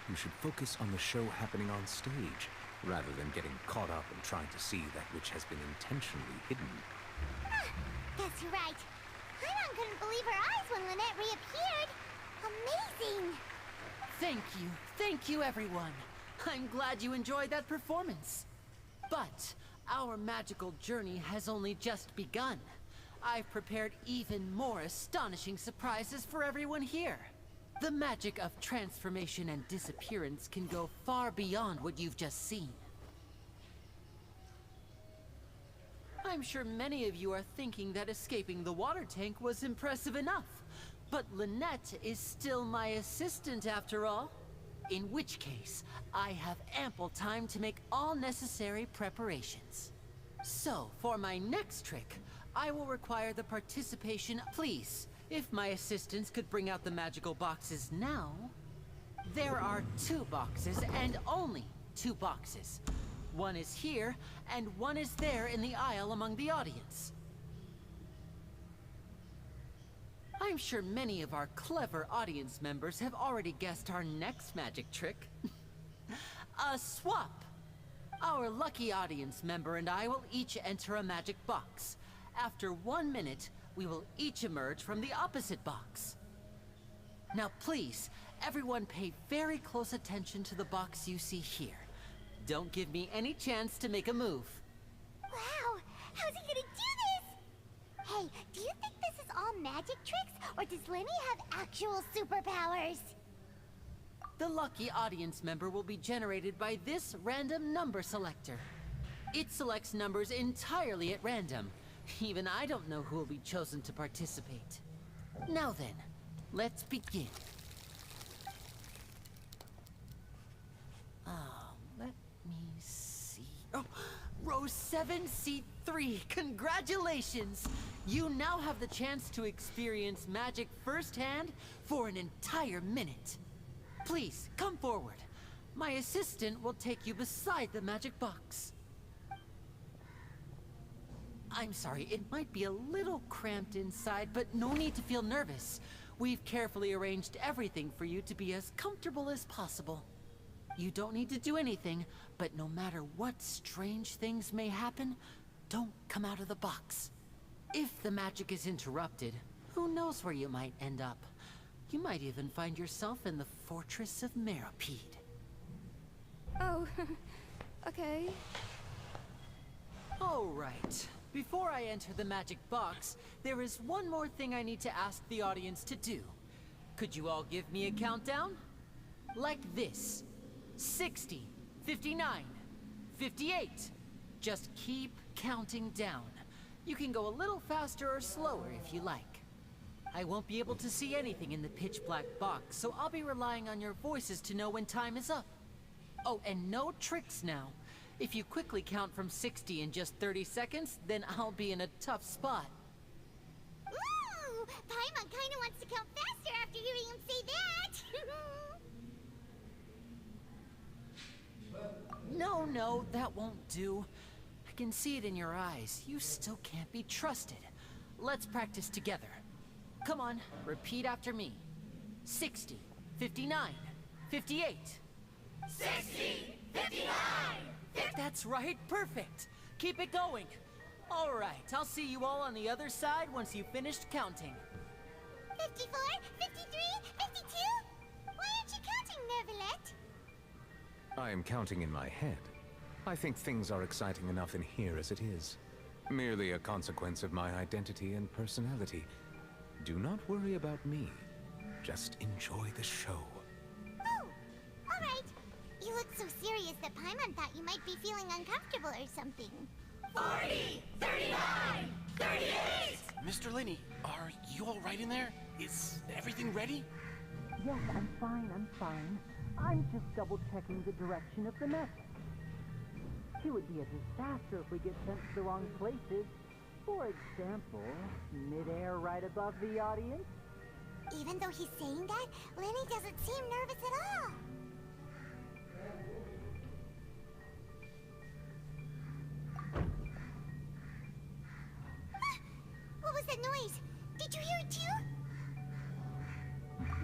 you should focus on the show happening on stage, rather than getting caught up in trying to see that which has been intentionally hidden. Guess you're right. Paimon couldn't believe her eyes when Lynette reappeared. Amazing! Thank you everyone. I'm glad you enjoyed that performance. But our magical journey has only just begun. I've prepared even more astonishing surprises for everyone here. The magic of transformation and disappearance can go far beyond what you've just seen. I'm sure many of you are thinking that escaping the water tank was impressive enough. But Lynette is still my assistant after all. In which case, I have ample time to make all necessary preparations. So, for my next trick, I will require the participation. Please, if my assistants could bring out the magical boxes now. There are 2 boxes, and only 2 boxes. One is here, and one is there in the aisle among the audience. I'm sure many of our clever audience members have already guessed our next magic trick. A swap. Our lucky audience member and I will each enter a magic box. After 1 minute, we will each emerge from the opposite box. Now please, everyone pay very close attention to the box you see here. Don't give me any chance to make a move. Wow! How's he gonna do this? Hey, do you think this is all magic tricks, or does Lenny have actual superpowers? The lucky audience member will be generated by this random number selector. It selects numbers entirely at random. Even I don't know who will be chosen to participate. Now then, let's begin. Let me see. Oh, row 7, seat 3. Congratulations! You now have the chance to experience magic firsthand for an entire minute. Please, come forward. My assistant will take you beside the magic box. I'm sorry, it might be a little cramped inside, but no need to feel nervous. We've carefully arranged everything for you to be as comfortable as possible. You don't need to do anything, but no matter what strange things may happen, don't come out of the box. If the magic is interrupted, who knows where you might end up? You might even find yourself in the Fortress of Meropide. Oh, okay. All right. Before I enter the magic box, there is one more thing I need to ask the audience to do. Could you all give me a countdown? Like this. 60, 59, 58. Just keep counting down. You can go a little faster or slower if you like. I won't be able to see anything in the pitch black box, so I'll be relying on your voices to know when time is up. Oh, and no tricks now. If you quickly count from 60 in just 30 seconds, then I'll be in a tough spot. Ooh! Paimon kinda wants to count faster after hearing him say that! No, that won't do. I can see it in your eyes. You still can't be trusted. Let's practice together. Come on, repeat after me. 60, 59, 58. 60, 59! That's right, perfect. Keep it going. All right, I'll see you all on the other side once you've finished counting. 54, 53, 52? Why aren't you counting, Nervalet? I am counting in my head. I think things are exciting enough in here as it is. Merely a consequence of my identity and personality. Do not worry about me. Just enjoy the show. Oh, all right. You look so serious that Paimon thought you might be feeling uncomfortable or something. 40, 39, 38! Mr. Linney, are you all right in there? Is everything ready? Yes, I'm fine. I'm just double-checking the direction of the message. It would be a disaster if we get sent to the wrong places. For example, mid-air right above the audience. Even though he's saying that, Lenny doesn't seem nervous at all. What was that noise? Did you hear it too?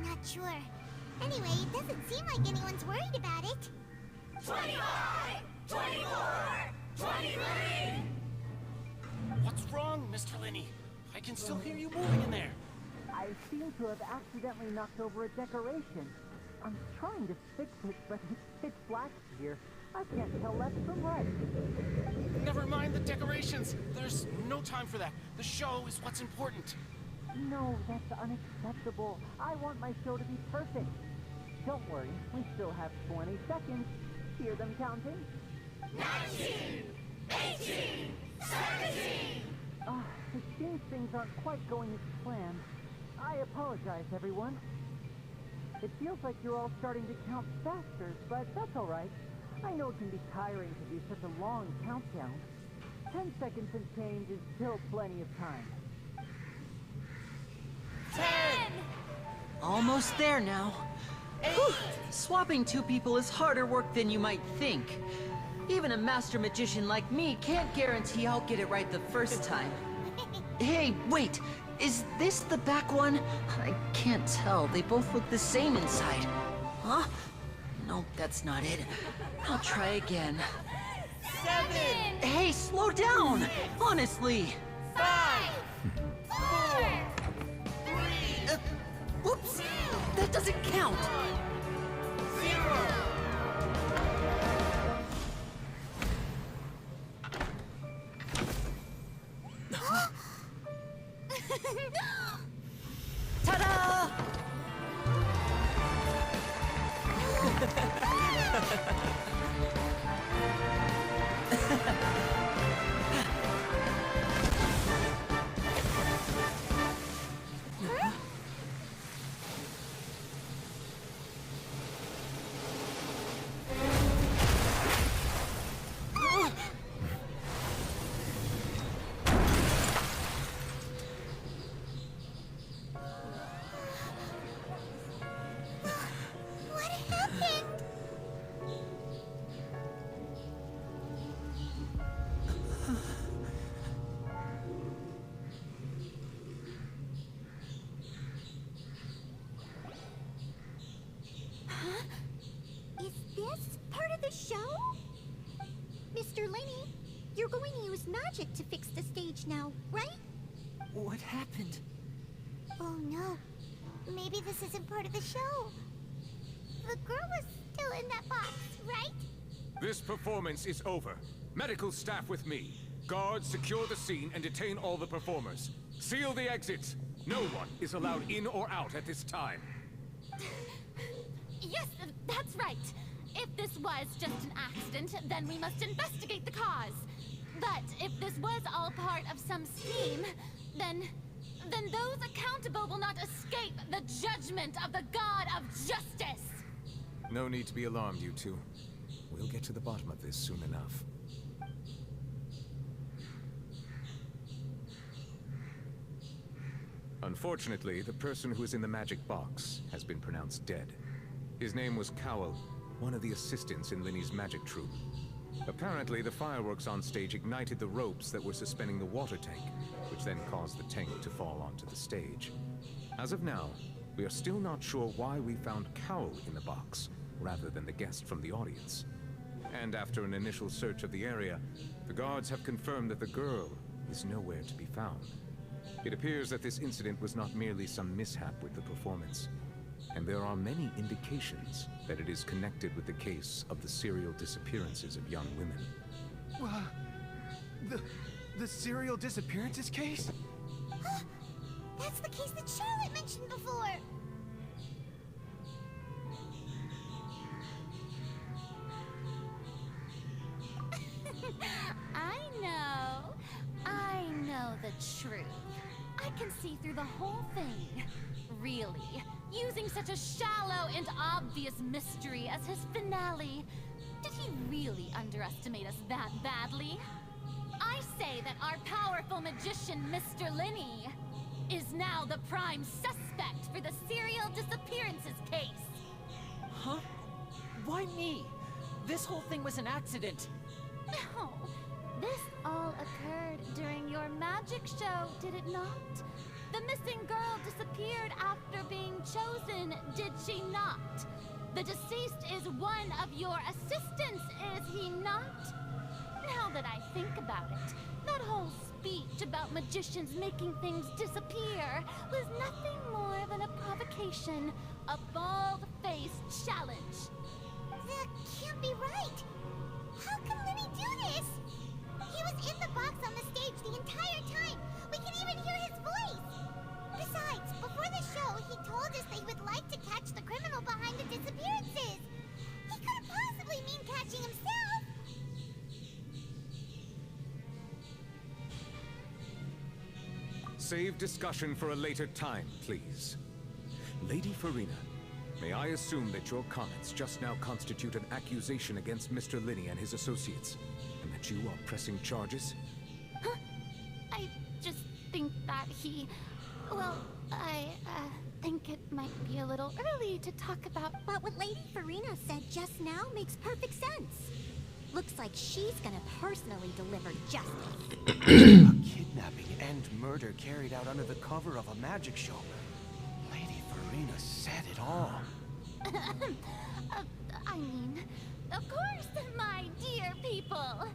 Not sure. Anyway, it doesn't seem like anyone's worried about it. 25, 24, 23! What's wrong, Mr. Linney? I can still hear you moving in there. I seem to have accidentally knocked over a decoration. I'm trying to fix it, but it's pitch black here. I can't tell left from right. Never mind the decorations. There's no time for that. The show is what's important. No, that's unacceptable. I want my show to be perfect. Don't worry, we still have 20 seconds. Hear them counting? 19, 18, 17! It seems things aren't quite going as planned. I apologize, everyone. It feels like you're all starting to count faster, but that's all right. I know it can be tiring to do such a long countdown. 10 seconds and change is still plenty of time. 10! Almost there now. Whew. Swapping two people is harder work than you might think. Even a master magician like me can't guarantee I'll get it right the first time. Hey, wait! Is this the back one? I can't tell. They both look the same inside. Huh? No, that's not it. I'll try again. Hey, slow down! Honestly! 5, 4, 3, Whoops! That doesn't count! 0. Ta-da! What happened? Huh? Is this part of the show? Mr. Lenny, you're going to use magic to fix the stage now, right? What happened? Oh no. Maybe this isn't part of the show. The girl was still in that box, right? This performance is over. Medical staff with me. Guards secure the scene and detain all the performers. Seal the exits. No one is allowed in or out at this time. Yes, that's right. If this was just an accident, then we must investigate the cause. But if this was all part of some scheme, then those accountable will not escape the judgment of the God of Justice. No need to be alarmed, you two. We'll get to the bottom of this soon enough. Unfortunately, the person who is in the magic box has been pronounced dead. His name was Cowell, one of the assistants in Linny's magic troupe. Apparently, the fireworks on stage ignited the ropes that were suspending the water tank, which then caused the tank to fall onto the stage. As of now, we are still not sure why we found Cowell in the box, rather than the guest from the audience. And after an initial search of the area, the guards have confirmed that the girl is nowhere to be found. It appears that this incident was not merely some mishap with the performance, and there are many indications that it is connected with the case of the serial disappearances of young women. The serial disappearances case? That's the case that Charlotte mentioned before. I know the truth. I can see through the whole thing. Really, using such a shallow and obvious mystery as his finale. Did he really underestimate us that badly? I say that our powerful magician, Mr. Linny, is now the prime suspect for the serial disappearances case. Huh? Why me? This whole thing was an accident. No, this all occurred during your magic show, did it not? The missing girl disappeared after being chosen, did she not? The deceased is one of your assistants, is he not? Now that I think about it, that whole speech about magicians making things disappear was nothing more than a provocation, a bald-faced challenge. That can't be right. How can Linny do this? He was in the box on the stage the entire time. We can even hear his voice. Besides, before the show, he told us they would like to catch the criminal behind the disappearances. He couldn't possibly mean catching himself. Save discussion for a later time, please. Lady Farina, may I assume that your comments just now constitute an accusation against Mr. Linny and his associates, and that you are pressing charges? Huh? I just think that he... Well, I think it might be a little early to talk about... But what Lady Farina said just now makes perfect sense. Looks like she's gonna personally deliver justice. A kidnapping and murder carried out under the cover of a magic show. Lady Farina said it all. I mean, of course, my dear people.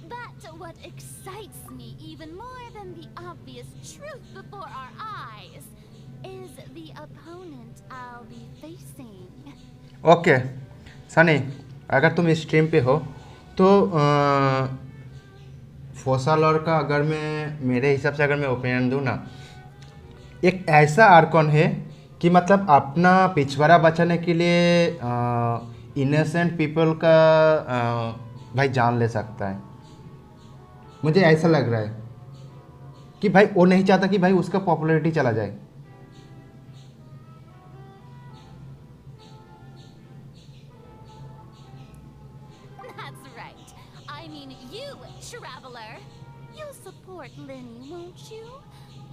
But what excites me even more than the obvious truth before our eyes is the opponent I'll be facing. Okay Sunny, अगर तुम stream पे हो तो फोसालॉर का अगर मैं मेरे हिसाब से अगर मैं ओपिनियन दूँ ना, एक ऐसा आर्कॉन है कि मतलब अपना पिछवाड़ा बचाने के लिए इनोसेंट पीपल का भाई जान ले सकता है। मुझे ऐसा लग रहा है कि भाई वो नहीं चाहता कि भाई उसका पॉपुलैरिटी चला जाए। That's right. I mean you, traveler. You'll support Lenny, won't you?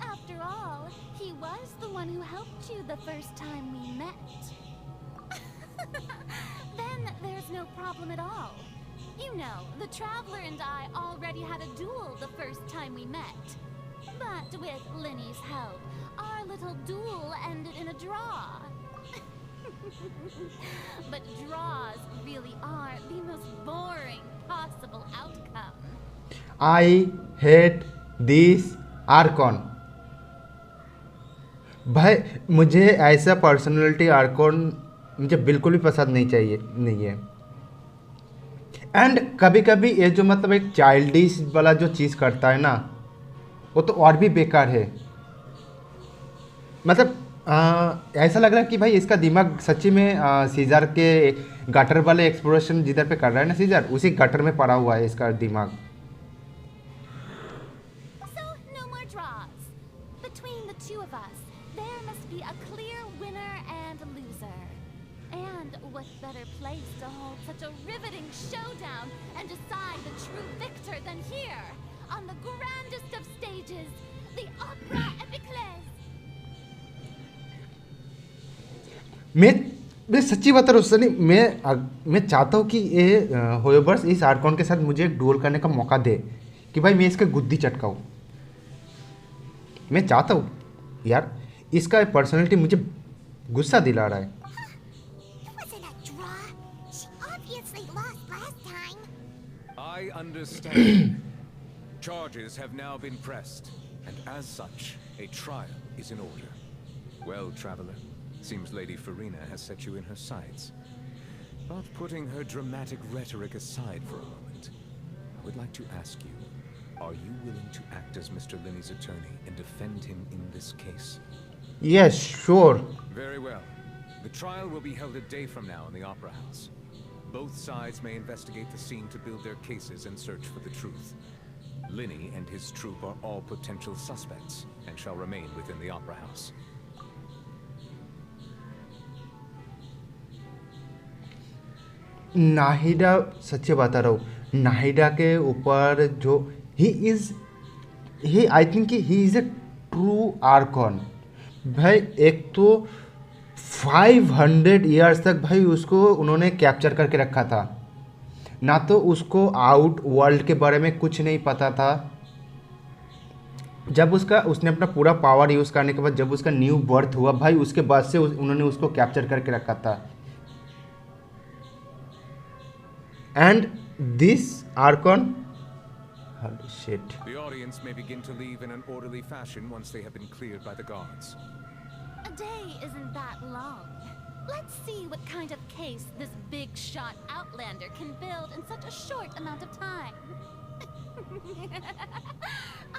After all, he was the one who helped you the first time we met. Then there's no problem at all. You know, the Traveler and I already had a duel the first time we met. But with Lenny's help, our little duel ended in a draw. But draws really are the most boring possible outcome. I hate this Arcon. भाई मुझे ऐसा personality Arcon मुझे बिल्कुल भी पसंद नहीं है। And कभी कभी ये जो मतलब एक चाइल्डिश वाला जो चीज़ करता है ना, वो तो और भी बेकार है। मतलब ऐसा लग रहा है कि भाई इसका दिमाग सच्ची में सीजर के गटर वाले एक्सप्लोरेशन जिधर पे कर रहा है ना सीजर, उसी गटर में पड़ा हुआ है इसका दिमाग। So no more draws. Between the two of us, there must be a clear winner and loser. And what better place to hold such a riveting showdown and decide the true victor than here, on the grandest of stages, the Opera Epiclese. मैं सच्ची बता रहा हूँ सनी, मैं चाहता हूँ कि ये होयोवर्स इस आर्कॉन के साथ मुझे एक डुएल करने का मौका दे कि भाई मैं इसके गुद्दी चटकाऊँ। मैं चाहता हूँ यार, इसका पर्सनालिटी मुझे गुस्सा दिला रहा है। I understand. Charges have now been pressed, and as such, a trial is in order. Well, traveler, seems Lady Farina has set you in her sights. But putting her dramatic rhetoric aside for a moment, I would like to ask you, are you willing to act as Mr. Linney's attorney and defend him in this case? Yes, sure. Very well. The trial will be held a day from now in the Opera House. Both sides may investigate the scene to build their cases and search for the truth. Linney and his troop are all potential suspects and shall remain within the Opera House. Nahida, सच्ची बता रहा हूँ, नाहिदा के ऊपर जो I think he is a true archon. भाई एक तो 500 ईयर्स तक भाई उसको उन्होंने कैप्चर करके रखा था, ना तो उसको आउट वर्ल्ड के बारे में कुछ नहीं पता था। जब उसने अपना पूरा पावर यूज़ करने के बाद जब उसका न्यू बर्थ हुआ भाई, उसके बाद से उन्होंने उसको कैप्चर करके रखा था। And this Archon, holy shit. The audience may begin to leave in an orderly fashion once they have been cleared by the guards. A day isn't that long. Let's see what kind of case this big shot outlander can build in such a short amount of time.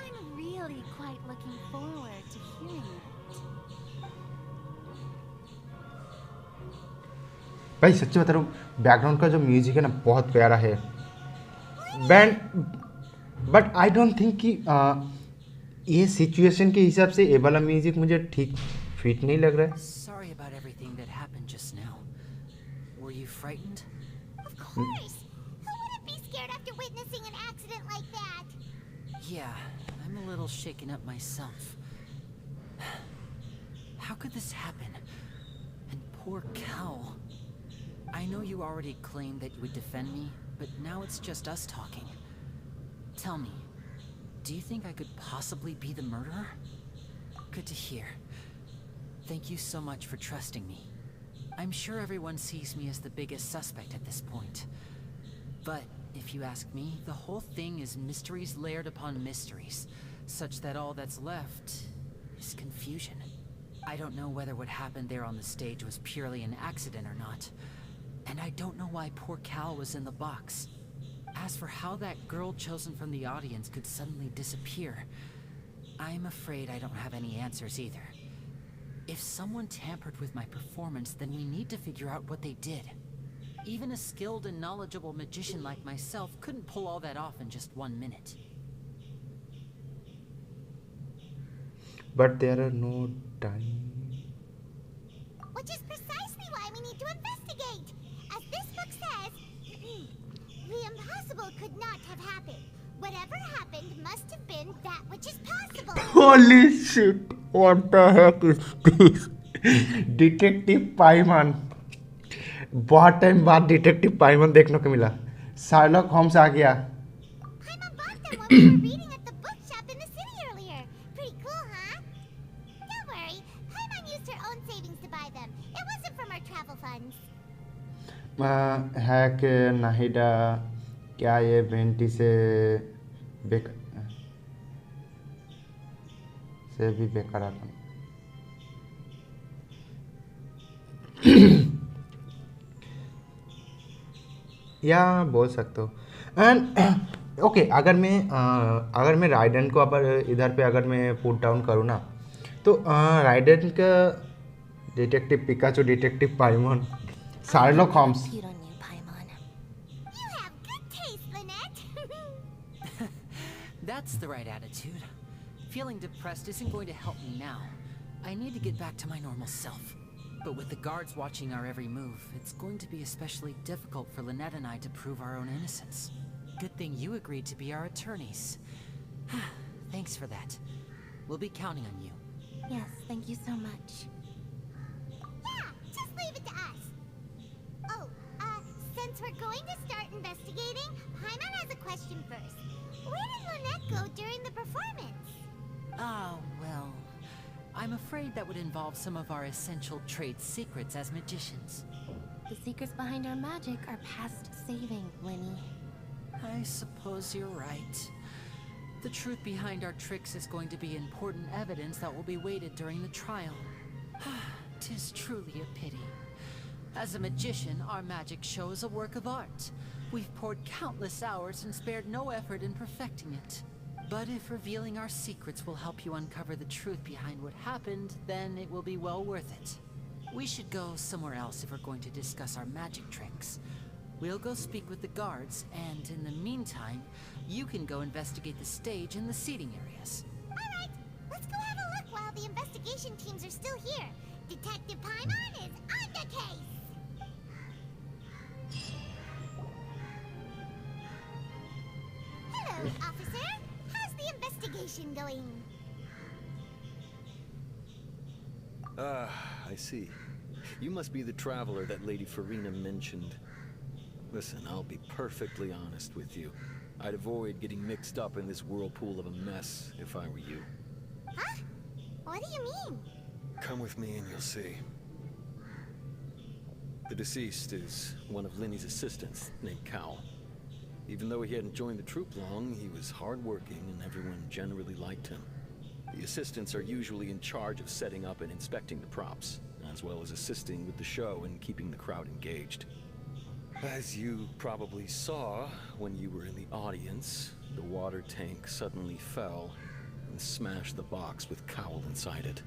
I'm really quite looking forward to hearing it. भाई सच्ची बता रहा हूँ, background का जो music है ना बहुत प्यारा है band, but I don't think कि ये सिचुएशन के हिसाब से ये वाला म्यूजिक मुझे ठीक फिट नहीं लग रहा है। Sorry about everything that happened just now. Were you frightened? Of course. Who wouldn't be scared after witnessing an accident like that? Yeah, I'm a little shaken up myself. How could this happen? And poor Cal. I know you already claimed that you would defend me, but now it's just us talking. Tell me, do you think I could possibly be the murderer? Good to hear. Thank you so much for trusting me. I'm sure everyone sees me as the biggest suspect at this point. But if you ask me, the whole thing is mysteries layered upon mysteries, such that all that's left is confusion. I don't know whether what happened there on the stage was purely an accident or not. And I don't know why poor Cal was in the box. As for how that girl chosen from the audience could suddenly disappear, I'm afraid I don't have any answers either. If someone tampered with my performance, then we need to figure out what they did. Even a skilled and knowledgeable magician like myself couldn't pull all that off in just 1 minute. But there are no time. Which is precisely why we need to investigate. As this book says, the impossible could not have happened. Whatever happened must have been that which is possible. Holy shit! What the heck is this? Detective Paimon. बहुत time बाद detective पाइमन देखने को मिला. Sherlock Holmes आ गया. Paimon bought them when we were reading at the bookshop in the city earlier. Pretty cool, huh? Don't worry, Paimon used her own savings to buy them. It wasn't from our travel funds. है कि नाहिदा क्या ये vanity से भी बेकार आता. या बोल सकते हो. एंड ओके, अगर मैं राइडन को इधर पे अगर मैं पुट डाउन करूँ ना, तो राइडन का detective Pikachu, detective Paimon, Sherlock Holmes. That's the right attitude. Feeling depressed isn't going to help me now. I need to get back to my normal self. But with the guards watching our every move, it's going to be especially difficult for Lynette and I to prove our own innocence. Good thing you agreed to be our attorneys. Thanks for that. We'll be counting on you. Yes, thank you so much. Yeah, just leave it to us. Oh, since we're going to start investigating, Paimon has a question first. Where did Lynette go during the performance? Oh, well, I'm afraid that would involve some of our essential trade secrets as magicians. The secrets behind our magic are past saving, Lenny. I suppose you're right. The truth behind our tricks is going to be important evidence that will be weighted during the trial. 'Tis truly a pity. As a magician, our magic show is a work of art. We've poured countless hours and spared no effort in perfecting it. But if revealing our secrets will help you uncover the truth behind what happened, then it will be well worth it. We should go somewhere else if we're going to discuss our magic tricks. We'll go speak with the guards, and in the meantime, you can go investigate the stage and the seating areas. Alright, let's go have a look while the investigation teams are still here. Detective Paimon is on the case! Hello, officer. How's the investigation going? I see. You must be the traveler that Lady Farina mentioned. Listen, I'll be perfectly honest with you. I'd avoid getting mixed up in this whirlpool of a mess if I were you. Huh? What do you mean? Come with me and you'll see. The deceased is one of Linny's assistants, named Cal. Even though he hadn't joined the troupe long, he was hardworking and everyone generally liked him. The assistants are usually in charge of setting up and inspecting the props, as well as assisting with the show and keeping the crowd engaged. As you probably saw when you were in the audience, the water tank suddenly fell and smashed the box with Cowl inside it.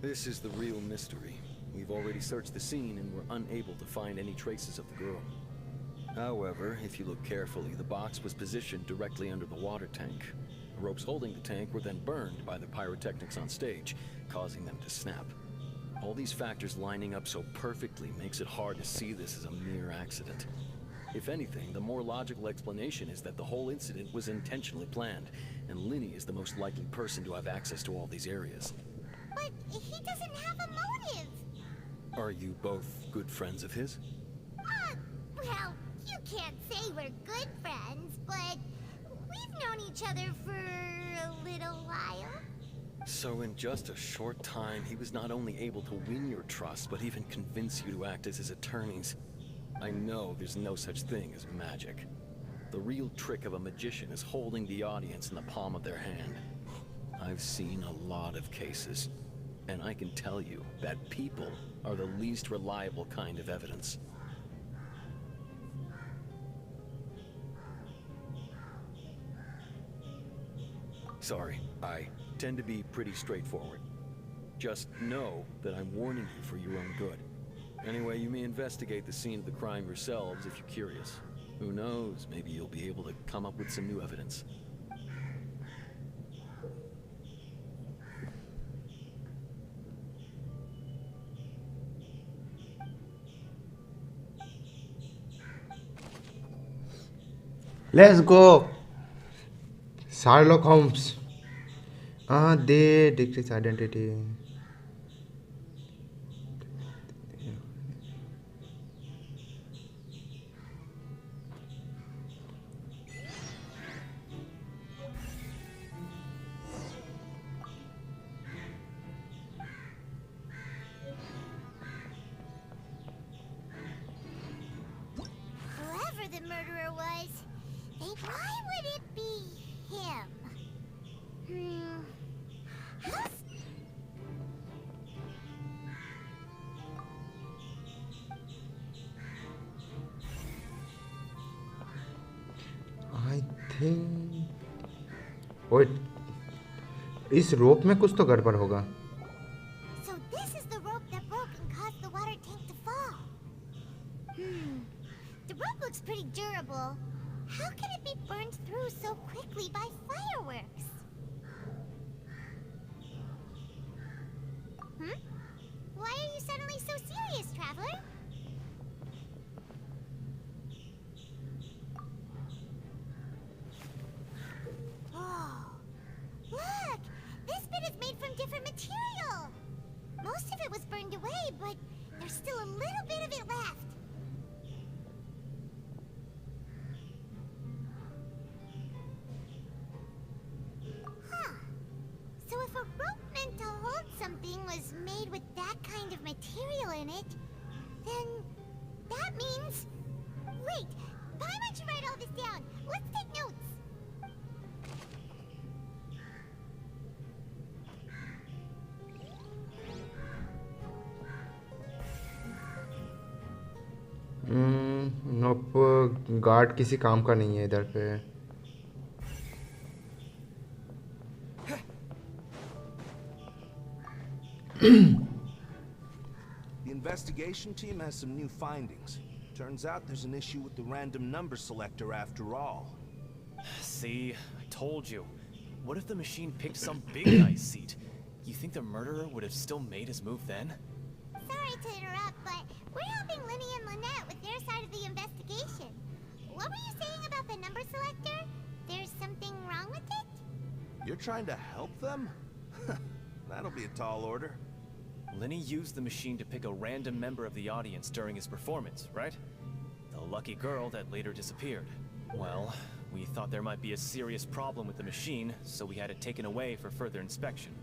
This is the real mystery. We've already searched the scene and were unable to find any traces of the girl. However, if you look carefully, the box was positioned directly under the water tank. The ropes holding the tank were then burned by the pyrotechnics on stage, causing them to snap. All these factors lining up so perfectly makes it hard to see this as a mere accident. If anything, the more logical explanation is that the whole incident was intentionally planned, and Linny is the most likely person to have access to all these areas. But he doesn't have a motive. Are you both good friends of his? Well, you can't say we're good friends, but we've known each other for a little while. So in just a short time, he was not only able to win your trust, but even convince you to act as his attorneys. I know there's no such thing as magic. The real trick of a magician is holding the audience in the palm of their hand. I've seen a lot of cases, and I can tell you that people are the least reliable kind of evidence. Sorry, I tend to be pretty straightforward. Just know that I'm warning you for your own good. Anyway, you may investigate the scene of the crime yourselves if you're curious. Who knows, maybe you'll be able to come up with some new evidence. Let's go. Sherlock Holmes. They decrease identity. Whoever the murderer was, why would it be him? I think wait, इस रोप में कुछ तो गड़बड़ होगा. So this is the rope that broke and caused the water tank to fall. The rope looks pretty durable. How can it be burned through so quickly by fireworks? Why are you suddenly so serious, traveler? Oh, look! This bit is made from different material. Most of it was burned away, but there's still a little bit of it left. So if a rope meant to hold something was made with that kind of material in it, then that means... Wait, why don't you write all this down? Let's take notes. अब guard किसी काम का नहीं है इधर पे. The investigation team has some new findings. Turns out there's an issue with the random number selector after all. See, I told you. What if the machine picked some big guy's seat? You think the murderer would have still made his move then? Sorry to interrupt, but we're helping Linny and Lynette with their side of the investigation. What were you saying about the number selector? There's something wrong with it? You're trying to help them? That'll be a tall order. Linny used the machine to pick a random member of the audience during his performance, right? The lucky girl that later disappeared. Well, we thought there might be a serious problem with the machine, so we had it taken away for further inspection.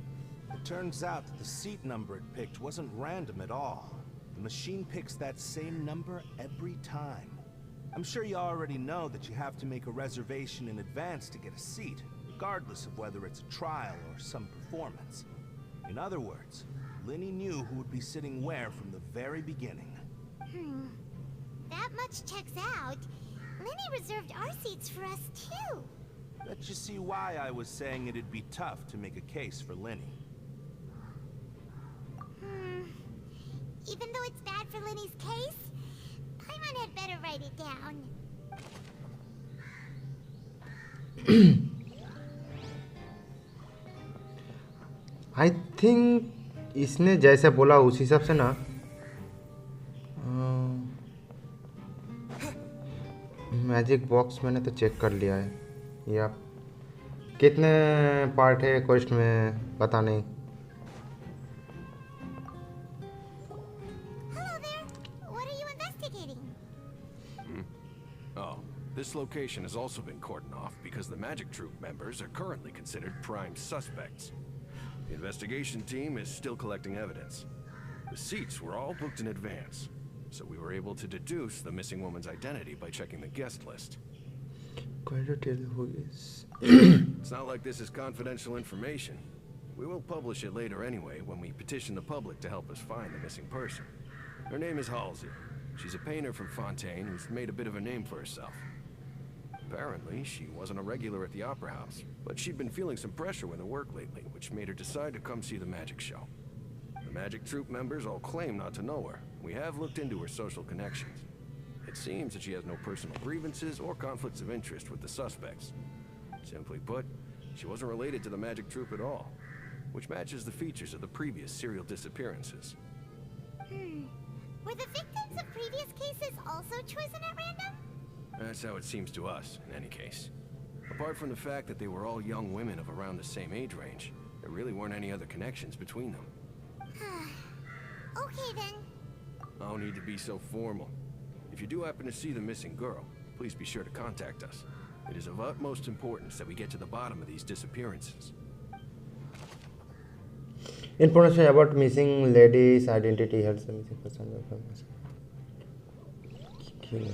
It turns out that the seat number it picked wasn't random at all. The machine picks that same number every time. I'm sure you already know that you have to make a reservation in advance to get a seat, regardless of whether it's a trial or some performance. In other words, Linny knew who would be sitting where from the very beginning. That much checks out. Linny reserved our seats for us too. That you see why I was saying it'd be tough to make a case for Linny. Even though it's bad for Linny's case, Paimon had better write it down. I think इसने जैसे बोला उस हिसाब से ना magic box मैंने तो check कर लिया है. या कितने पार्ट है क्वेस्ट में पता नहीं. This location has also been cordoned off because the magic troupe members are currently considered prime suspects. The investigation team is still collecting evidence. The seats were all booked in advance. so we were able to deduce the missing woman's identity by checking the guest list. Going to tell who is. It's not like this is confidential information. We will publish it later anyway when we petition the public to help us find the missing person. Her name is Halsey. She's a painter from Fontaine who's made a bit of a name for herself. Apparently, she wasn't a regular at the Opera House, but she'd been feeling some pressure with her work lately, which made her decide to come see the magic show. The magic troupe members all claim not to know her. We have looked into her social connections. It seems that she has no personal grievances or conflicts of interest with the suspects. Simply put, she wasn't related to the magic troupe at all, which matches the features of the previous serial disappearances. Were the victims of previous cases also chosen at random? That's how it seems to us, in any case. Apart from the fact that they were all young women of around the same age range, there really weren't any other connections between them. Okay then. No need to be so formal. If you do happen to see the missing girl, please be sure to contact us. It is of utmost importance that we get to the bottom of these disappearances. Information about missing lady's identity helps the missing person. Okay.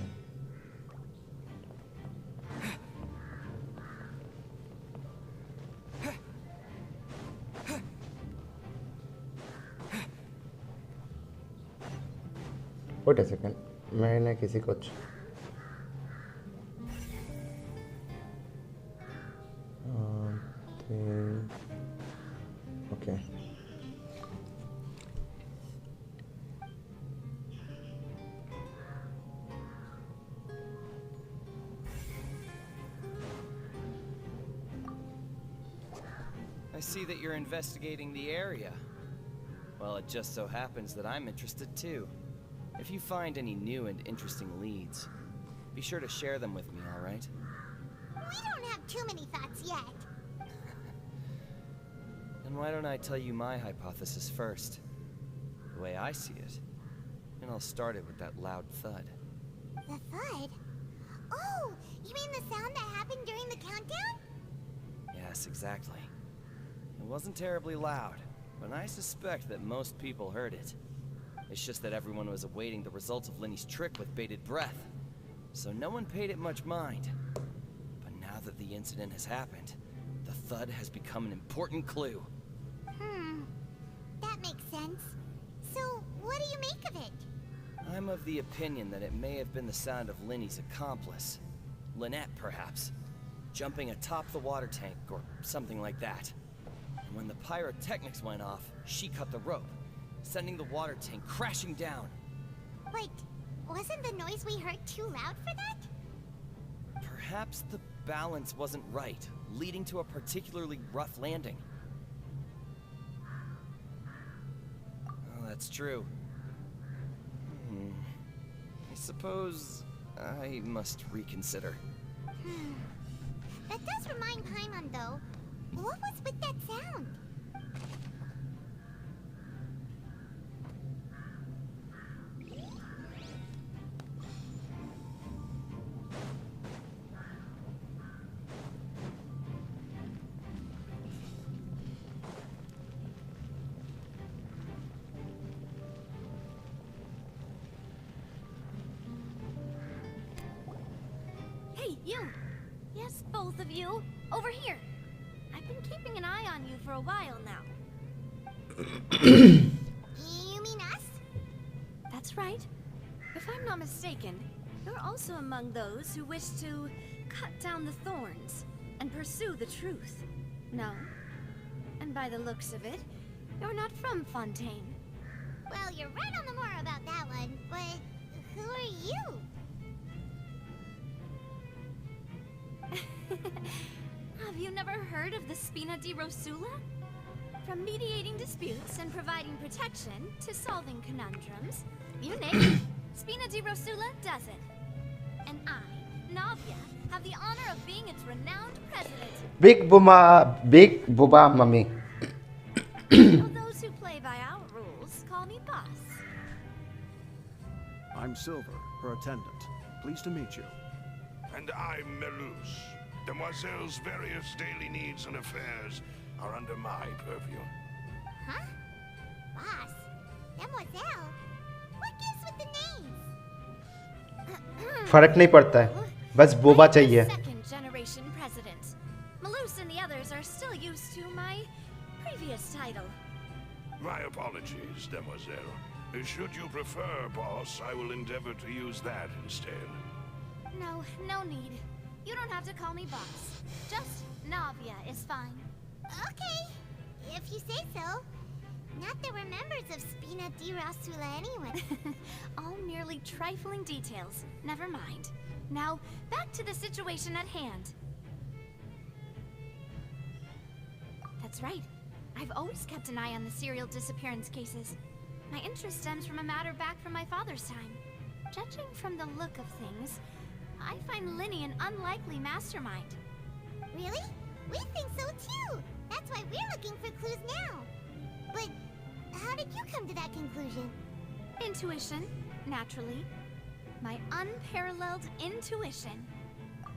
Wait a second. मैंने किसी को okay. I see that you're investigating the area. Well, it just so happens that I'm interested too. If you find any new and interesting leads, be sure to share them with me, all right? We don't have too many thoughts yet. Then why don't I tell you my hypothesis first? The way I see it. And I'll start it with that loud thud. The thud? Oh, you mean the sound that happened during the countdown? Yes, exactly. It wasn't terribly loud, but I suspect that most people heard it. It's just that everyone was awaiting the results of Lenny's trick with bated breath, so no one paid it much mind. But now that the incident has happened, the thud has become an important clue. That makes sense. So, what do you make of it? I'm of the opinion that it may have been the sound of Lenny's accomplice. Lynette, perhaps. Jumping atop the water tank, or something like that. And when the pyrotechnics went off, she cut the rope, sending the water tank crashing down. Wait, wasn't the noise we heard too loud for that? Perhaps the balance wasn't right, leading to a particularly rough landing. Oh, that's true. I suppose I must reconsider. That does remind Paimon, though. What was with that sound? Hey, you! Yes, both of you! Over here! I've been keeping an eye on you for a while now. You mean us? That's right. If I'm not mistaken, you're also among those who wish to cut down the thorns and pursue the truth. No? And by the looks of it, you're not from Fontaine. Well, you're right on the more about that one, but who are you? Have you never heard of the Spina di Rosula? From mediating disputes and providing protection to solving conundrums, you name it, Spina di Rosula does it. And I, Navia, have the honor of being its renowned president. Big Booba Mummy. Those who play by our rules call me boss. I'm Silver, her attendant. Pleased to meet you. And I'm Melus. Demoiselle's various daily needs and affairs are under my purview. Huh? Boss? Demoiselle? What gives with with the names. फर्क नहीं पड़ता है, बस Boba चाहिए. Second generation president. Malus and the others are still used to my previous title. My apologies, demoiselle. Should you prefer, boss, I will endeavor to use that instead. No need. You don't have to call me boss. Just Navia is fine. Okay, if you say so. Not that we're members of Spina di Rasula anyway. All merely trifling details. Never mind. Now, back to the situation at hand. That's right. I've always kept an eye on the serial disappearance cases. My interest stems from a matter back from my father's time. Judging from the look of things, I find Linny an unlikely mastermind. Really? We think so too. That's why we're looking for clues now. But how did you come to that conclusion? Intuition, naturally. My unparalleled intuition.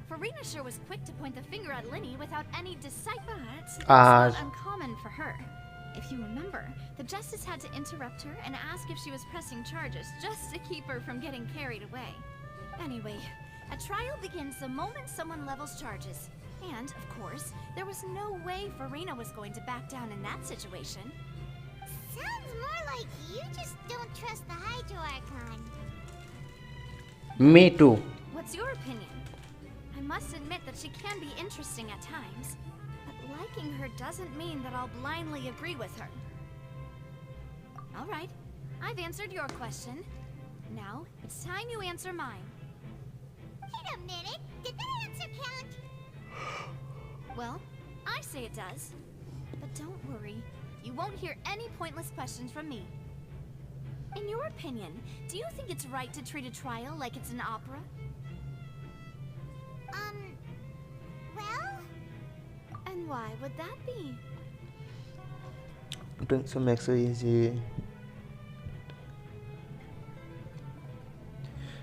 Farina sure was quick to point the finger at Linny without any decipher. That's not uncommon for her. If you remember, the Justice had to interrupt her and ask if she was pressing charges just to keep her from getting carried away. Anyway, a trial begins the moment someone levels charges. And, of course, there was no way Farina was going to back down in that situation. Sounds more like you just don't trust the Hydro Archon. Me too. What's your opinion? I must admit that she can be interesting at times, but liking her doesn't mean that I'll blindly agree with her. All right, I've answered your question. Now, it's time you answer mine. Wait a minute, did that answer count? Well, I say it does. But don't worry, you won't hear any pointless questions from me. In your opinion, do you think it's right to treat a trial like it's an opera? Well? And why would that be? Doing so makes so easy.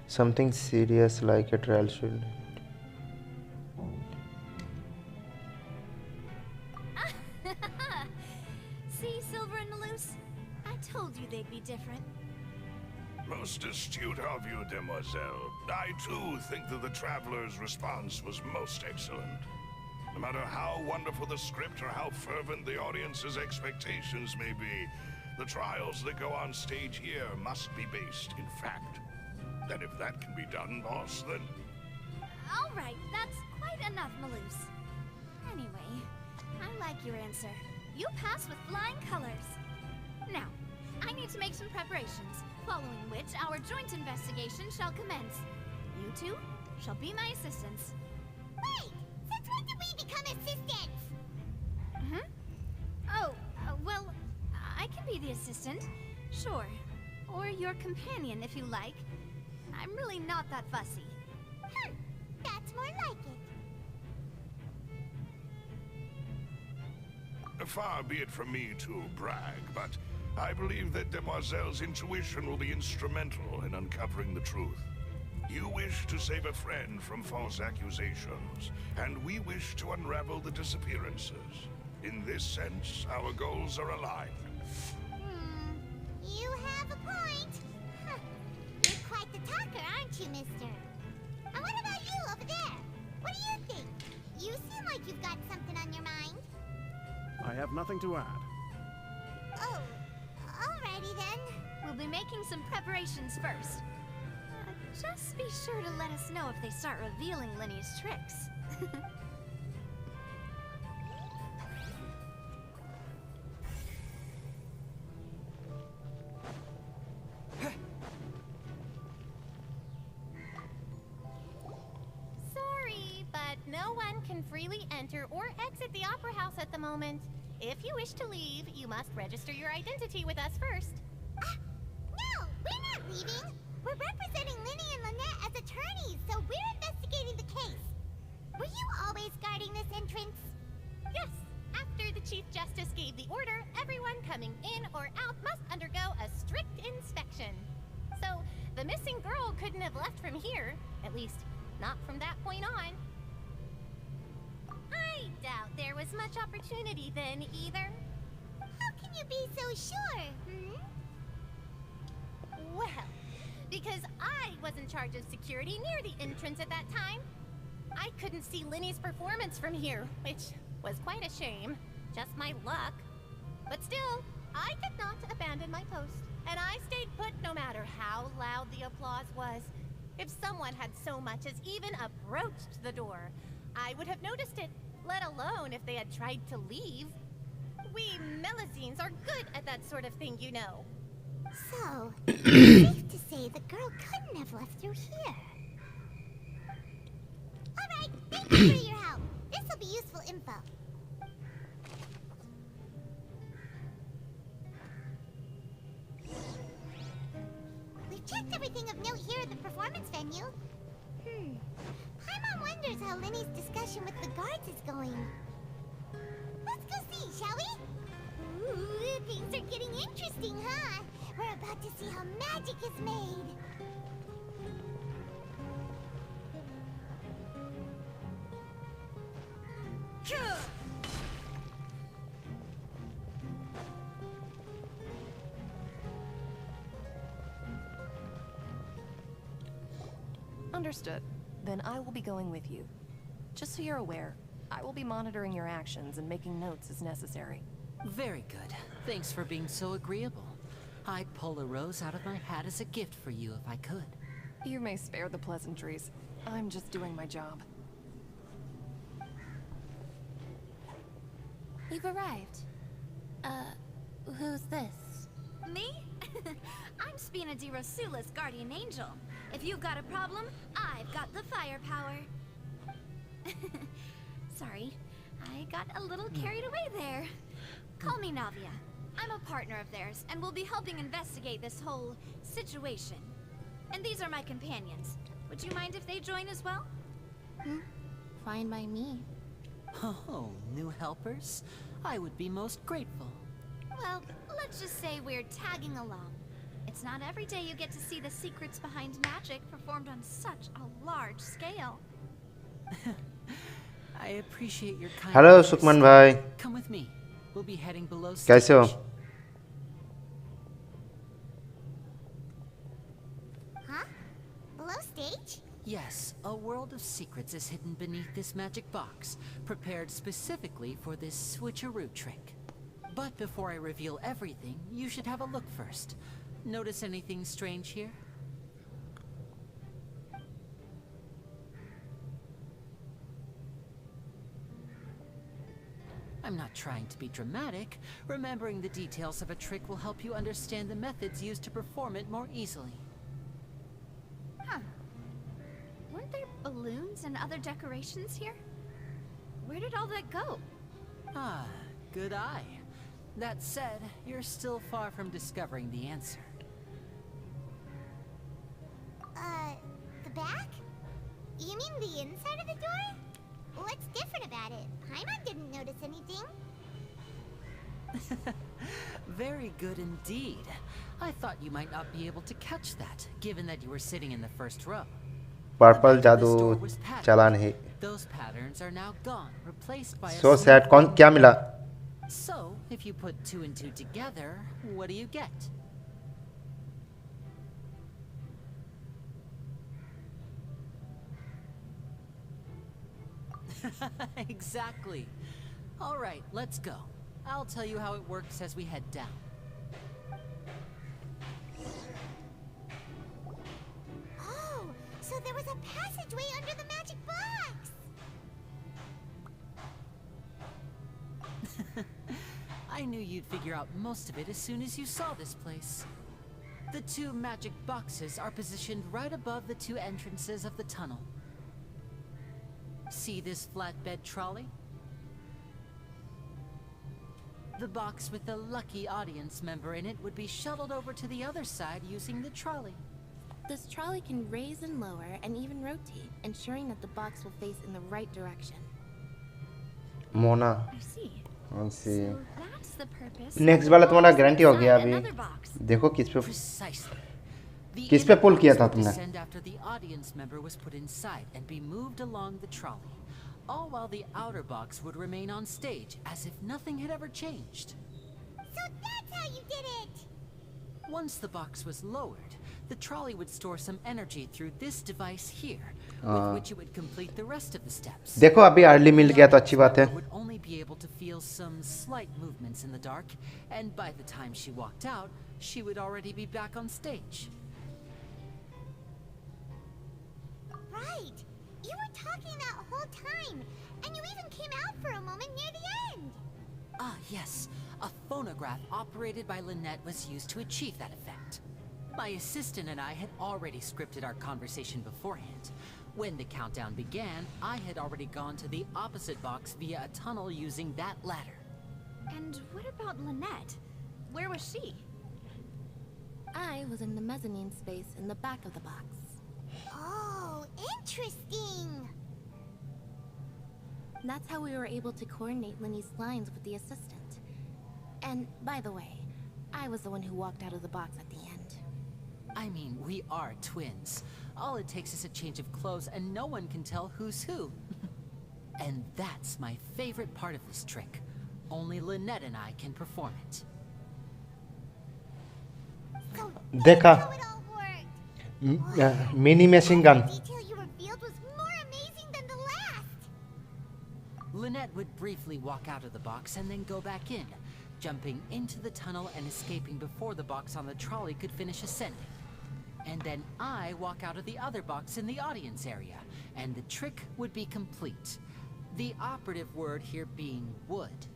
Something serious like a trial should. See, Silver and Malus? I told you they'd be different. Most astute of you, demoiselle. I too think that the Traveler's response was most excellent. No matter how wonderful the script or how fervent the audience's expectations may be, the trials that go on stage here must be based in fact. And if that can be done, boss, then... All right, that's quite enough, Malus. Anyway, I like your answer. You pass with flying colors. Now, I need to make some preparations, following which our joint investigation shall commence. You two shall be my assistants. Wait! Since when did we become assistants? Oh, well, I can be the assistant. Sure. Or your companion, if you like. I'm really not that fussy. That's more like it. Far be it from me to brag, but I believe that Demoiselle's intuition will be instrumental in uncovering the truth. You wish to save a friend from false accusations, and we wish to unravel the disappearances. In this sense, our goals are aligned. You have a point. You're quite the talker, aren't you, mister? And what about you over there? What do you think? You seem like you've got something on your mind. I have nothing to add. Oh, alrighty then. We'll be making some preparations first. Just be sure to let us know if they start revealing Linny's tricks. Sorry, but no one can freely enter or exit the Opera House at the moment. If you wish to leave, you must register your identity with us first. No, we're not leaving. We're representing Linny and Lynette as attorneys, so we're investigating the case. Were you always guarding this entrance? Yes. After the Chief Justice gave the order, everyone coming in or out must undergo a strict inspection. So, the missing girl couldn't have left from here. At least, not from that point on. I doubt there was much opportunity then, either. How can you be so sure, Well, because I was in charge of security near the entrance at that time. I couldn't see Linny's performance from here, which was quite a shame. Just my luck. But still, I did not abandon my post, and I stayed put no matter how loud the applause was. If someone had so much as even approached the door, I would have noticed it, let alone if they had tried to leave. We Melazines are good at that sort of thing, you know. So, safe to say the girl couldn't have left through here. Alright, thank you for your help. This'll be useful info. We've checked everything of note here at the performance venue. Paimon wonders how Linny's discussion with the guards is going. Let's go see, shall we? Ooh, things are getting interesting, huh? We're about to see how magic is made. Understood. Then I will be going with you. Just so you're aware, I will be monitoring your actions and making notes as necessary. Very good. Thanks for being so agreeable. I'd pull a rose out of my hat as a gift for you if I could. You may spare the pleasantries. I'm just doing my job. You've arrived. Who's this? Me? I'm Spina di Rosula's guardian angel. If you've got a problem, I've got the firepower. Sorry, I got a little carried away there. Call me Navia. I'm a partner of theirs, and we'll be helping investigate this whole situation. And these are my companions. Would you mind if they join as well? Fine by me. Oh, new helpers? I would be most grateful. Well, let's just say we're tagging along. It's not every day you get to see the secrets behind magic performed on such a large scale. I appreciate your kindness. Hello, Sukman bhai. Come with me. We'll be heading below stage. कैसे हो? Huh? Below stage? Yes, a world of secrets is hidden beneath this magic box, prepared specifically for this switcheroo trick. But before I reveal everything, you should have a look first. Notice anything strange here? I'm not trying to be dramatic. Remembering the details of a trick will help you understand the methods used to perform it more easily. Huh. Weren't there balloons and other decorations here? Where did all that go? Ah, good eye. That said, you're still far from discovering the answer. The back? You mean the inside of the door? What's different about it? Paimon didn't notice anything. Very good indeed. I thought you might not be able to catch that, given that you were sitting in the first row. Purple जादू चला नहीं. Those patterns are now gone, replaced by So sad. कौन क्या मिला? So, if you put 2 and 2 together, what do you get? Exactly. All right, let's go. I'll tell you how it works as we head down. Oh, so there was a passageway under the magic box. I knew you'd figure out most of it as soon as you saw this place. The 2 magic boxes are positioned right above the 2 entrances of the tunnel. See this flatbed trolley? The box with the lucky audience member in it would be shuttled over to the other side using the trolley. This trolley can raise and lower and even rotate, ensuring that the box will face in the right direction. Mona. I see. I see. So that's the purpose. Next वाला तुम्हारा guarantee हो गया अभी. Another box. देखो किस पे Precisely. किस पे पुल किया था तुमने? Descend after the audience member was put inside and be moved along the trolley, all while the outer box would remain on stage as if nothing had ever changed. So that's how you did it. Once the box was lowered, The trolley would store some energy through this device here, with which it would complete the rest of the steps. देखो अभी early मिल गया तो अच्छी बात है. Would only be able to feel some slight movements in the dark, and by the time she walked out, she would already be back on stage. Right. You were talking that whole time, and you even came out for a moment near the end. Ah, yes. A phonograph operated by Lynette was used to achieve that effect. My assistant and I had already scripted our conversation beforehand. When the countdown began, I had already gone to the opposite box via a tunnel using that ladder. And what about Lynette? Where was she? I was in the mezzanine space in the back of the box. Oh, interesting. That's how we were able to coordinate Linny's lines with the assistant. And by the way, I was the one who walked out of the box at the end. I mean, we are twins. All it takes is a change of clothes and no one can tell who's who. And that's my favorite part of this trick. Only Lynette and I can perform it. देखा mini machine gun. Detail you revealed was more amazing than the last. Lynette would briefly walk out of the box and then go back in, jumping into the tunnel and escaping before the box on the trolley could finish ascending. And then I walk out of the other box in the audience area, and the trick would be complete. The operative word here being would.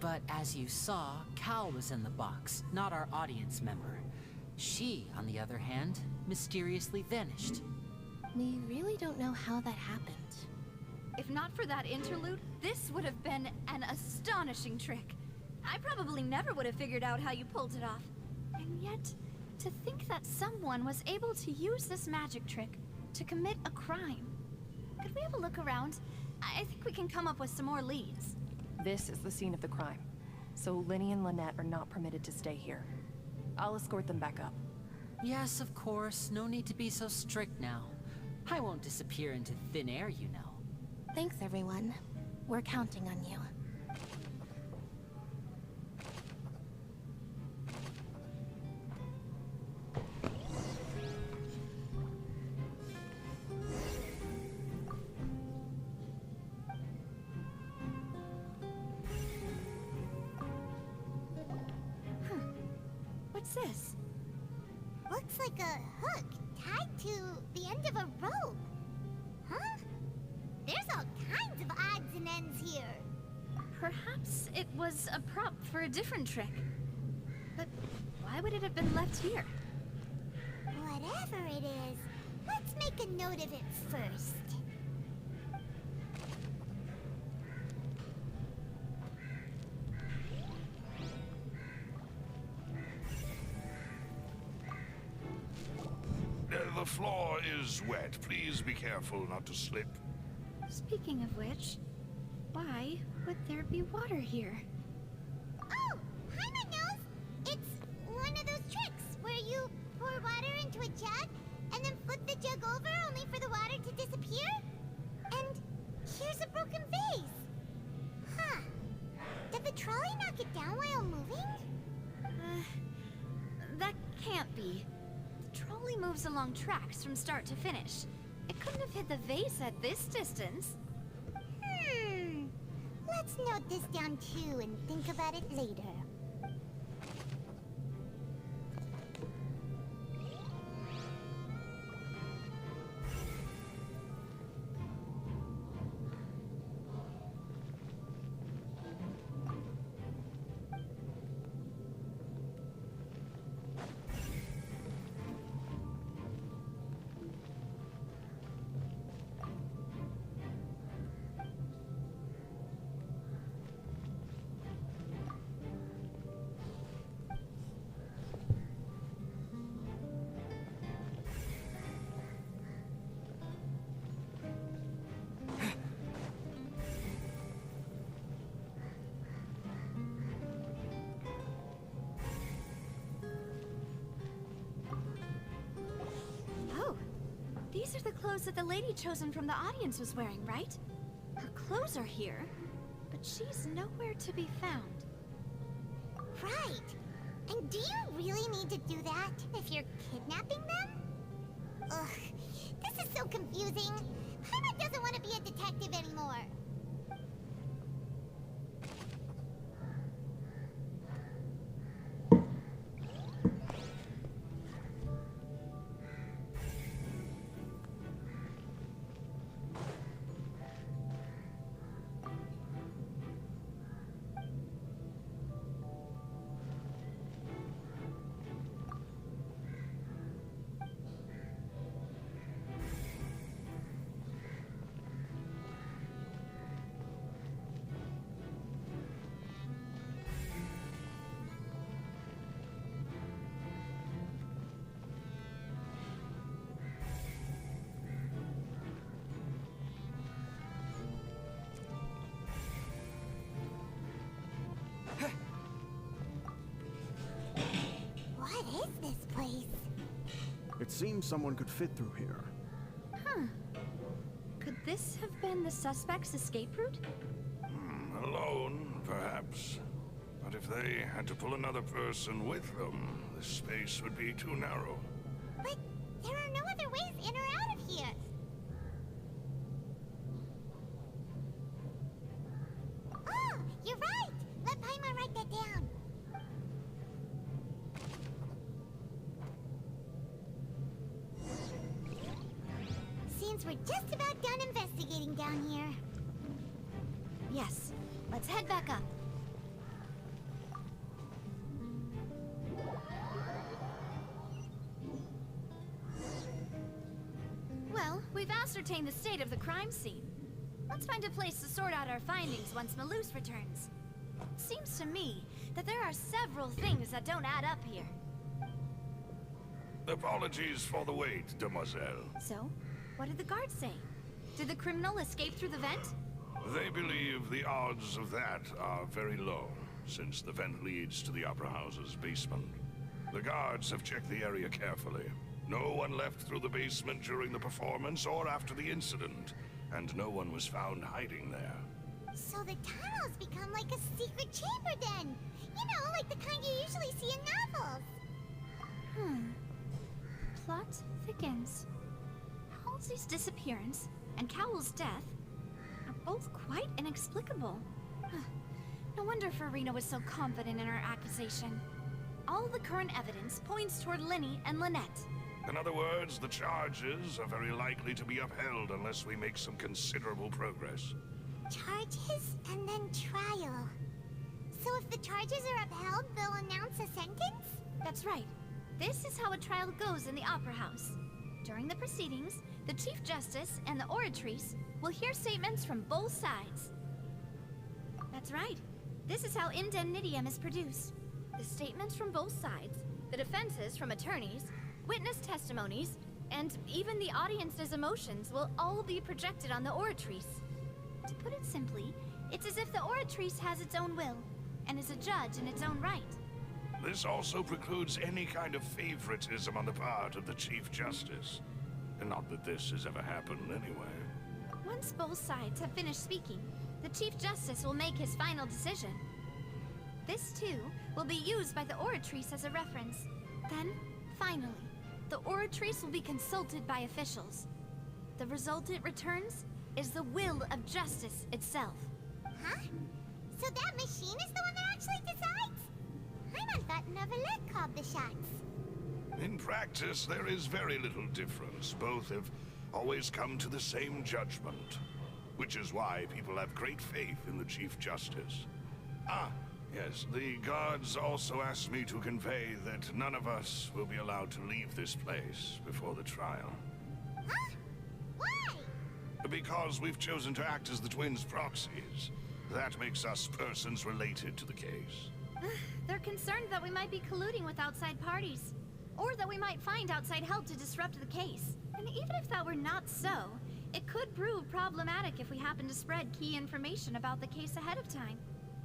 But as you saw, Cal was in the box, not our audience member. She, on the other hand, mysteriously vanished. We really don't know how that happened. If not for that interlude, this would have been an astonishing trick. I probably never would have figured out how you pulled it off. And yet, to think that someone was able to use this magic trick to commit a crime. Could we have a look around? I think we can come up with some more leads. This is the scene of the crime, so Linny and Lynette are not permitted to stay here. I'll escort them back up. Yes, of course. No need to be so strict now. I won't disappear into thin air, you know. Thanks, everyone. We're counting on you. What's this? Looks like a hook tied to the end of a rope. Huh? There's all kinds of odds and ends here. Perhaps it was a prop for a different trick. But why would it have been left here? Whatever it is, let's make a note of it first. The floor is wet. Please be careful not to slip. Speaking of which, why would there be water here? Oh, Paimon knows! It's one of those tricks where you pour water into a jug and then flip the jug over only for the water to disappear. And here's a broken vase. Huh. Did the trolley knock it down while moving? That can't be. The trolley moves along tracks from start to finish. It couldn't have hit the vase at this distance. Let's note this down too and think about it later. These are the clothes that the lady chosen from the audience was wearing, right? Her clothes are here, but she's nowhere to be found. Right. And do you really need to do that if you're kidnapping them? Ugh, this is so confusing. Paimon doesn't want to be a detective anymore. What is this place? It seems someone could fit through here. Huh. Could this have been the suspect's escape route? Alone, perhaps. But if they had to pull another person with them, the space would be too narrow. But there are no other ways in or out of here. Oh, you're right! Let Paimon write that down. Seems we're just about done investigating down here. Yes, let's head back up. Well, we've ascertained the state of the crime scene. Let's find a place to sort out our findings once Malus returns. Seems to me that there are several things that don't add up here. Apologies for the wait, demoiselle. So, what did the guards say? Did the criminal escape through the vent? They believe the odds of that are very low, since the vent leads to the Opera House's basement. The guards have checked the area carefully. No one left through the basement during the performance or after the incident, and no one was found hiding there. So the tunnels become like a secret chamber then! You know, like the kind you usually see in novels! Plot thickens. Halsey's disappearance and Cowell's death are both quite inexplicable. No wonder Farina was so confident in her accusation. All the current evidence points toward Linny and Lynette. In other words, the charges are very likely to be upheld unless we make some considerable progress. Charges and then trial. So if the charges are upheld, they'll announce a sentence? That's right. This is how a trial goes in the Opera House. During the proceedings, the Chief Justice and the Oratrice will hear statements from both sides. That's right. This is how indemnitium is produced. The statements from both sides, the defenses from attorneys, witness testimonies, and even the audience's emotions will all be projected on the Oratrice. To put it simply, it's as if the Oratrice has its own will, and is a judge in its own right. This also precludes any kind of favoritism on the part of the Chief Justice. And not that this has ever happened anyway. Once both sides have finished speaking, the Chief Justice will make his final decision. This, too, will be used by the Oratrice as a reference. Then, finally, the Oratrice will be consulted by officials. The result it returns is the will of justice itself. Huh? So that machine is the one that actually decides? I thought Neverlet called the shots. In practice, there is very little difference. Both have always come to the same judgment. Which is why people have great faith in the Chief Justice. Ah, yes, the guards also asked me to convey that none of us will be allowed to leave this place before the trial. Huh? Why? Because we've chosen to act as the twins' proxies. That makes us persons related to the case. They're concerned that we might be colluding with outside parties, or that we might find outside help to disrupt the case. And even if that were not so, it could prove problematic if we happen to spread key information about the case ahead of time.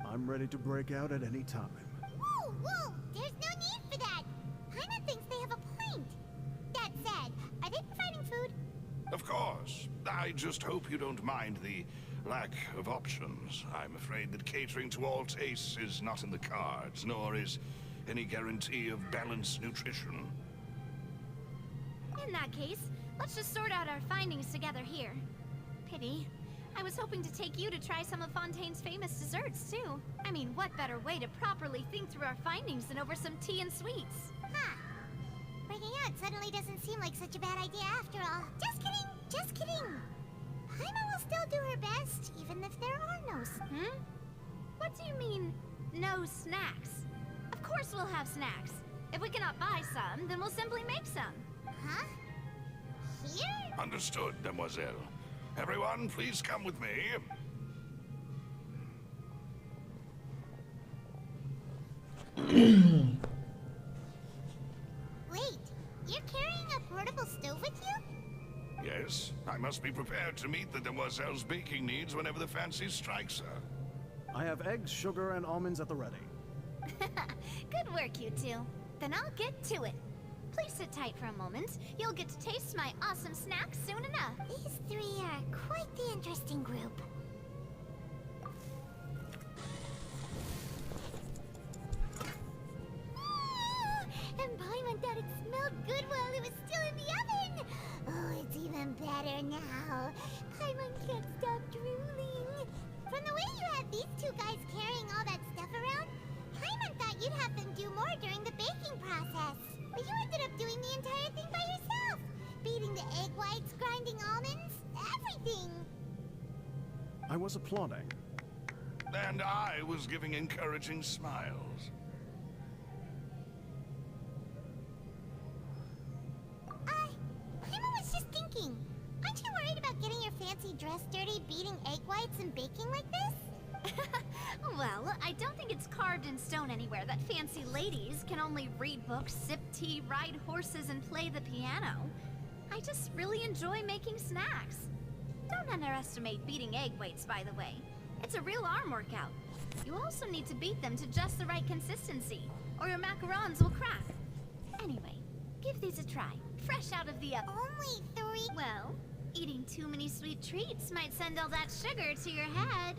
I'm ready to break out at any time. Whoa, whoa! There's no need for that! Paimon thinks they have a point. That said, are they providing food? Of course. I just hope you don't mind the lack of options. I'm afraid that catering to all tastes is not in the cards, nor is any guarantee of balanced nutrition. In that case, let's just sort out our findings together here. Pity. I was hoping to take you to try some of Fontaine's famous desserts, too. I mean, what better way to properly think through our findings than over some tea and sweets? Huh. Breaking out suddenly doesn't seem like such a bad idea after all. Just kidding! Just kidding! Paimon will still do her best, even if there are no What do you mean, no snacks? Of course we'll have snacks. If we cannot buy some, then we'll simply make some. Huh? Here? Understood, Demoiselle. Everyone, please come with me. Wait, you're carrying a portable stove with you? Yes, I must be prepared to meet the Demoiselle's baking needs whenever the fancy strikes her. I have eggs, sugar, and almonds at the ready. Good work, you two. Then I'll get to it. Please sit tight for a moment. You'll get to taste my awesome snacks soon enough. These three are quite the interesting group. And Paimon thought it smelled good while it was still in the oven. Oh, it's even better now. Paimon can't stop drooling. From the way you had these two guys carrying all that stuff around, Paimon thought you'd have them do more during the baking process. But you ended up doing the entire thing by yourself. Beating the egg whites, grinding almonds, everything. I was applauding. And I was giving encouraging smiles. Paimon was just thinking. Aren't you worried about getting your fancy dress dirty, beating egg whites and baking like this? Well, I don't think it's carved in stone anywhere that fancy ladies can only read books, sip tea, ride horses, and play the piano. I just really enjoy making snacks. Don't underestimate beating egg whites, by the way. It's a real arm workout. You also need to beat them to just the right consistency, or your macarons will crack. Anyway, give these a try, fresh out of the oven. Only 3? Well, eating too many sweet treats might send all that sugar to your head.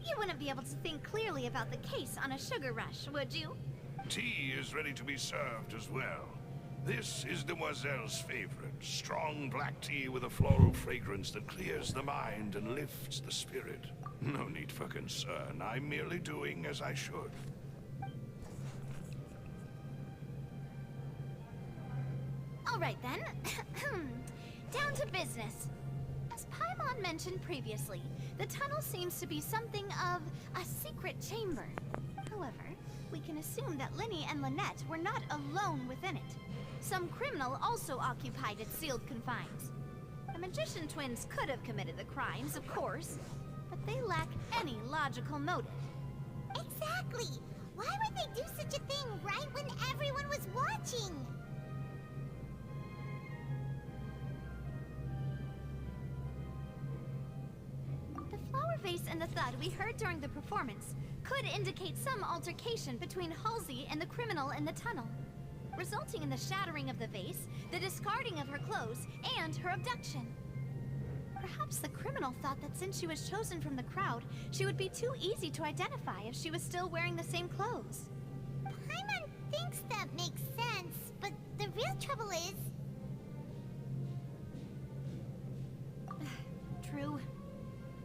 You wouldn't be able to think clearly about the case on a sugar rush, would you? Tea is ready to be served as well. This is Demoiselle's favorite, strong black tea with a floral fragrance that clears the mind and lifts the spirit. No need for concern, I'm merely doing as I should. All right then, down to business. As Paimon mentioned previously, the tunnel seems to be something of a secret chamber. However, we can assume that Linny and Lynette were not alone within it. Some criminal also occupied its sealed confines. The magician twins could have committed the crimes, of course, but they lack any logical motive. Exactly! Why would they do such a thing right when everyone was watching? The flower vase and the thud we heard during the performance could indicate some altercation between Halsey and the criminal in the tunnel, resulting in the shattering of the vase, the discarding of her clothes, and her abduction. Perhaps the criminal thought that since she was chosen from the crowd, she would be too easy to identify if she was still wearing the same clothes. Paimon thinks that makes sense, but the real trouble is... True.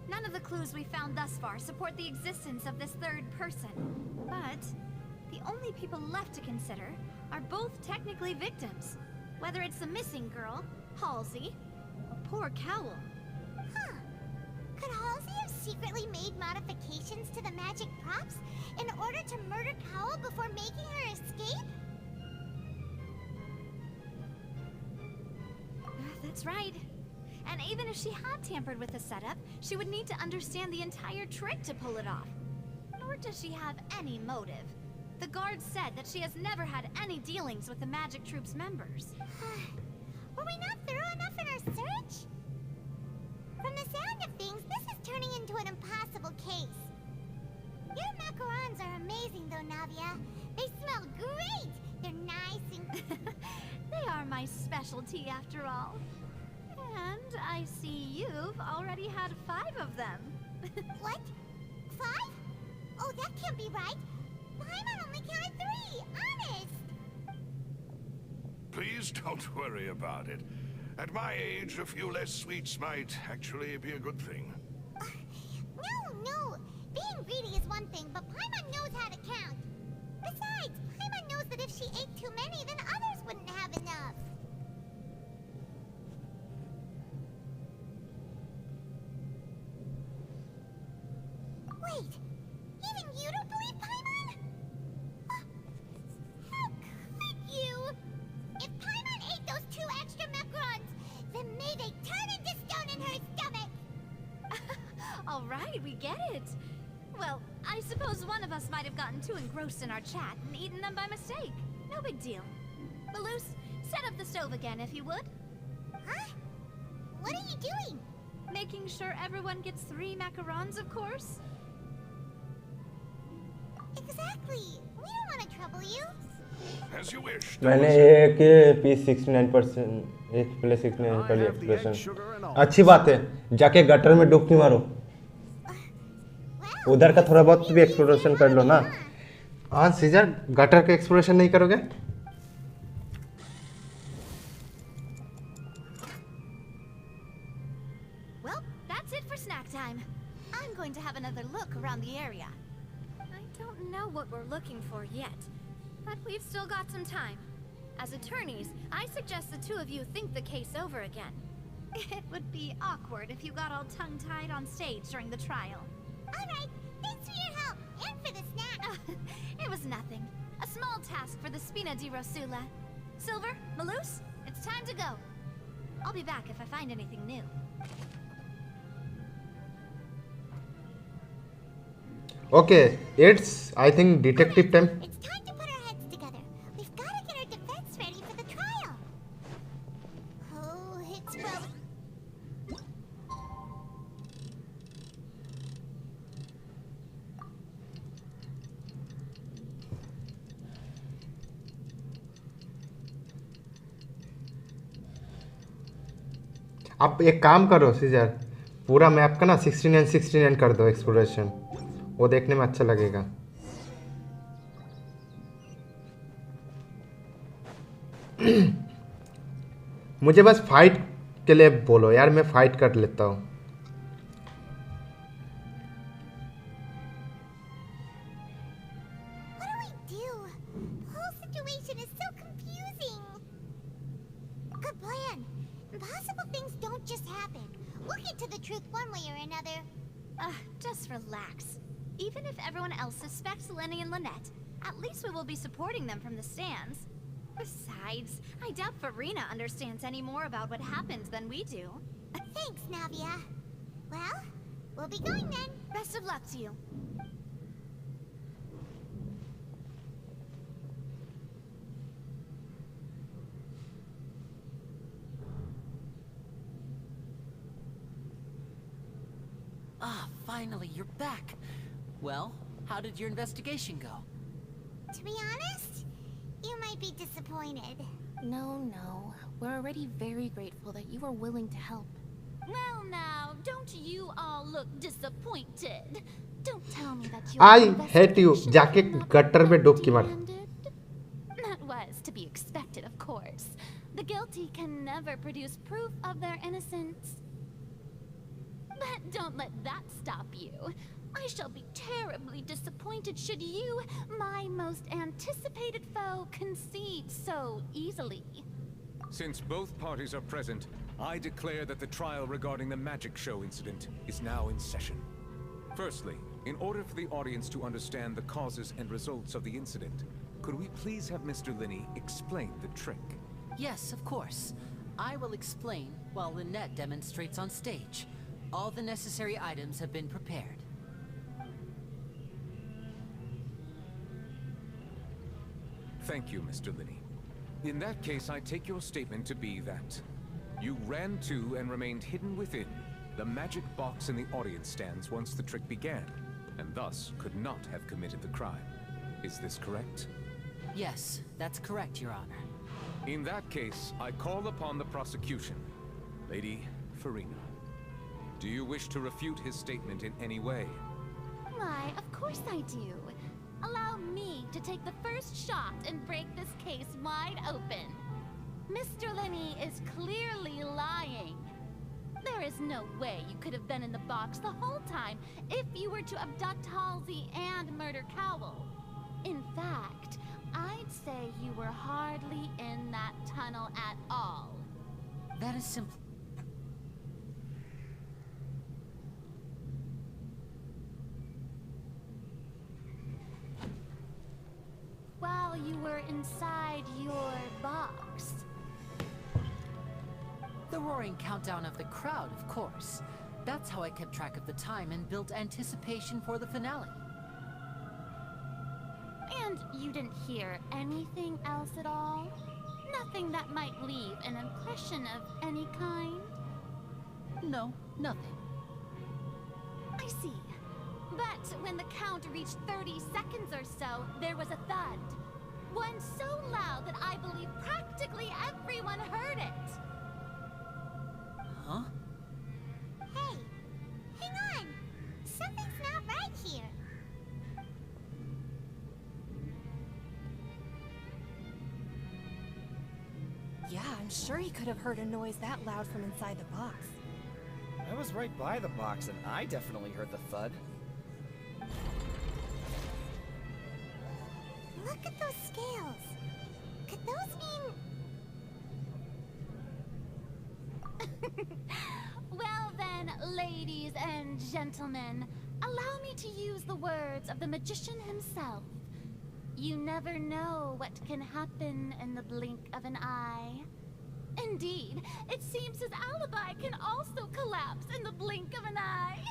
None of the clues we found thus far support the existence of this third person. But the only people left to consider are both technically victims. Whether it's the missing girl, Halsey, or poor Cowl. Huh. Could Halsey have secretly made modifications to the magic props in order to murder Cowl before making her escape? That's right. And even if she had tampered with the setup, she would need to understand the entire trick to pull it off. Nor does she have any motive. The guard said that she has never had any dealings with the Magic Troop's members. Were we not thorough enough in our search? From the sound of things, this is turning into an impossible case. Your macarons are amazing though, Navia. They smell great! They're nice and... They are my specialty after all. And I see you've already had 5 of them. What? 5? Oh, that can't be right. Paimon only counted 3, honest! Please don't worry about it. At my age, a few less sweets might actually be a good thing. No. Being greedy is one thing, but Paimon knows how to count. Besides, Paimon knows that if she ate too many, then others wouldn't have enough. Wait, even you don't believe Paimon? How could you? If Paimon ate those 2 extra macarons, then may they turn into stone in her stomach! All right, we get it. Well, I suppose one of us might have gotten too engrossed in our chat and eaten them by mistake. No big deal. Balloose, set up the stove again if you would. Huh? What are you doing? Making sure everyone gets 3 macarons, of course. Exactly. We don't want to trouble you. As you wish. मैंने एक piece 69% एक plus 69 कर लिया expression. अच्छी बात है, जाके gutter में डुबकी मारो। उधर का थोड़ा बहुत भी एक्सप्लोरेशन कर लो ना। हाँ सीजर, गटर का एक्सप्लोरेशन नहीं करोगे? Well, that's it for snack time. I'm going to have another look around the area. I don't know what we're looking for yet, but we've still got some time. As attorneys, I suggest the 2 of you think the case over again. It would be awkward if you got all tongue-tied on stage during the trial. Alright, thanks for your help, and for the snack. It was nothing. A small task for the Spina di Rosula. Silver, Maloose, it's time to go. I'll be back if I find anything new. Okay, it's I think detective time. It's time to put our heads together. We've got to get our defense ready for the trial. Oh, it's probably... आप एक काम करो scissor, पूरा map का ना 69 कर दो exploration, वो देखने में अच्छा लगेगा। मुझे बस फाइट के लिए बोलो यार, मैं फाइट कर लेता हूँ। What do we do? The whole situation is so confusing. Good plan. Impossible things don't just happen. We'll get to the truth one way or another. Just relax. Even if everyone else suspects Lenny and Lynette, at least we will be supporting them from the stands. Besides, I doubt Farina understands any more about what happened than we do. Thanks, Navia. Well, we'll be going then. Best of luck to you. Ah, finally, you're back. Well, how did your investigation go? To be honest, you might be disappointed. No. We're already very grateful that you were willing to help. Well now, don't you all look disappointed? Don't tell me that you I hate you, जाके gutter में डुबकी मार। That was to be expected, of course. The guilty can never produce proof of their innocence. But don't let that stop you. I shall be terribly disappointed should you, my most anticipated foe, concede so easily. Since both parties are present, I declare that the trial regarding the magic show incident is now in session. Firstly, in order for the audience to understand the causes and results of the incident, could we please have Mr. Linney explain the trick? Yes, of course. I will explain while Lynette demonstrates on stage. All the necessary items have been prepared. Thank you, Mr. Linney. In that case, I take your statement to be that you ran to and remained hidden within the magic box in the audience stands once the trick began, and thus could not have committed the crime. Is this correct? Yes, that's correct, Your Honor. In that case, I call upon the prosecution. Lady Farina, do you wish to refute his statement in any way? Why, of course I do. allow me to take the first shot and break this case wide open. Mr. Lenny is clearly lying. There is no way you could have been in the box the whole time if you were to abduct Halsey and murder Cowell. In fact, I'd say you were hardly in that tunnel at all. That is simply... While you were inside your box. The roaring countdown of the crowd, of course. That's how I kept track of the time and built anticipation for the finale. And you didn't hear anything else at all? Nothing that might leave an impression of any kind? No, nothing. I see. But when the count reached 30 seconds or so, there was a thud. One so loud that I believe practically everyone heard it. Huh? Hey, hang on. Something's not right here. Yeah, I'm sure he could have heard a noise that loud from inside the box. I was right by the box and I definitely heard the thud. Look at those scales. Could those mean... Well then, ladies and gentlemen, allow me to use the words of the magician himself. You never know what can happen in the blink of an eye. Indeed, it seems his alibi can also collapse in the blink of an eye.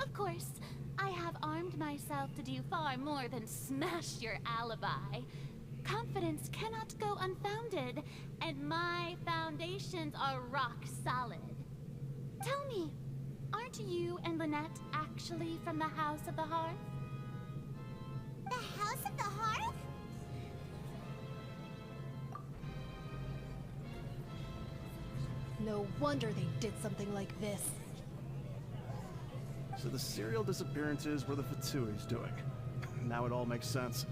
Of course, I have armed myself to do far more than smash your alibi. Confidence cannot go unfounded, and my foundations are rock solid. Tell me, aren't you and Lynette actually from the House of the Hearth? The House of the Hearth? No wonder they did something like this. So the serial disappearances were the Fatsui's doing. Now it all makes sense.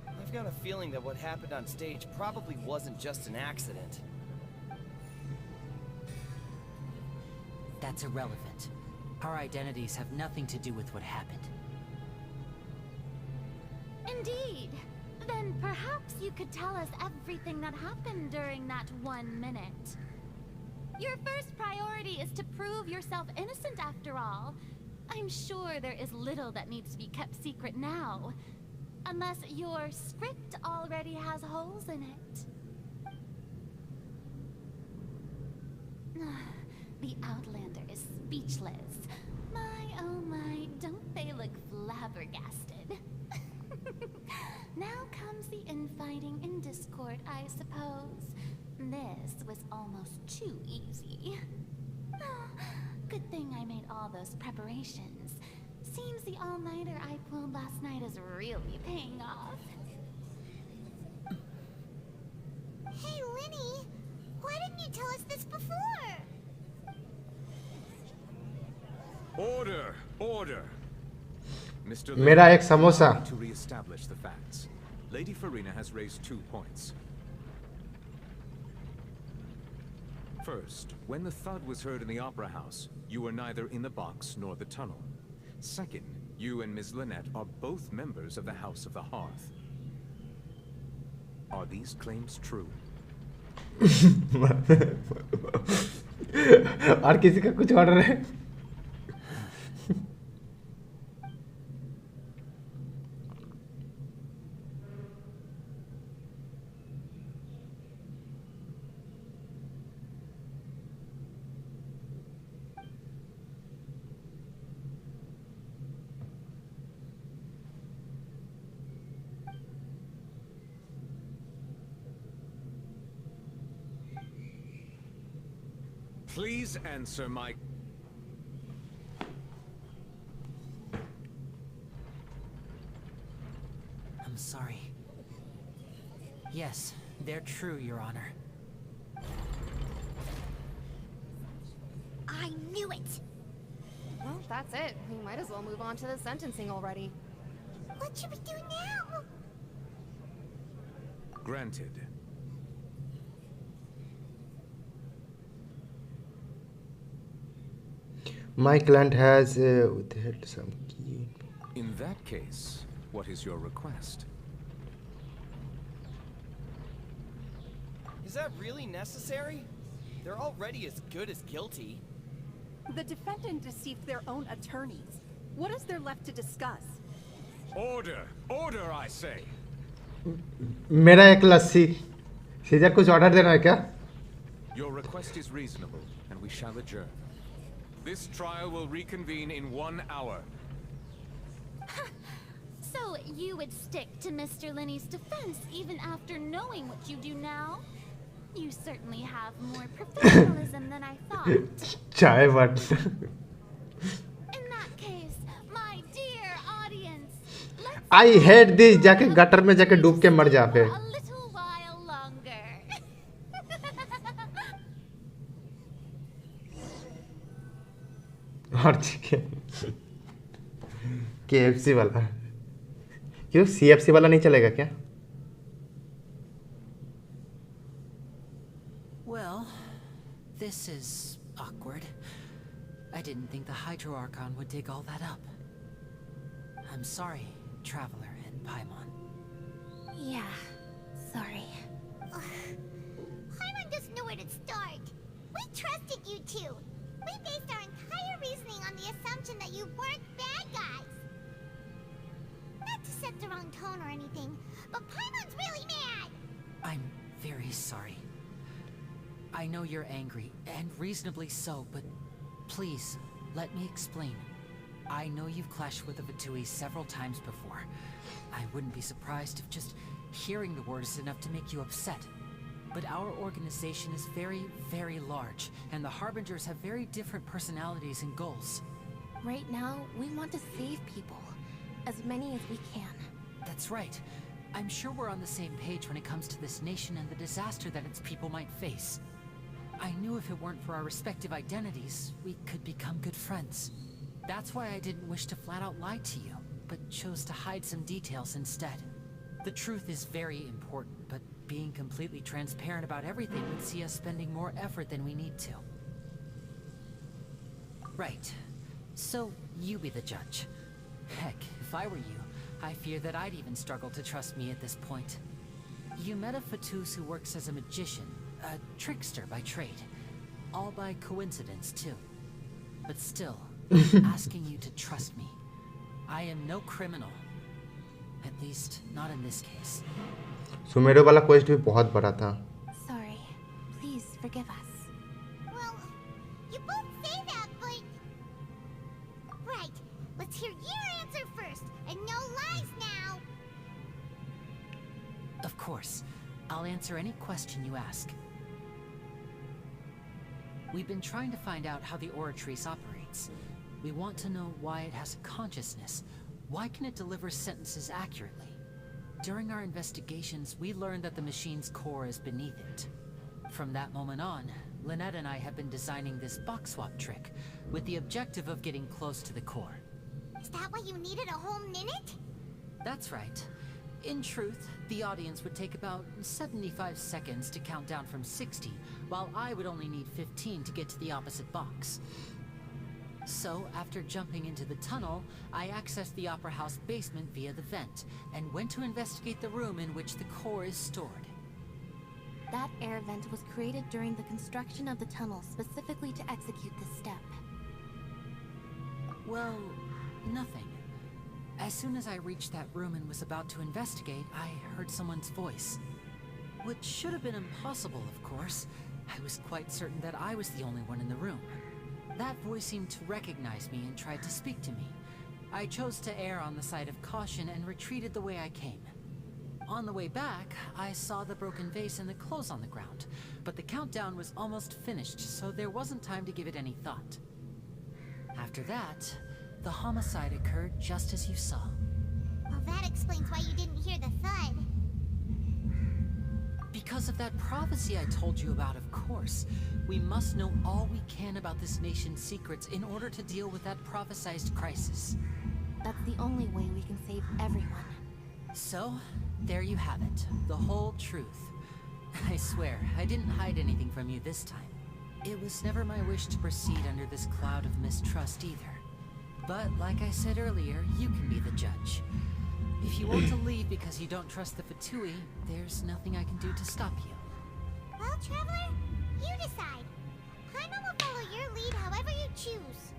I've got a feeling that what happened on stage probably wasn't just an accident. That's irrelevant. Our identities have nothing to do with what happened. Indeed. Then perhaps you could tell us everything that happened during that 1 minute. Your first priority is to prove yourself innocent after all. I'm sure there is little that needs to be kept secret now. Unless your script already has holes in it. The Outlander is speechless. My, oh my, don't they look flabbergasted? Now comes the infighting and discord, I suppose. This was almost too easy. Good thing I made all those preparations. Seems the all-nighter I pulled last night is really paying off. Hey, Lenny! Why didn't you tell us this before? Order! Order! Mr. मेरा एक samosa. To re-establish the facts, Lady Farina has raised 2 points. First, when the thud was heard in the Opera House, you were neither in the box nor the tunnel. Second, you and Ms. Lynette are both members of the House of the Hearth. Are these claims true? और किसी का कुछ order है? Please answer my... I'm sorry. Yes, they're true, Your Honor. I knew it! Well, if that's it, we might as well move on to the sentencing already. What should we do now? Granted. My client has withheld some key. In that case, what is your request? Is that really necessary? They're already as good as guilty. The defendant deceived their own attorneys. What is there left to discuss? Order! Order, I say! मेरा एक लस्सी scissor कुछ order देना है क्या? Your request is reasonable, and we shall adjourn. This trial will reconvene in 1 hour. So you would stick to Mr. Linney's defense even after knowing what you do now? You certainly have more professionalism than I thought. चाय but. In that case, my dear audience, let's I hate this. जाके gutter में जाके डूब के मर जा पे. a little while longer. और चिकन KFC वाला क्यों CFC वाला नहीं चलेगा क्या? Well, this is awkward. I didn't think the Hydro Archon would dig all that up. I'm sorry, Traveler and Paimon. Yeah, sorry. Paimon doesn't know where to start. We trusted you two. We based our entire reasoning on the assumption that you weren't bad guys. Not to set the wrong tone or anything, but Paimon's really mad. I'm very sorry. I know you're angry, and reasonably so, but please, let me explain. I know you've clashed with the Fatui several times before. I wouldn't be surprised if just hearing the word is enough to make you upset. But our organization is very, very large, and the Harbingers have very different personalities and goals. Right now, we want to save people. As many as we can. That's right. I'm sure we're on the same page when it comes to this nation and the disaster that its people might face. I knew if it weren't for our respective identities, we could become good friends. That's why I didn't wish to flat out lie to you, but chose to hide some details instead. The truth is very important, but being completely transparent about everything would see us spending more effort than we need to. Right. So, you be the judge. Heck, if I were you, I fear that I'd even struggle to trust me at this point. You met a Fatus who works as a magician, a trickster by trade. All by coincidence, too. But still, asking you to trust me. I am no criminal. At least, not in this case. सुमेरो वाला quest भी बहुत बड़ा था. Sorry. Please forgive us. Well, you both say that, but... Right. Let's hear your answer first, and no lies now. Of course. I'll answer any question you ask. We've been trying to find out how the Oratrice operates. We want to know why it has a consciousness. Why can it deliver sentences accurately? During our investigations, we learned that the machine's core is beneath it. From that moment on, Lynette and I have been designing this box swap trick, with the objective of getting close to the core. Is that why you needed a whole minute? That's right. In truth, the audience would take about 75 seconds to count down from 60, while I would only need 15 to get to the opposite box. So, after jumping into the tunnel, I accessed the Opera House basement via the vent, and went to investigate the room in which the core is stored. That air vent was created during the construction of the tunnel specifically to execute this step. Well, nothing. As soon as I reached that room and was about to investigate, I heard someone's voice. Which should have been impossible, of course. I was quite certain that I was the only one in the room. That voice seemed to recognize me and tried to speak to me. I chose to err on the side of caution and retreated the way I came. On the way back, I saw the broken vase and the clothes on the ground, but the countdown was almost finished, so there wasn't time to give it any thought. After that, the homicide occurred just as you saw. Well, that explains why you didn't hear the thud. Because of that prophecy I told you about, of course. We must know all we can about this nation's secrets in order to deal with that prophesized crisis. That's the only way we can save everyone. So, there you have it. The whole truth. I swear, I didn't hide anything from you this time. It was never my wish to proceed under this cloud of mistrust either. But, like I said earlier, you can be the judge. If you want to leave because you don't trust the Fatui, there's nothing I can do to stop you. Well, Traveler, you decide. Paimon will follow your lead however you choose.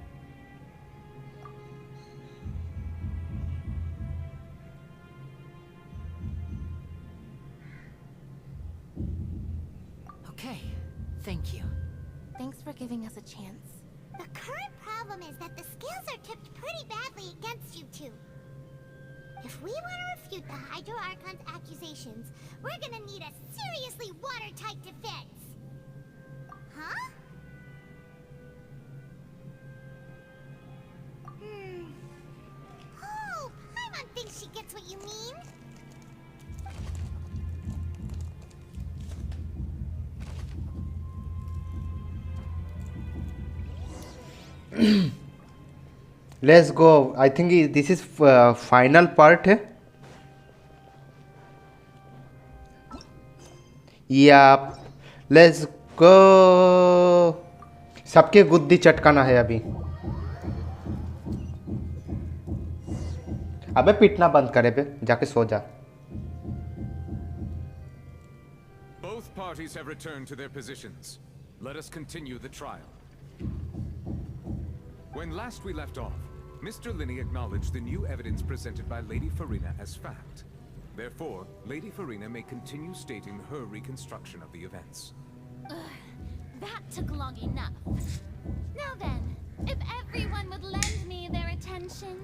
Okay, thank you. Thanks for giving us a chance. The current problem is that the scales are tipped pretty badly against you two. If we want to refute the Hydro Archon's accusations, we're gonna need a seriously watertight defense. Huh? Oh, Paimon thinks she gets what you mean. Let's go. I think this is final part है. Yeah, let's go. सबके गुद्दी चटकाना है अभी. अबे पिटना बंद करे बे, जाके सो जा. Both parties have returned to their positions. Let us continue the trial. When last we left off, Mr. Linney acknowledged the new evidence presented by Lady Farina as fact. Therefore, Lady Farina may continue stating her reconstruction of the events. That took long enough. Now then, if everyone would lend me their attention.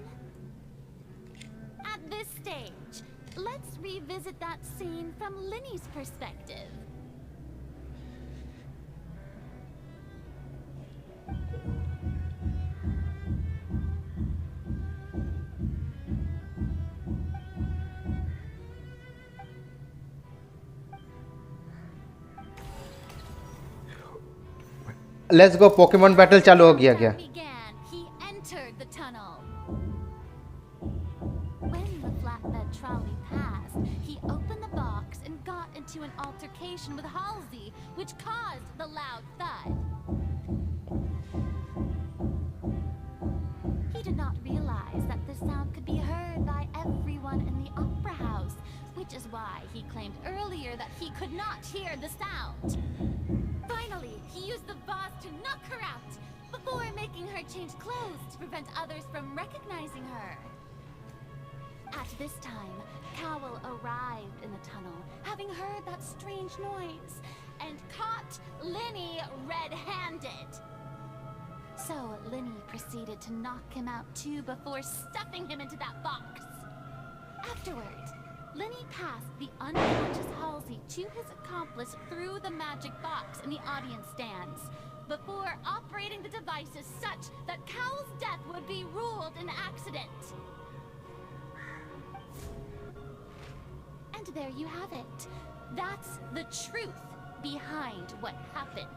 At this stage, let's revisit that scene from Linney's perspective. Let's go. Pokemon battle चालू हो गया क्या? Began, he entered the tunnel. When the flatbed trolley passed, he opened the box and got into an altercation with Halsey, which caused the loud thud. He did not realize that this sound could be heard by everyone in the opera house, which is why he claimed earlier that he could not hear the sound. Finally, he used the vase to knock her out, before making her change clothes to prevent others from recognizing her. At this time, Cowell arrived in the tunnel, having heard that strange noise, and caught Linney red-handed. So Linney proceeded to knock him out too before stuffing him into that box. Afterward, Linney passed the unconscious Halsey to his accomplice through the magic box in the audience stands, before operating the devices such that Cowell's death would be ruled an accident. And there you have it. That's the truth behind what happened.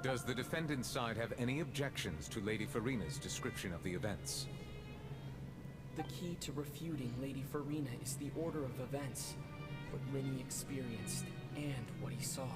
Does the defendant's side have any objections to Lady Farina's description of the events? The key to refuting Lady Farina is the order of events, what Linney experienced, and what he saw.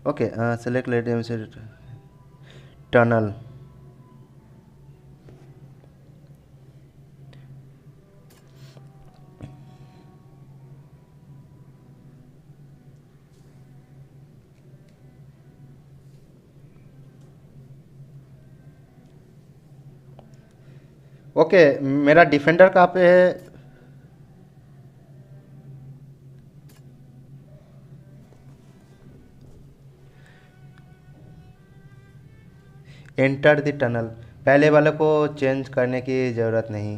Okay, select Lady tunnel. Okay मेरा defender कहाँ पे है? Enter the tunnel. पहले वाले को change करने की ज़रूरत नहीं।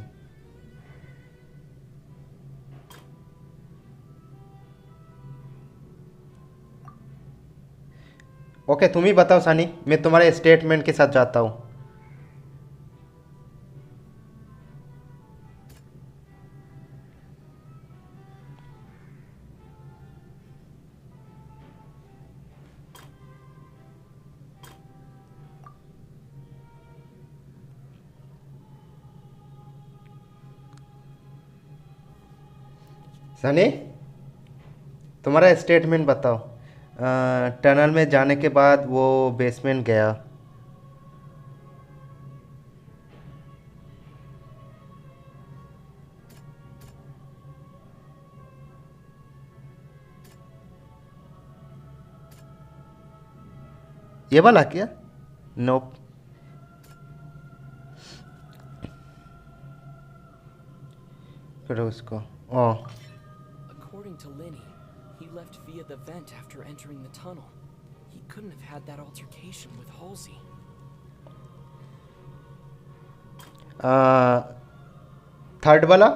ओके तुम ही बताओ सनी, मैं तुम्हारे स्टेटमेंट के साथ जाता हूँ। सनी तुम्हारा स्टेटमेंट बताओ। टनल में जाने के बाद वो बेसमेंट गया। ये वाला क्या? नोप। फिर उसको According to Lenny, he left via the vent after entering the tunnel. He couldn't have had that altercation with Halsey. Third वाला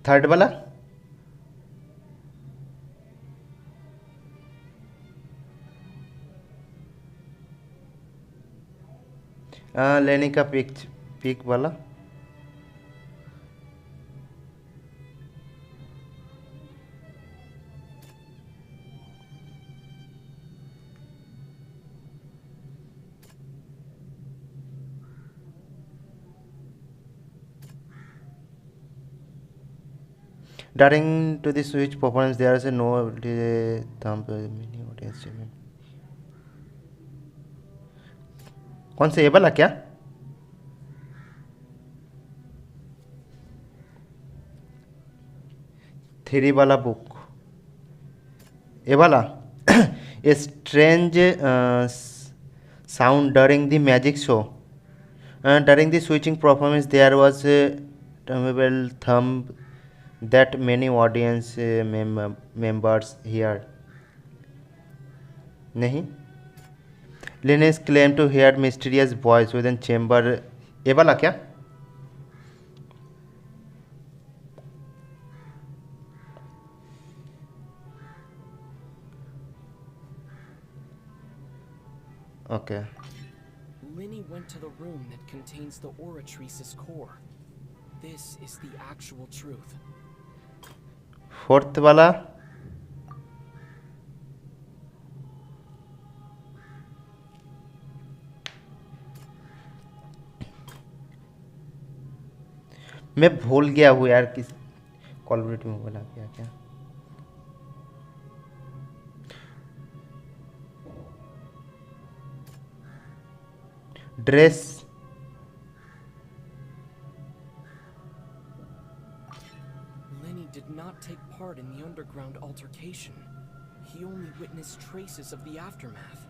थर्ड वाला लेने का पिक वाला। During to the switch performance, there is a no thumb mini audience statement. कौन सा ये वाला क्या? थ्री वाला बुक ये वाला a strange sound during the magic show. During the switching performance, there was a terrible thumb that many audience members heard. नहीं Linus claimed to hear mysterious voice within chamber. ये वाला क्या? Okay. Lenny went to the room that contains the Oratrice's core. This is the actual truth. Fourth वाला मैं भूल गया हूँ यार किस कॉल ऑफ ड्यूटी में बोला क्या क्या dress Lenny did not take part in the underground altercation. He only witnessed traces of the aftermath.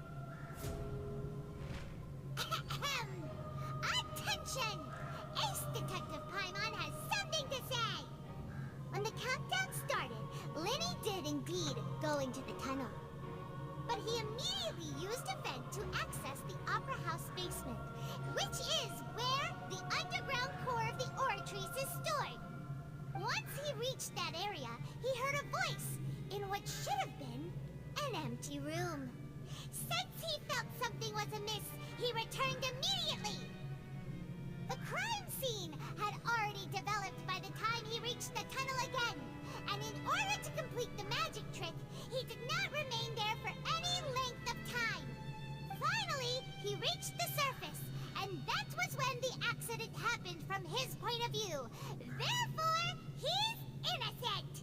Attention! Ace Detective Paimon has something to say! When the countdown started, Lenny did indeed go into the tunnel. But he immediately used a vent to access the Opera House basement, which is where the underground core of the Oratrice is stored. Once he reached that area, he heard a voice in what should have been an empty room. Since he felt something was amiss, he returned immediately. The crime scene had already developed by the time he reached the tunnel again, and in order to complete the magic trick, he did not remain there for any length of time. Finally, he reached the surface, and that was when the accident happened from his point of view. Therefore, he's innocent!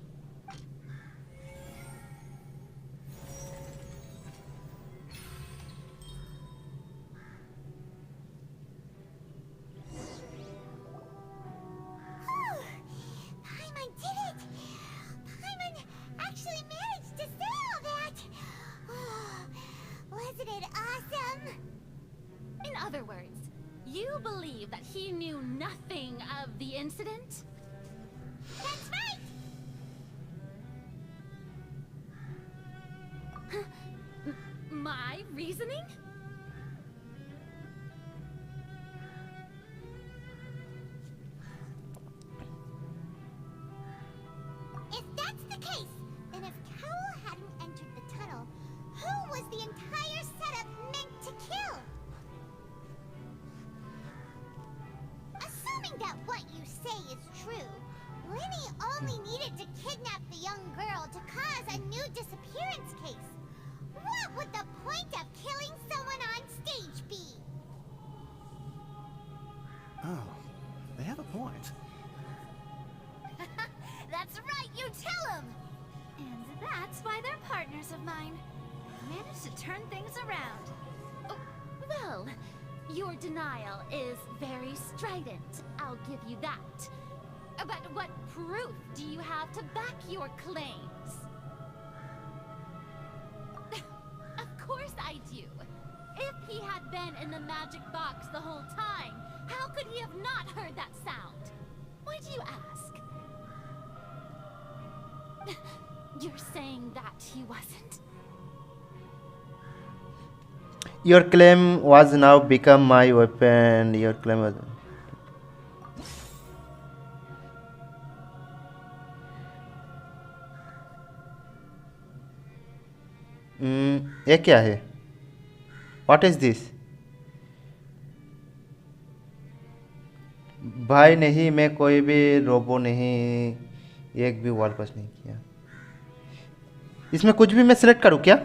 Paimon did it! Paimon actually managed to say all that! Wasn't it awesome? In other words, you believe that he knew nothing of the incident? That's right! My reasoning? If that's the case, then if Cowell hadn't entered the tunnel, who was the entire setup meant to kill? Assuming that what you say is true, Linny only needed to kidnap the young girl to cause a new disappearance case. What would the point of killing someone on stage be? Oh, they have a point. That's right, you tell them! And that's why they're partners of mine. Managed to turn things around. Oh, well, your denial is very strident, I'll give you that. But what proof do you have to back your claims? Of course I do. If he had been in the magic box the whole time, how could he have not heard that sound? Why do you ask? You're saying that he wasn't? Your claim was now become my weapon. Your claim was. ये क्या है? What is this? भाई नहीं, मैं कोई भी robo नहीं, एक भी वॉल पास नहीं किया. इसमें कुछ भी मैं सिलेक्ट करूं क्या?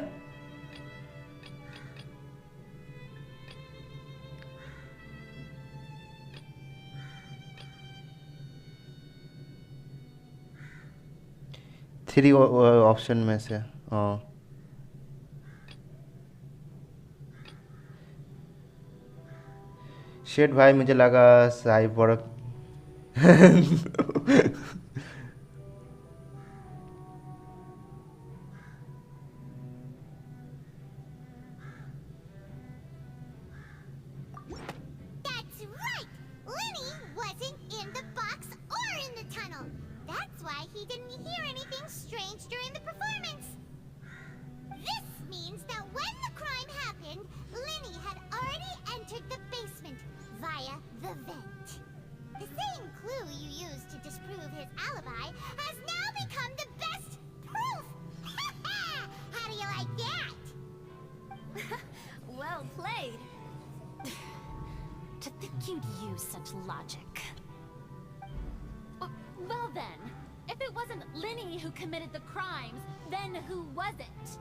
थ्री ऑप्शन में से. हाँ, शेट भाई मुझे लगा cyborg. That's right! Linny wasn't in the box or in the tunnel. That's why he didn't hear anything strange during the performance. This means that when the crime happened, Linny had already entered the basement via the vent. The same clue you used to disprove his alibi has now become the best proof! How do you like that? Well played. To think you'd use such logic. Well then, if it wasn't Linny who committed the crimes, then who was it?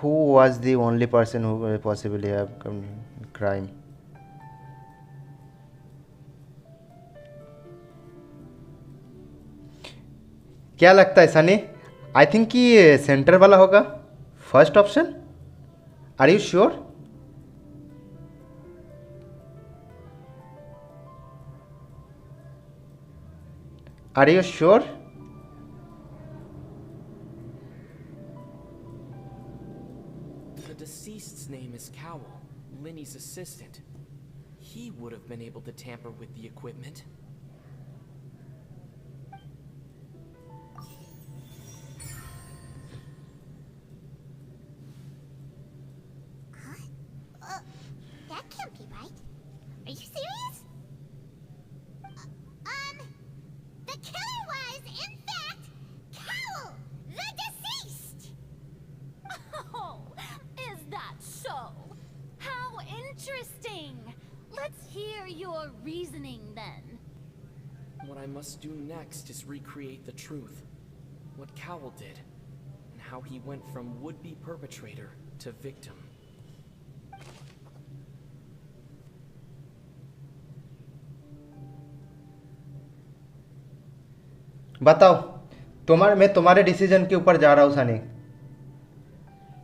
Who was the only person who could possibly have committed crime? क्या लगता है Sunny? I think कि centre वाला होगा first option. Are you sure? Are you sure? The deceased's name is Cowell, Linny's assistant. He would have been able to tamper with the equipment. That can't be right. Are you serious? The killer was, in fact, Cowell, the deceased! Oh, is that so? How interesting! Let's hear your reasoning then. What I must do next is recreate the truth. What Cowell did, and how he went from would-be perpetrator to victim. बताओ मैं तुम्हारे decision के ऊपर जा रहा हूँ सनी।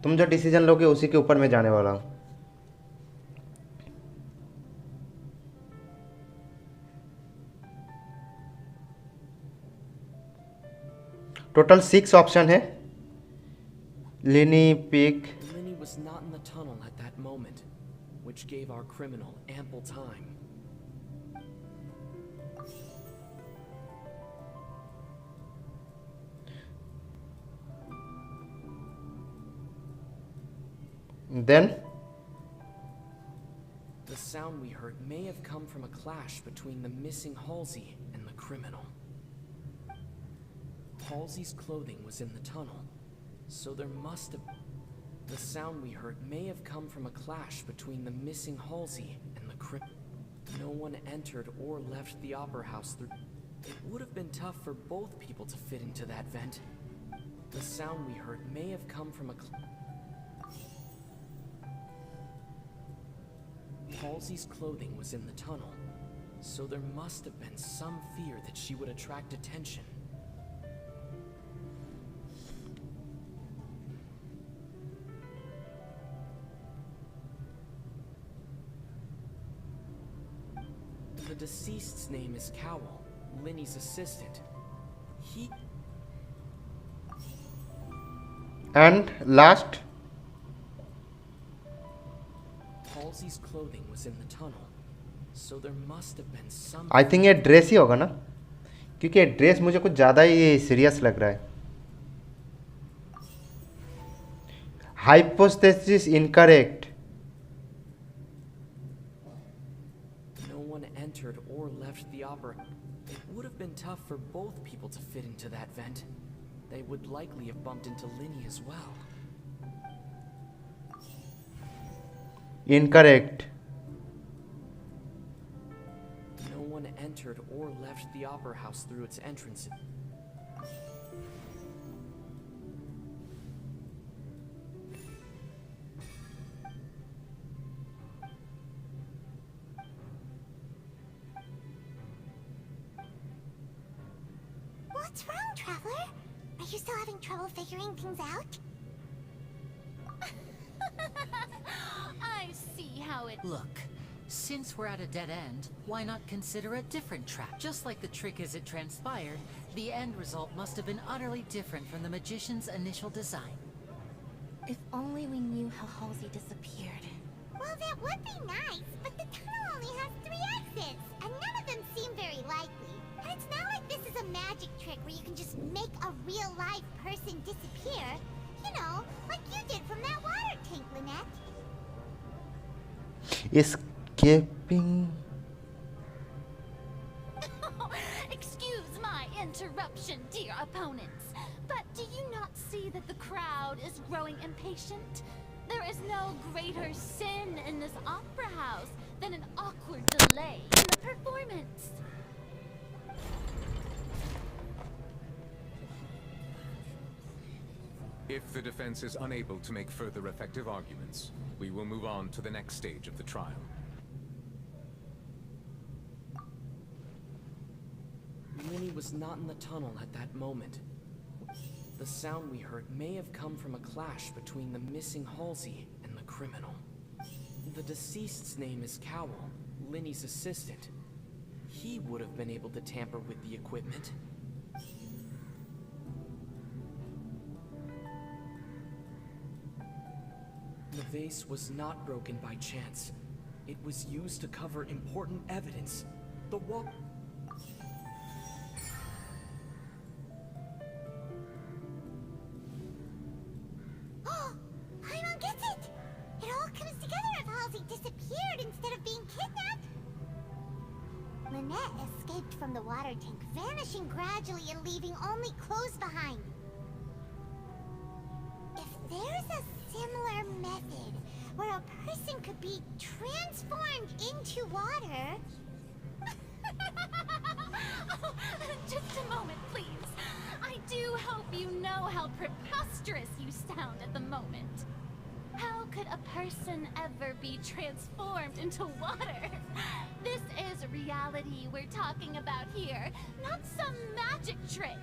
तुम जो डिसीजन लोगे उसी के ऊपर मैं जाने वाला हूँ। टोटल 6 ऑप्शन है। लिनी, pick. Lenny was not in the tunnel at that moment, which gave our criminal ample time. Then the sound we heard may have come from a clash between the missing Halsey and the criminal. Halsey's clothing was in the tunnel, so there must have... The sound we heard may have come from a clash between the missing Halsey and the criminal. No one entered or left the opera house through... It would have been tough for both people to fit into that vent. The sound we heard may have come from a... Halsey's clothing was in the tunnel, so there must have been some fear that she would attract attention. The deceased's name is Cowell, Linny's assistant. And last, Halsey's clothing was in the tunnel, so there must have been some... I think ये dress ही होगा ना, क्योंकि ये dress मुझे कुछ ज़्यादा ही serious लग रहा है। Hypothesis incorrect. No one entered or left the opera. It would have been tough for both people to fit into that vent. They would likely have bumped into Linny as well. Incorrect. No one entered or left the opera house through its entrance. What's wrong, Traveler? Are you still having trouble figuring things out? I see how it... Look, since we're at a dead end, why not consider a different trap? Just like the trick as it transpired, the end result must have been utterly different from the magician's initial design. If only we knew how Halsey disappeared. Well, that would be nice, but the tunnel only has 3 exits, and none of them seem very likely. And it's not like this is a magic trick where you can just make a real-life person disappear. You know, like you did from that water tank, Lynette. Escaping. Excuse my interruption, dear opponents, but do you not see that the crowd is growing impatient? There is no greater sin in this opera house than an awkward delay in the performance. If the defense is unable to make further effective arguments, we will move on to the next stage of the trial. Linny was not in the tunnel at that moment. The sound we heard may have come from a clash between the missing Halsey and the criminal. The deceased's name is Cowell, Linny's assistant. He would have been able to tamper with the equipment. The vase was not broken by chance. It was used to cover important evidence. The wall... Paimon gets it! It all comes together if Halsey disappeared instead of being kidnapped. Lynette escaped from the water tank, vanishing gradually and leaving only clothes behind. If there's a similar method where a person could be transformed into water... Oh, just a moment, please. I do hope you know how preposterous you sound at the moment. How could a person ever be transformed into water? This is reality we're talking about here, not some magic trick.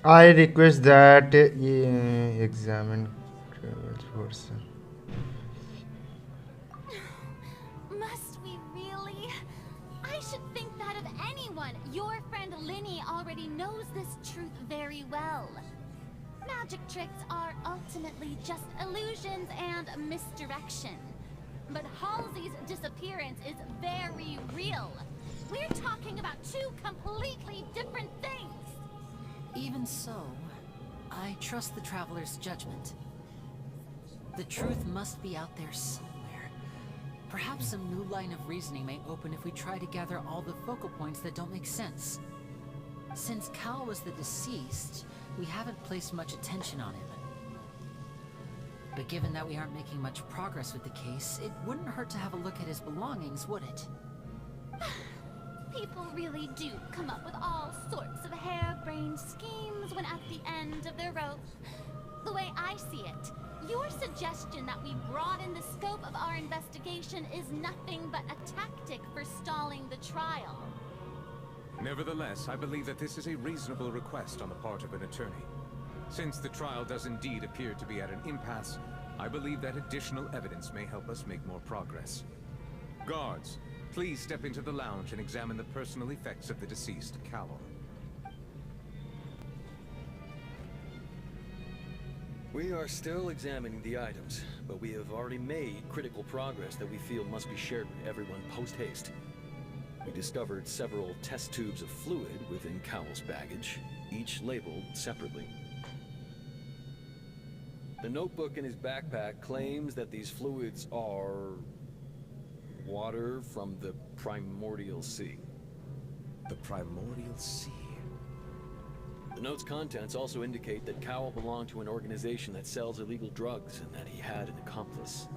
I request that examine first. Must we really? I should think that of anyone. Your friend Linny already knows this truth very well. Magic tricks are ultimately just illusions and misdirection. But Halsey's disappearance is very real. We're talking about two completely different things. Even so, I trust the Traveler's judgment. The truth must be out there somewhere. Perhaps some new line of reasoning may open if we try to gather all the focal points that don't make sense. Since Cal was the deceased, we haven't placed much attention on him. But given that we aren't making much progress with the case, it wouldn't hurt to have a look at his belongings, would it? People really do come up with all sorts of harebrained schemes when at the end of their rope. The way I see it, your suggestion that we broaden the scope of our investigation is nothing but a tactic for stalling the trial. Nevertheless, I believe that this is a reasonable request on the part of an attorney. Since the trial does indeed appear to be at an impasse, I believe that additional evidence may help us make more progress. Guards, please step into the lounge and examine the personal effects of the deceased Cowell. We are still examining the items, but we have already made critical progress that we feel must be shared with everyone post-haste. We discovered several test tubes of fluid within Cowell's baggage, each labeled separately. The notebook in his backpack claims that these fluids are water from the primordial sea. The primordial sea? The note's contents also indicate that Cowell belonged to an organization that sells illegal drugs and that he had an accomplice.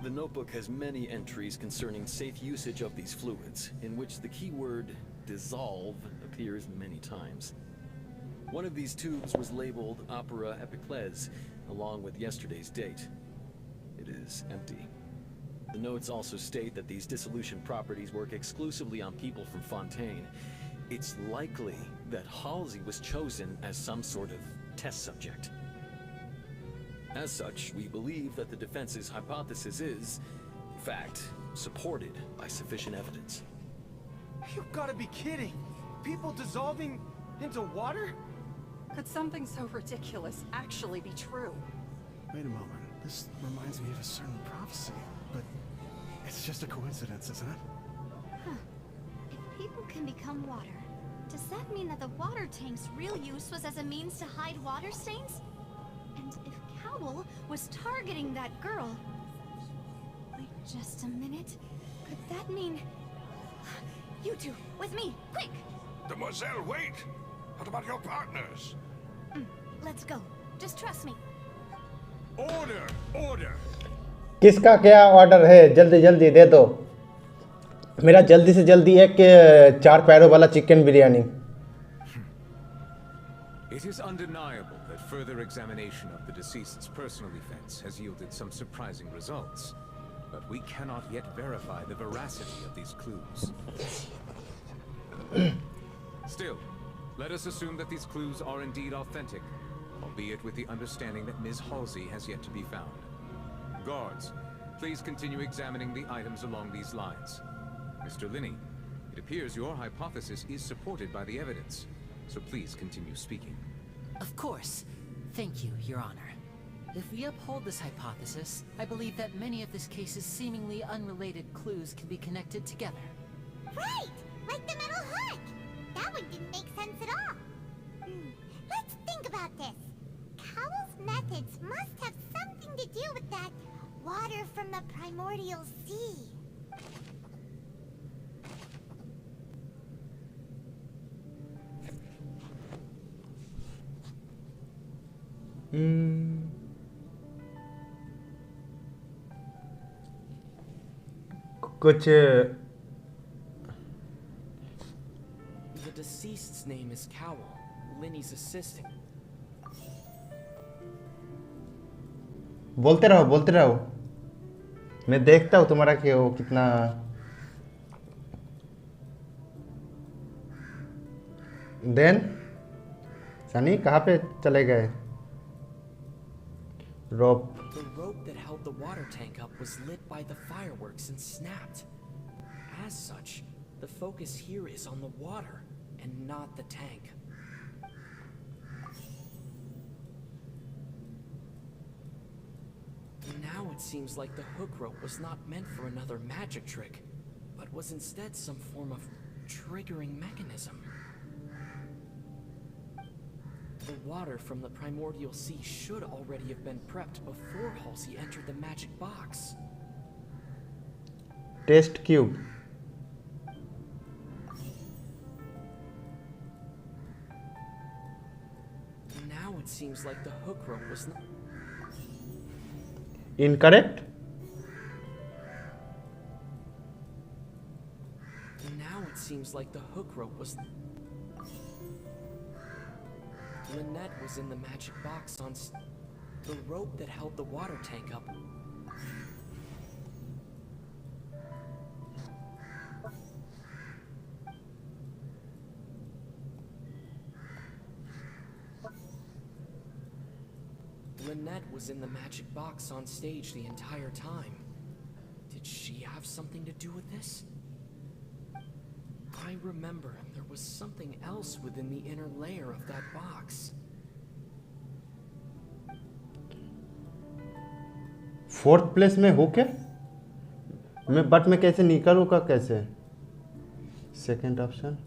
The notebook has many entries concerning safe usage of these fluids, in which the keyword dissolve appears many times. One of these tubes was labeled Opera Epiclese, along with yesterday's date. It is empty. The notes also state that these dissolution properties work exclusively on people from Fontaine. It's likely that Halsey was chosen as some sort of test subject. As such, we believe that the defense's hypothesis is, in fact, supported by sufficient evidence. You've got to be kidding! People dissolving into water? Could something so ridiculous actually be true? Wait a moment. This reminds me of a certain prophecy, but it's just a coincidence, isn't it? Huh. If people can become water, does that mean that the water tank's real use was as a means to hide water stains? And if Cowell was targeting that girl... Wait just a minute. Could that mean... You two, with me, quick! Demoiselle, wait! What about your partners? Let's go. Just trust me. Order! Order! किसका क्या order है? जल्दी जल्दी दे दो. मेरा जल्दी से जल्दी एक 4 पैरों वाला chicken biryani. It is undeniable that further examination of the deceased's personal effects has yielded some surprising results, but we cannot yet verify the veracity of these clues. Still, let us assume that these clues are indeed authentic, albeit with the understanding that Ms. Halsey has yet to be found. Guards, please continue examining the items along these lines. Mr. Linney, it appears your hypothesis is supported by the evidence, so please continue speaking. Of course. Thank you, Your Honor. If we uphold this hypothesis, I believe that many of this case's seemingly unrelated clues can be connected together. Right! Like the metal hook! That one didn't make sense at all. Let's think about this. Cowell's methods must have something to do with that water from the primordial sea. कुछ The deceased's name is Cowell, Linny's assistant. बोलते रहो. मैं देखता हूँ तुम्हारा कि वो कितना. Then सनी कहाँ पे चले गए? रोप. The rope that held the water tank up was lit by the fireworks and snapped. As such, the focus here is on the water and not the tank. Now it seems like the hook rope was not meant for another magic trick, but was instead some form of triggering mechanism. The water from the primordial sea should already have been prepped before Halsey entered the magic box. Test cube. Now it seems like the hook rope was not... Incorrect. Now it seems like the hook rope was... Lynette was in the magic box on the rope that held the water tank up. Lynette was in the magic box on stage the entire time. Did she have something to do with this? I remember there was something else within the inner layer of that box. Fourth place में हो क्या? मैं कैसे निकलूँगा कैसे? Second option.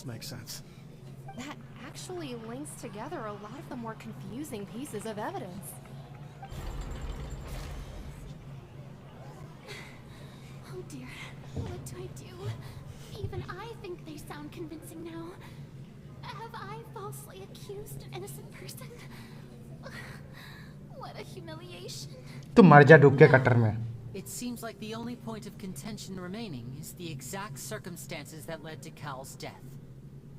Make sense. That actually links together a lot of the more confusing pieces of evidence. Oh dear, what do I do? Even I think they sound convincing now. Have I falsely accused an innocent person? What a humiliation. तू मर जा डूब के cutter में. It seems like the only point of contention remaining is the exact circumstances that led to Cal's death.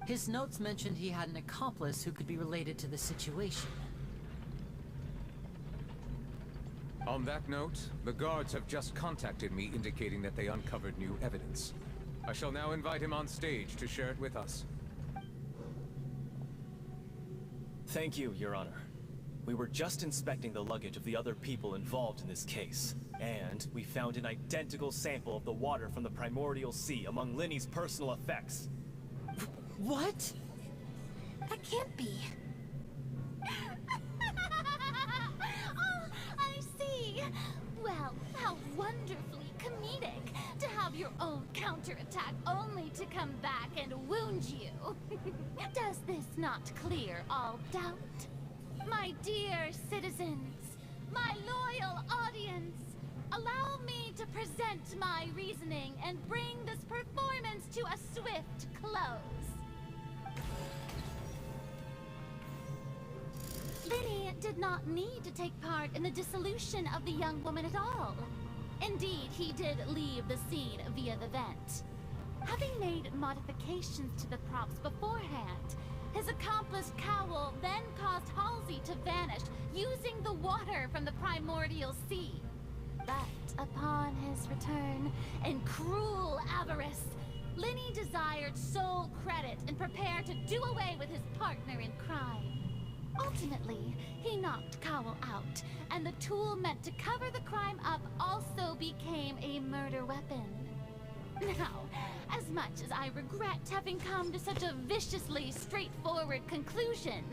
His notes mentioned he had an accomplice who could be related to the situation. On that note, the guards have just contacted me indicating that they uncovered new evidence. I shall now invite him on stage to share it with us. Thank you, Your Honor. We were just inspecting the luggage of the other people involved in this case, and we found an identical sample of the water from the primordial sea among Linny's personal effects. What? That can't be. Oh, I see. Well, how wonderfully comedic to have your own counterattack only to come back and wound you. Does this not clear all doubt? My dear citizens, my loyal audience, allow me to present my reasoning and bring this performance to a swift close. Linny did not need to take part in the dissolution of the young woman at all. Indeed, he did leave the scene via the vent. Having made modifications to the props beforehand, his accomplice Cowell then caused Halsey to vanish using the water from the primordial sea. But upon his return, in cruel avarice, Linny desired sole credit and prepared to do away with his partner in crime. Ultimately, he knocked Cowell out, and the tool meant to cover the crime up also became a murder weapon. Now, as much as I regret having come to such a viciously straightforward conclusion,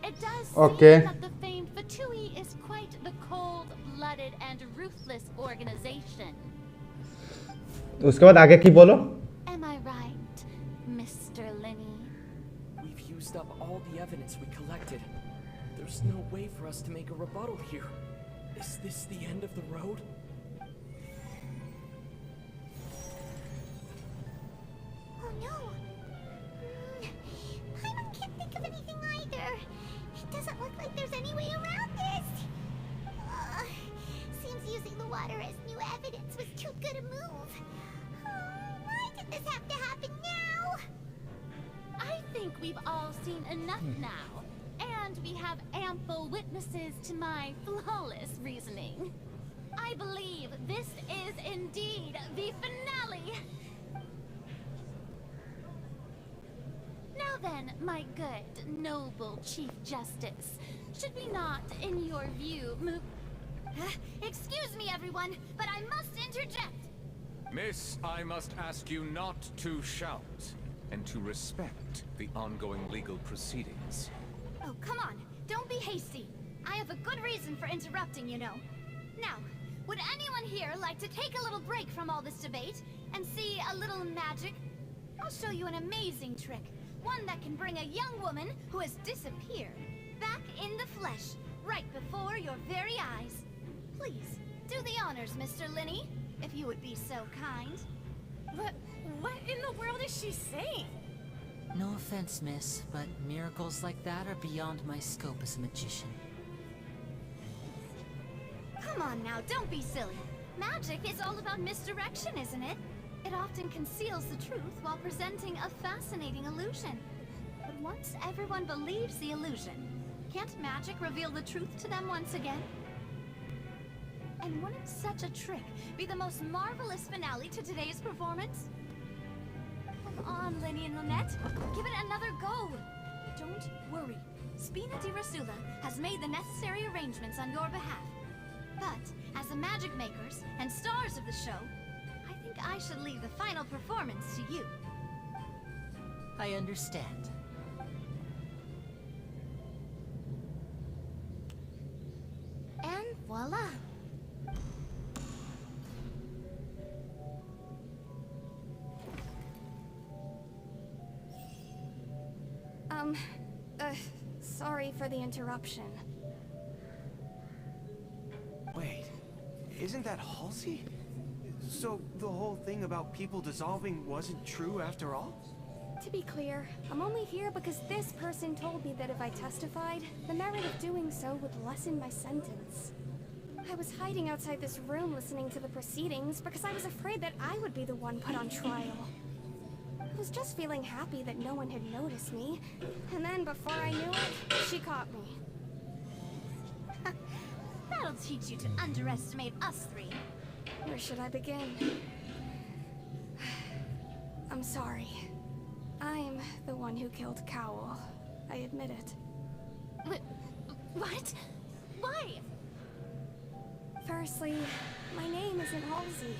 it does seem that the famed Fatui is quite the cold-blooded and ruthless organization. उसके बाद आगे की बोलो? Am I right, Mr. Linny? We've used up all the evidence we collected. There's no way for us to make a rebuttal here. Is this the end of the road? Oh no! Paimon can't think of anything either. It doesn't look like there's any way around this. Seems using the water as new evidence was too good a move. Why did this have to happen now? I think we've all seen enough now. And we have ample witnesses to my flawless reasoning. I believe this is indeed the finale. Now then, my good, noble Chief Justice, should we not, in your view, move... excuse me, everyone, but I must interject. Miss, I must ask you not to shout, and to respect the ongoing legal proceedings. Oh, come on. Don't be hasty. I have a good reason for interrupting, you know. Now, would anyone here like to take a little break from all this debate and see a little magic? I'll show you an amazing trick. One that can bring a young woman who has disappeared back in the flesh, right before your very eyes. Please, do the honors, Mr. Linny, if you would be so kind. What in the world is she saying? No offense, miss, but miracles like that are beyond my scope as a magician. Come on now, don't be silly. Magic is all about misdirection, isn't it? It often conceals the truth while presenting a fascinating illusion. But once everyone believes the illusion, can't magic reveal the truth to them once again? And wouldn't such a trick be the most marvelous finale to today's performance? Come on, Linny and Lynette. Give it another go. Don't worry. Spina di Rasula has made the necessary arrangements on your behalf. But, as the magic makers and stars of the show, I think I should leave the final performance to you. I understand. And voila. Sorry for the interruption. Wait, isn't that Halsey? So the whole thing about people dissolving wasn't true after all? To be clear, I'm only here because this person told me that if I testified, the merit of doing so would lessen my sentence. I was hiding outside this room listening to the proceedings because I was afraid that I would be the one put on trial. I was just feeling happy that no one had noticed me, and then before I knew it, she caught me. That'll teach you to underestimate us three. Where should I begin? I'm sorry. I'm the one who killed Cowell. I admit it. What? Why? Firstly, my name isn't Halsey.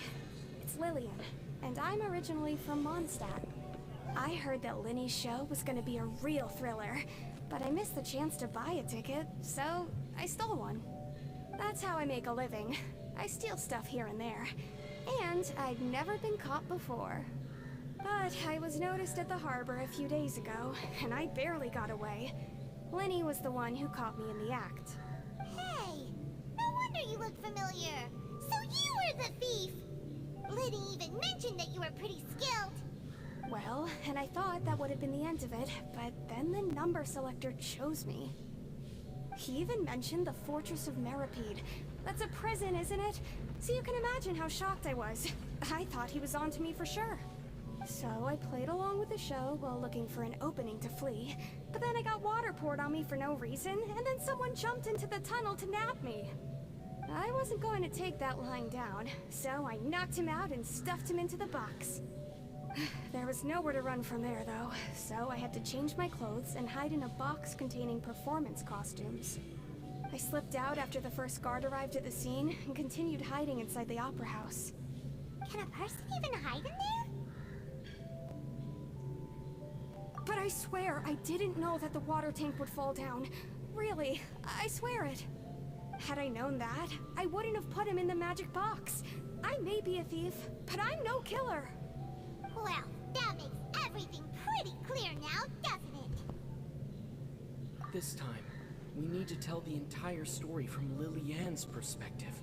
It's Lillian, and I'm originally from Mondstadt. I heard that Linny's show was gonna be a real thriller, but I missed the chance to buy a ticket, so I stole one. That's how I make a living. I steal stuff here and there. And I'd never been caught before. But I was noticed at the harbor a few days ago, and I barely got away. Linny was the one who caught me in the act. Hey, no wonder you look familiar. So you were the thief. Liddy even mentioned that you were pretty skilled. Well, and I thought that would have been the end of it, but then the number selector chose me. He even mentioned the Fortress of Meripede. That's a prison, isn't it? So you can imagine how shocked I was. I thought he was on to me for sure. So I played along with the show while looking for an opening to flee. But then I got water poured on me for no reason, and then someone jumped into the tunnel to nab me. I wasn't going to take that lying down, so I knocked him out and stuffed him into the box. There was nowhere to run from there, though, so I had to change my clothes and hide in a box containing performance costumes. I slipped out after the first guard arrived at the scene and continued hiding inside the opera house. Can a person even hide in there? But I swear, I didn't know that the water tank would fall down. Really, I swear it. Had I known that, I wouldn't have put him in the magic box. I may be a thief, but I'm no killer. Well, that makes everything pretty clear now, doesn't it? This time, we need to tell the entire story from Lillian's perspective.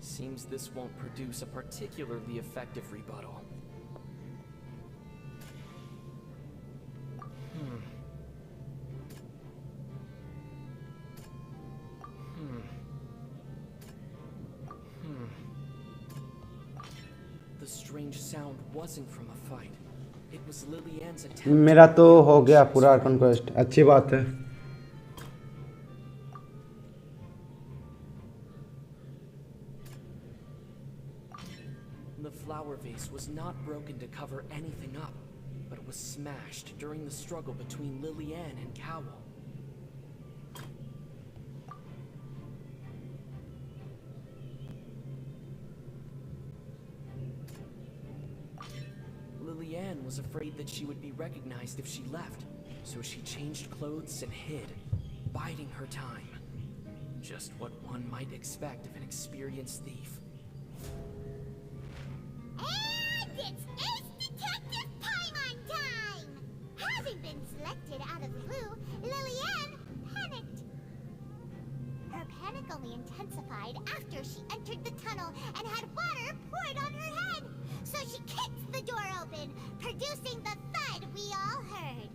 Seems this won't produce a particularly effective rebuttal. The strange sound wasn't from a fight. It was Lillian's attempt. मेरा तो हो गया पूरा Arkan quest, अच्छी बात है। The flower vase was not broken to cover anything up, but it was smashed during the struggle between Lillian and Cowell. Lillian was afraid that she would be recognized if she left, so she changed clothes and hid, biding her time. Just what one might expect of an experienced thief. And it's Ace Detective Paimon time! Having been selected out of the blue, Lillian panicked. Her panic only intensified after she entered the tunnel and had water poured on her head. So she kicked the door open, producing the thud we all heard.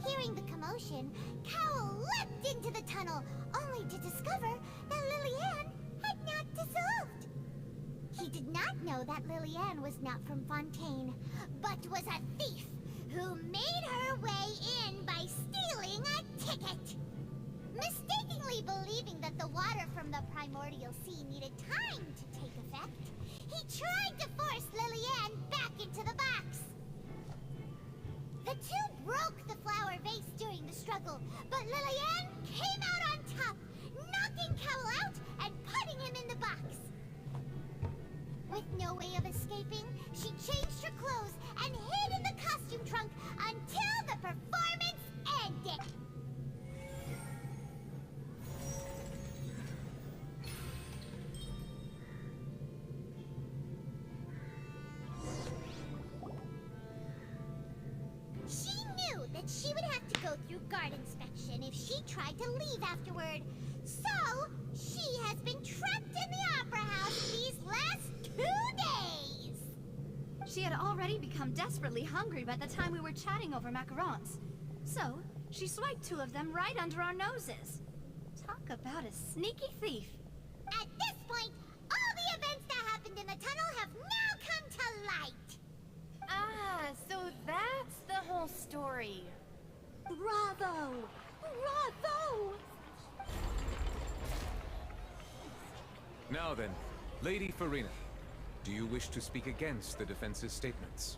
Hearing the commotion, Cowell leapt into the tunnel, only to discover that Lillian had not dissolved. He did not know that Lillian was not from Fontaine, but was a thief who made her way in by stealing a ticket. Mistakenly believing that the water from the primordial sea needed time to take effect, he tried to force Lillian back into the box. The two broke the flower vase during the struggle, but Lillian came out on top, knocking Cowell out and putting him in the box. With no way of escaping, she changed her clothes and hid in the costume trunk until the performance ended. She knew that she would have to go through guard inspection if she tried to leave afterward. So, she has been trapped in the opera house these last 2 days. She had already become desperately hungry by the time we were chatting over macarons. So, she swiped 2 of them right under our noses. Talk about a sneaky thief. At this point, all the events that happened in the tunnel have now come to light. Ah, so that's the whole story. Bravo! Bravo! Now then, Lady Farina, do you wish to speak against the defense's statements?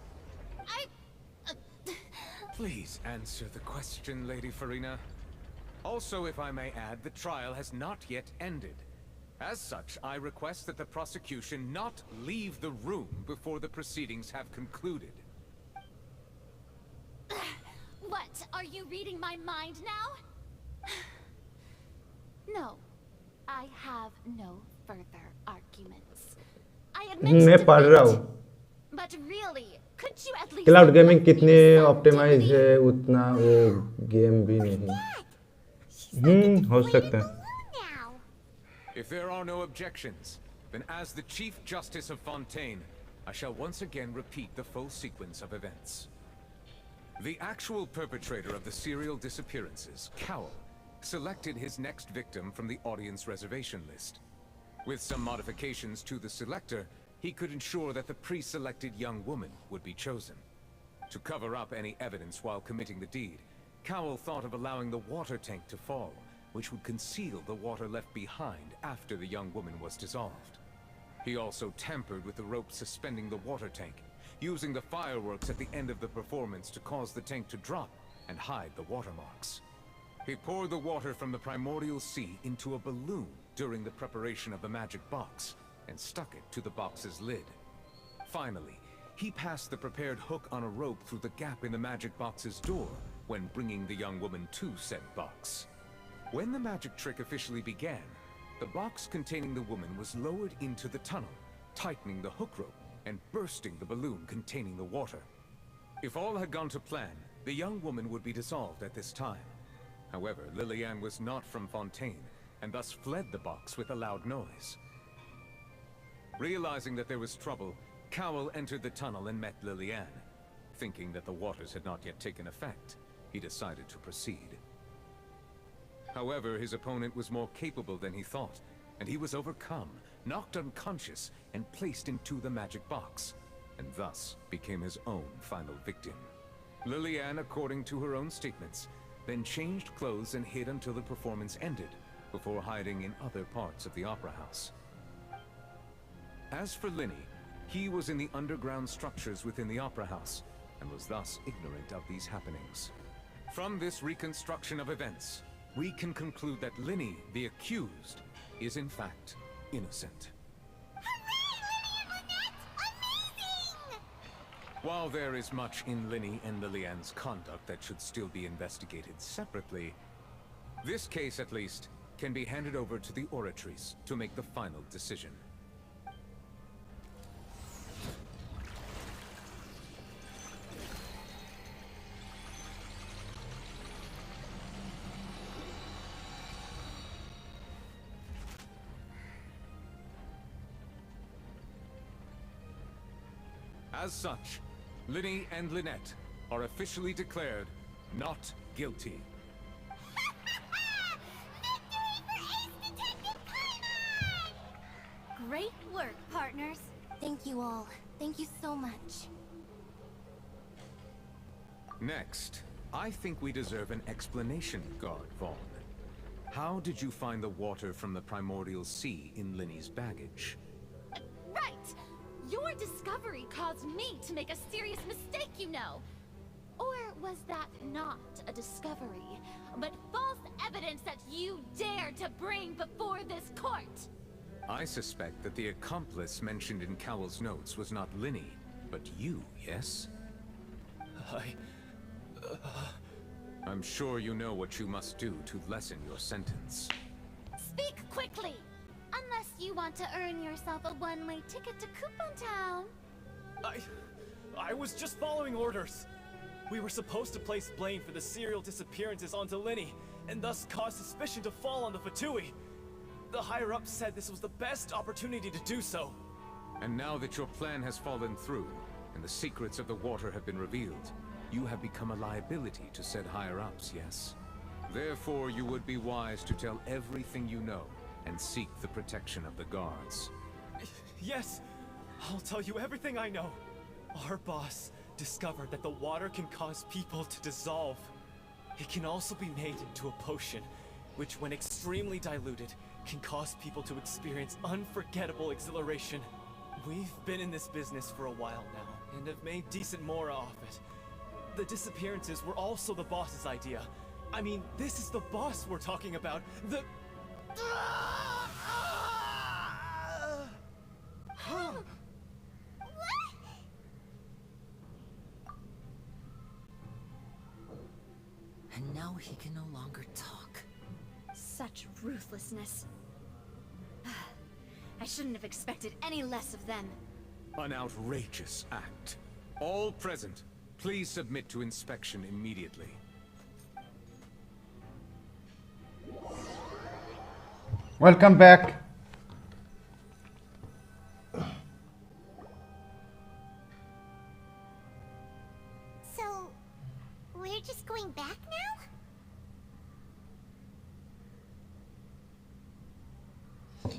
Please answer the question, Lady Farina. Also, if I may add, the trial has not yet ended. As such, I request that the prosecution not leave the room before the proceedings have concluded. What? Are you reading my mind now? No. I have no further arguments. I admit मैं पढ़ रहा हूँ। But really, could you at least cloud gaming कितने optimise है उतना वो game भी नहीं। हो सकता है। If there are no objections, Then as the Chief Justice of Fontaine, I shall once again repeat the full sequence of events. The actual perpetrator of the serial disappearances, Cowell, selected his next victim from the audience reservation list. With some modifications to the selector, he could ensure that the pre-selected young woman would be chosen. To cover up any evidence while committing the deed, Cowell thought of allowing the water tank to fall, which would conceal the water left behind after the young woman was dissolved. He also tampered with the rope suspending the water tank, using the fireworks at the end of the performance to cause the tank to drop and hide the watermarks. He poured the water from the primordial sea into a balloon during the preparation of the magic box, and stuck it to the box's lid. Finally, he passed the prepared hook on a rope through the gap in the magic box's door when bringing the young woman to said box. When the magic trick officially began, the box containing the woman was lowered into the tunnel, tightening the hook rope and bursting the balloon containing the water. If all had gone to plan, the young woman would be dissolved at this time. However, Lillian was not from Fontaine, and thus fled the box with a loud noise. Realizing that there was trouble, Cowell entered the tunnel and met Lillian. Thinking that the waters had not yet taken effect, he decided to proceed. However, his opponent was more capable than he thought, and he was overcome, knocked unconscious, and placed into the magic box, and thus became his own final victim. Lillian, according to her own statements, then changed clothes and hid until the performance ended, before hiding in other parts of the opera house. As for Linny, he was in the underground structures within the opera house, and was thus ignorant of these happenings. From this reconstruction of events, we can conclude that Linny, the accused, is in fact innocent. While there is much in Linny and Lillian's conduct that should still be investigated separately, this case, at least, can be handed over to the Oratrice to make the final decision. As such, Linny and Lynette are officially declared not guilty. Great work, partners. Thank you all. Thank you so much. Next, I think we deserve an explanation, Guard Vaughn. How did you find the water from the primordial sea in Linny's baggage? Right! Your discovery caused me to make a serious mistake, you know. Or was that not a discovery, but false evidence that you dared to bring before this court? I suspect that the accomplice mentioned in Cowell's notes was not Linny, but you, yes? I'm sure you know what you must do to lessen your sentence. Speak quickly! Unless you want to earn yourself a one-way ticket to Coupon Town. I was just following orders. We were supposed to place blame for the serial disappearances onto Linny, and thus cause suspicion to fall on the Fatui. The higher-ups said this was the best opportunity to do so. And now that your plan has fallen through, and the secrets of the water have been revealed, you have become a liability to said higher-ups, yes? Therefore, you would be wise to tell everything you know, and seek the protection of the guards. Yes, I'll tell you everything I know. Our boss discovered that the water can cause people to dissolve. It can also be made into a potion, which when extremely diluted, can cause people to experience unforgettable exhilaration. We've been in this business for a while now, and have made decent mora off it. The disappearances were also the boss's idea. I mean, this is the boss we're talking about. The... And now he can no longer talk. Such ruthlessness. I shouldn't have expected any less of them. An outrageous act. All present, please submit to inspection immediately. Welcome back.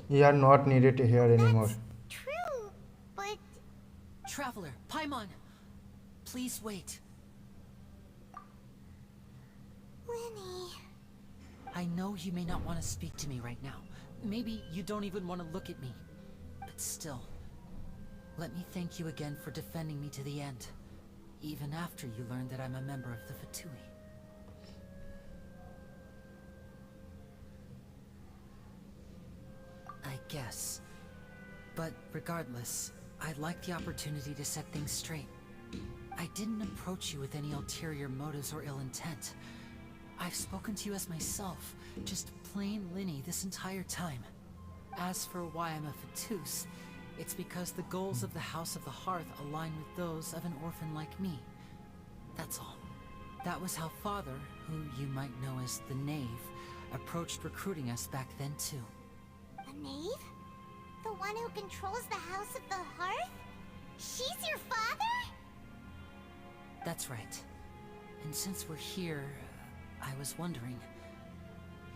You are not needed here anymore. True, but... Traveler, Paimon, please wait. Lenny... I know you may not want to speak to me right now. Maybe you don't even want to look at me. But still, let me thank you again for defending me to the end. Even after you learned that I'm a member of the Fatui. I guess. But regardless, I'd like the opportunity to set things straight. I didn't approach you with any ulterior motives or ill intent. I've spoken to you as myself, just plain Linny this entire time. As for why I'm a Fatus, it's because the goals of the House of the Hearth align with those of an orphan like me. That's all. That was how Father, who you might know as the Knave, approached recruiting us back then too. The Knave? The one who controls the House of the Hearth? She's your father? That's right. And since we're here, I was wondering,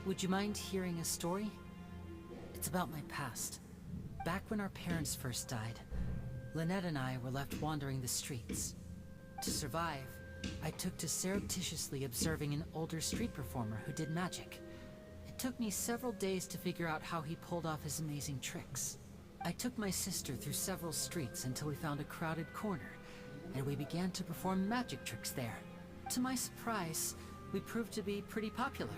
would you mind hearing a story? It's about my past. Back when our parents first died, Lynette and I were left wandering the streets. To survive, I took to surreptitiously observing an older street performer who did magic. It took me several days to figure out how he pulled off his amazing tricks. I took my sister through several streets until we found a crowded corner, and we began to perform magic tricks there. To my surprise, we proved to be pretty popular,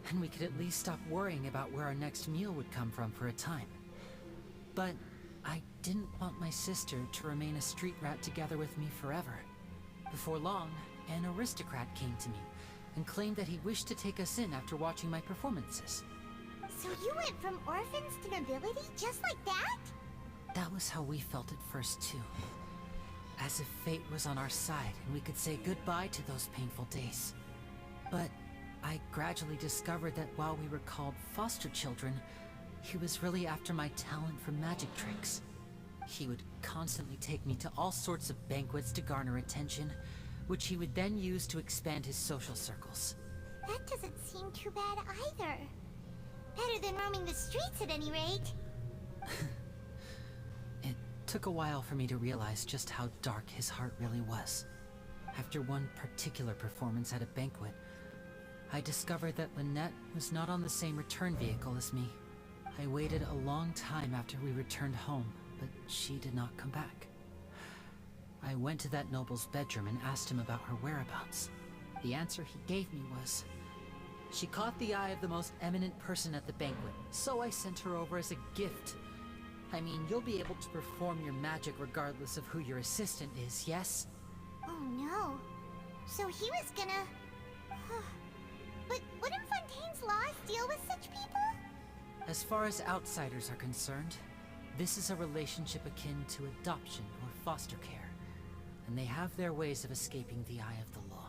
and we could at least stop worrying about where our next meal would come from for a time. But I didn't want my sister to remain a street rat together with me forever. Before long, an aristocrat came to me and claimed that he wished to take us in after watching my performances. So you went from orphans to nobility just like that? That was how we felt at first too. As if fate was on our side and we could say goodbye to those painful days. But I gradually discovered that while we were called foster children, he was really after my talent for magic tricks. He would constantly take me to all sorts of banquets to garner attention, which he would then use to expand his social circles. That doesn't seem too bad either. Better than roaming the streets at any rate. It took a while for me to realize just how dark his heart really was. After one particular performance at a banquet, I discovered that Lynette was not on the same return vehicle as me. I waited a long time after we returned home, but she did not come back. I went to that noble's bedroom and asked him about her whereabouts. The answer he gave me was, she caught the eye of the most eminent person at the banquet, so I sent her over as a gift. I mean, you'll be able to perform your magic regardless of who your assistant is, yes? Oh no. So he was gonna... But wouldn't Fontaine's laws deal with such people? As far as outsiders are concerned, this is a relationship akin to adoption or foster care, and they have their ways of escaping the eye of the law.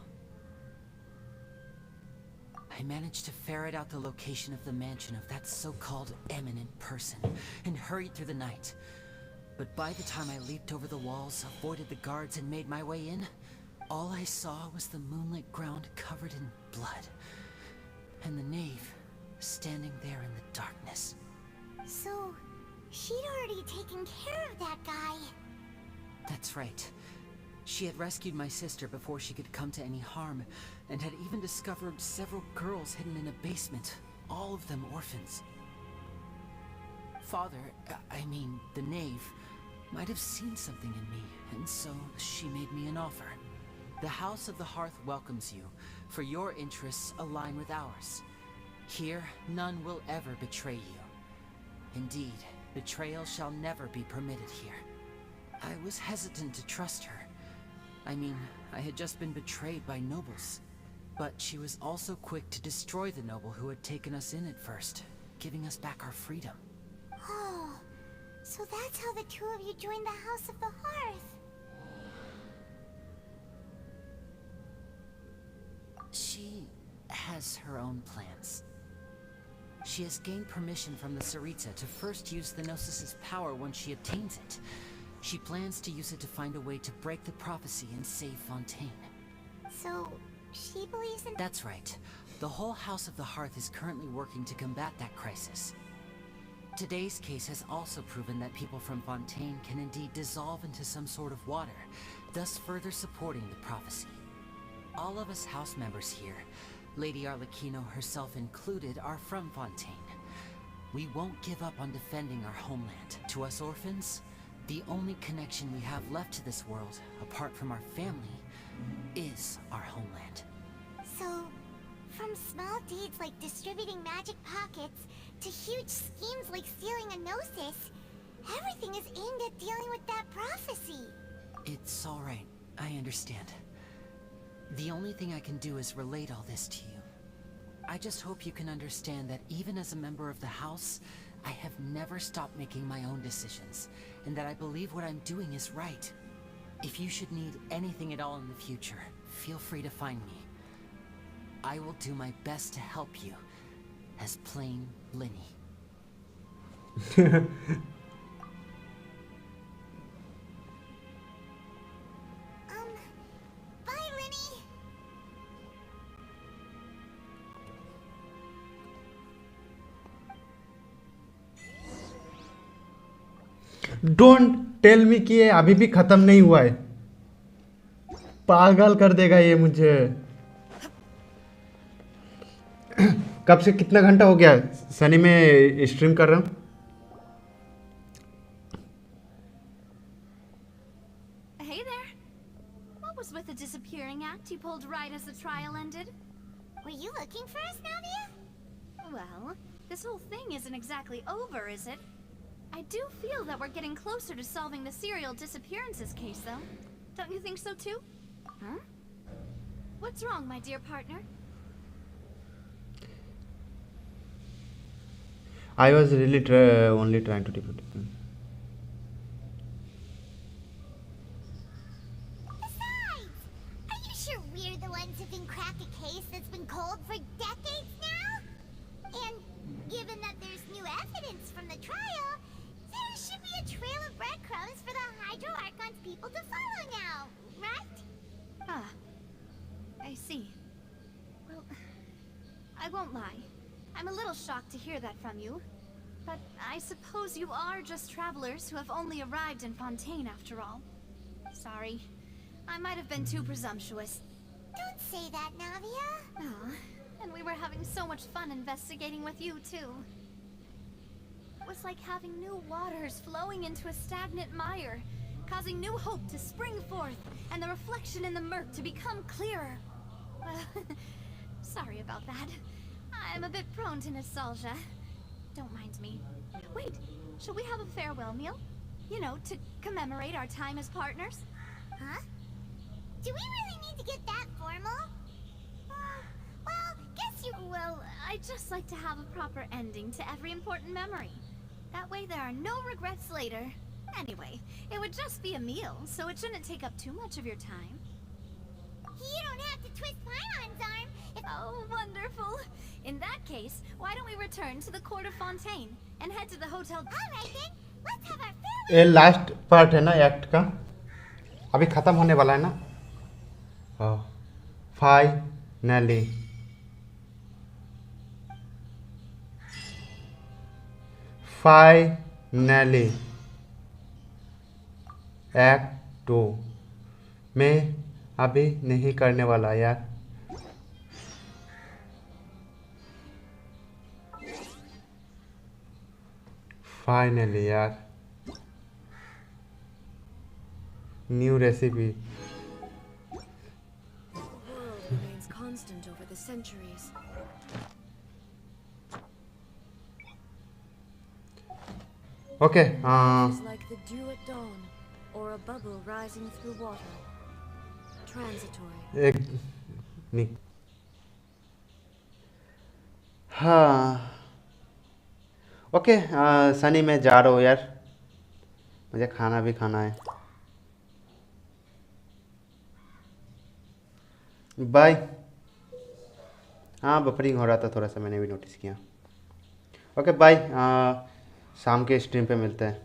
I managed to ferret out the location of the mansion of that so-called eminent person, and hurried through the night. But by the time I leaped over the walls, avoided the guards, and made my way in, all I saw was the moonlit ground covered in blood, and the knave standing there in the darkness. So, she'd already taken care of that guy. That's right. She had rescued my sister before she could come to any harm, and had even discovered several girls hidden in a basement, all of them orphans. Father, I mean, the knave, might have seen something in me, and so she made me an offer. The House of the Hearth welcomes you, for your interests align with ours. Here, none will ever betray you. Indeed, betrayal shall never be permitted here. I was hesitant to trust her. I mean, I had just been betrayed by nobles. But she was also quick to destroy the noble who had taken us in at first, giving us back our freedom. Oh, so that's how the two of you joined the House of the Hearth. She has her own plans. She has gained permission from the Tsaritsa to first use the Gnosis' power once she obtains it. She plans to use it to find a way to break the prophecy and save Fontaine. So, she believes in... That's right. The whole House of the Hearth is currently working to combat that crisis. Today's case has also proven that people from Fontaine can indeed dissolve into some sort of water, thus further supporting the prophecy. All of us house members here, Lady Arlecchino herself included, are from Fontaine. We won't give up on defending our homeland. To us orphans, the only connection we have left to this world, apart from our family, is our homeland. So, from small deeds like distributing magic pockets to huge schemes like stealing a gnosis, everything is aimed at dealing with that prophecy. It's all right. I understand. The only thing I can do is relate all this to you. I just hope you can understand that even as a member of the house, I have never stopped making my own decisions, and that I believe what I'm doing is right. If you should need anything at all in the future, feel free to find me. I will do my best to help you, as plain Linny. Bye, Linny. Don't tell me कि ये अभी भी खत्म नहीं हुआ है, पागल कर देगा ये मुझे। कब से कितना घंटा हो गया सनी में स्ट्रीम कर रहा हूँ। Hey there. What was with the disappearing act you pulled right as the trial ended? Were you looking for us, Navia? Well, this whole thing isn't exactly over, is it? I do feel that we're getting closer to solving the serial disappearances case, though. Don't you think so, too? Huh? What's wrong, my dear partner? I was really only trying to defend it. Besides, are you sure we're the ones who can crack a case that's been cold for decades now? And given that there's new evidence from the trial, there should be a trail of breadcrumbs for the Hydro Archon's people to follow now, right? Ah, I see. Well, I won't lie. I'm a little shocked to hear that from you. But I suppose you are just travelers who have only arrived in Fontaine after all. Sorry. I might have been too presumptuous. Don't say that, Navia. Aw, and we were having so much fun investigating with you, too. It was like having new waters flowing into a stagnant mire, causing new hope to spring forth, and the reflection in the murk to become clearer. Well, sorry about that. I'm a bit prone to nostalgia. Don't mind me. Wait, shall we have a farewell meal? You know, to commemorate our time as partners? Huh? Do we really need to get that formal? Well, guess you... Well, I'd just like to have a proper ending to every important memory. That way there are no regrets later. Anyway, it would just be a meal, so it shouldn't take up too much of your time. You don't have to twist Paimon's arm if... Oh, wonderful. In that case, why don't we return to the court of Fontaine and head to the hotel? All right then, let's have our farewell. ये last part है ना act का, अभी खत्म होने वाला है ना। फाइनली एक्ट 2 में अभी नहीं करने वाला यार। फाइनली यार new recipe. The world remains constant over the centuries. Okay It's like the dew at dawn, or a bubble rising through water. Transitory. एक नहीं, हाँ ओके सनी मैं जा रहा हूँ यार, मुझे खाना भी खाना है। बाय। हाँ बफरिंग हो रहा था थोड़ा सा, मैंने भी नोटिस किया। ओके बाय, शाम के स्ट्रीम पे मिलते हैं।